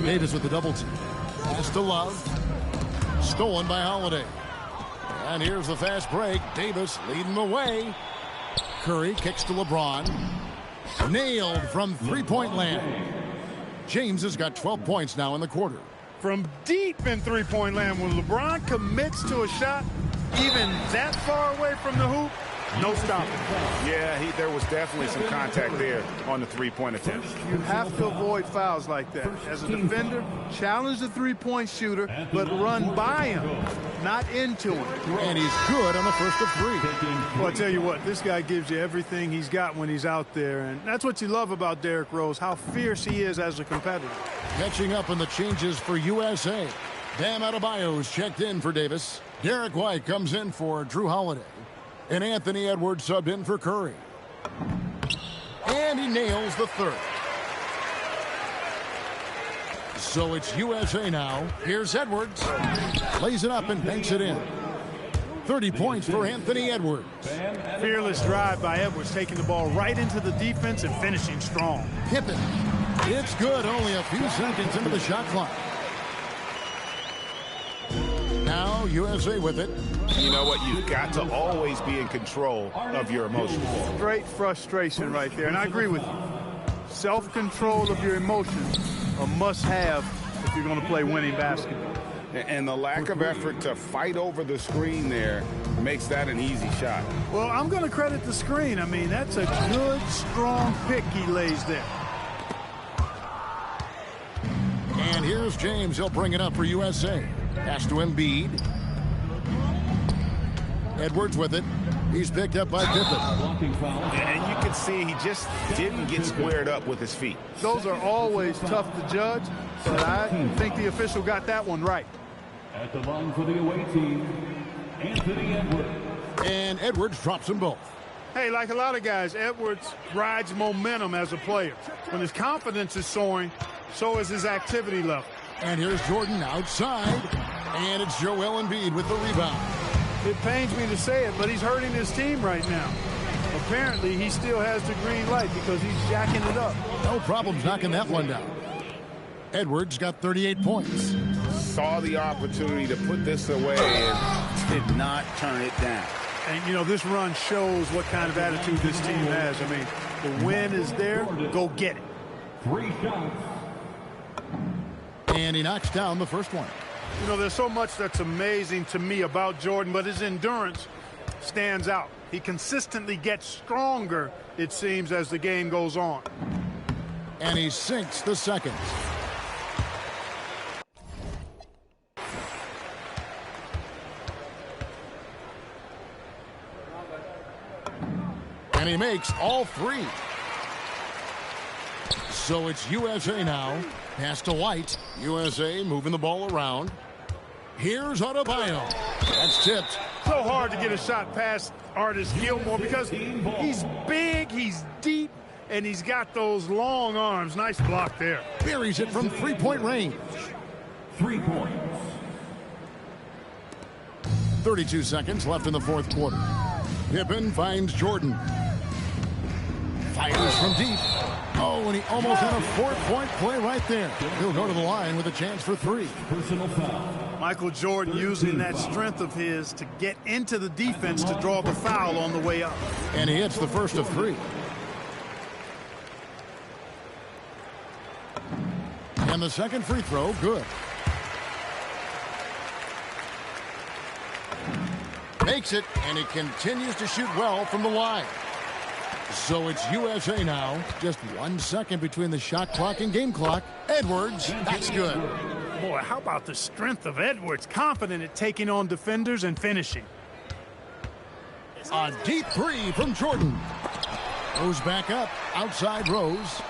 Davis with the double team. Pass to Love. Stolen by Holiday. And here's the fast break. Davis leading the way. Curry kicks to LeBron. Nailed from three-point land. James has got 12 points now in the quarter. From deep in three-point land, when LeBron commits to a shot, even that far away from the hoop, no stopping. Yeah, there was definitely some contact there on the three-point attempt. You have to avoid fouls like that. As a defender, challenge the three-point shooter, but run by him, not into him. And he's good on the first of 3. Well, I tell you what, this guy gives you everything he's got when he's out there, and that's what you love about Derrick Rose, how fierce he is as a competitor. Catching up on the changes for USA. Bam Adebayo is checked in for Davis. Derek White comes in for Drew Holiday. And Anthony Edwards subbed in for Curry. And he nails the third. So it's USA now. Here's Edwards. Lays it up and banks it in. 30 points for Anthony Edwards. Fearless drive by Edwards, taking the ball right into the defense and finishing strong. Pippen. It's good, only a few seconds into the shot clock. Now USA with it. You know what? You've got to always be in control of your emotions. Great frustration right there, and I agree with you. Self-control of your emotions, a must-have if you're going to play winning basketball. And the lack of effort to fight over the screen there makes that an easy shot. Well, I'm going to credit the screen. I mean, that's a good, strong pick he lays there. And here's James. He'll bring it up for USA. Pass to Embiid. Edwards with it. He's picked up by Pippen. And you can see he just didn't get squared up with his feet. Those are always tough to judge, but I think the official got that one right. At the line for the away team, Anthony Edwards. And Edwards drops them both. Hey, like a lot of guys, Edwards rides momentum as a player. When his confidence is soaring, so is his activity level. And here's Jordan outside. And it's Joel Embiid with the rebound. It pains me to say it, but he's hurting his team right now. Apparently, he still has the green light because he's jacking it up. No problems knocking that one down. Edwards got 38 points. Saw the opportunity to put this away and did not turn it down. And, you know, this run shows what kind of attitude this team has. I mean, the win is there. Go get it. 3 shots. And he knocks down the first one. You know, there's so much that's amazing to me about Jordan, but his endurance stands out. He consistently gets stronger, it seems, as the game goes on. And he sinks the second. And he makes all 3. So it's USA now. Pass to White. USA moving the ball around. Here's Adebayo. That's tipped. So hard to get a shot past Artis Gilmore because he's big, he's deep, and he's got those long arms. Nice block there. Buries it from three-point range. 3 points. 32 seconds left in the fourth quarter. Pippen finds Jordan. Fires from deep. Oh, and he almost had a 4-point play right there. He'll go to the line with a chance for 3. Personal foul. Michael Jordan using that strength of his to get into the defense to draw the foul on the way up. And he hits the first of 3. And the second free throw, good. Makes it, and he continues to shoot well from the line. So it's USA now. Just 1 second between the shot clock and game clock. Edwards, that's good. Boy, how about the strength of Edwards? Confident at taking on defenders and finishing. A deep 3 from Jordan. Goes back up. Outside Rose.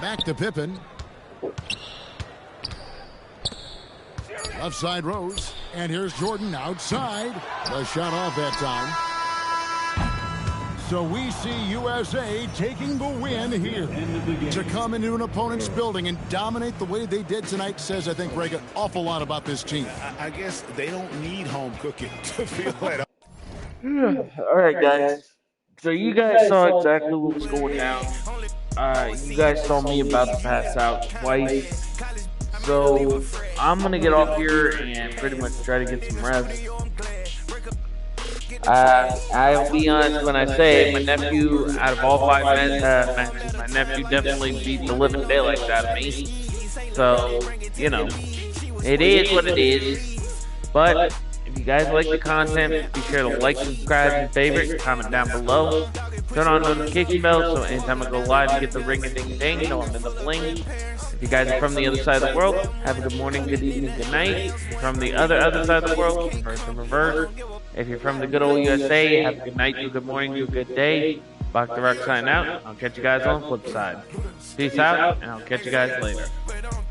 Back to Pippen. Left side Rose. And here's Jordan outside. The shot off that time. So we see USA taking the win here. To come into an opponent's building and dominate the way they did tonight says, I think, Greg, an awful lot about this team. I guess they don't need home cooking to feel that. All right, guys. So you guys saw exactly what was going down. You guys saw me about to pass out twice. So I'm going to get off here and pretty much try to get some rest. I'll be honest when I say my nephew, out of all 5 matches, my nephew definitely beat the living daylights out of me. So, you know, it is what it is. But if you guys like the content, be sure to like, subscribe, and favorite, comment down below. Turn on notification bell so anytime I go live you get the ring-a-ding-ding, you know I'm in the bling. If you guys are from the other side of the world, have a good morning, good evening, good night. If you're from the other side of the world, reverse and reverse. If you're from the good old USA, have a good night, do a good morning, do a good day. Bach the Rock signing out. I'll catch you guys on the flip side. Peace out, and I'll catch you guys later.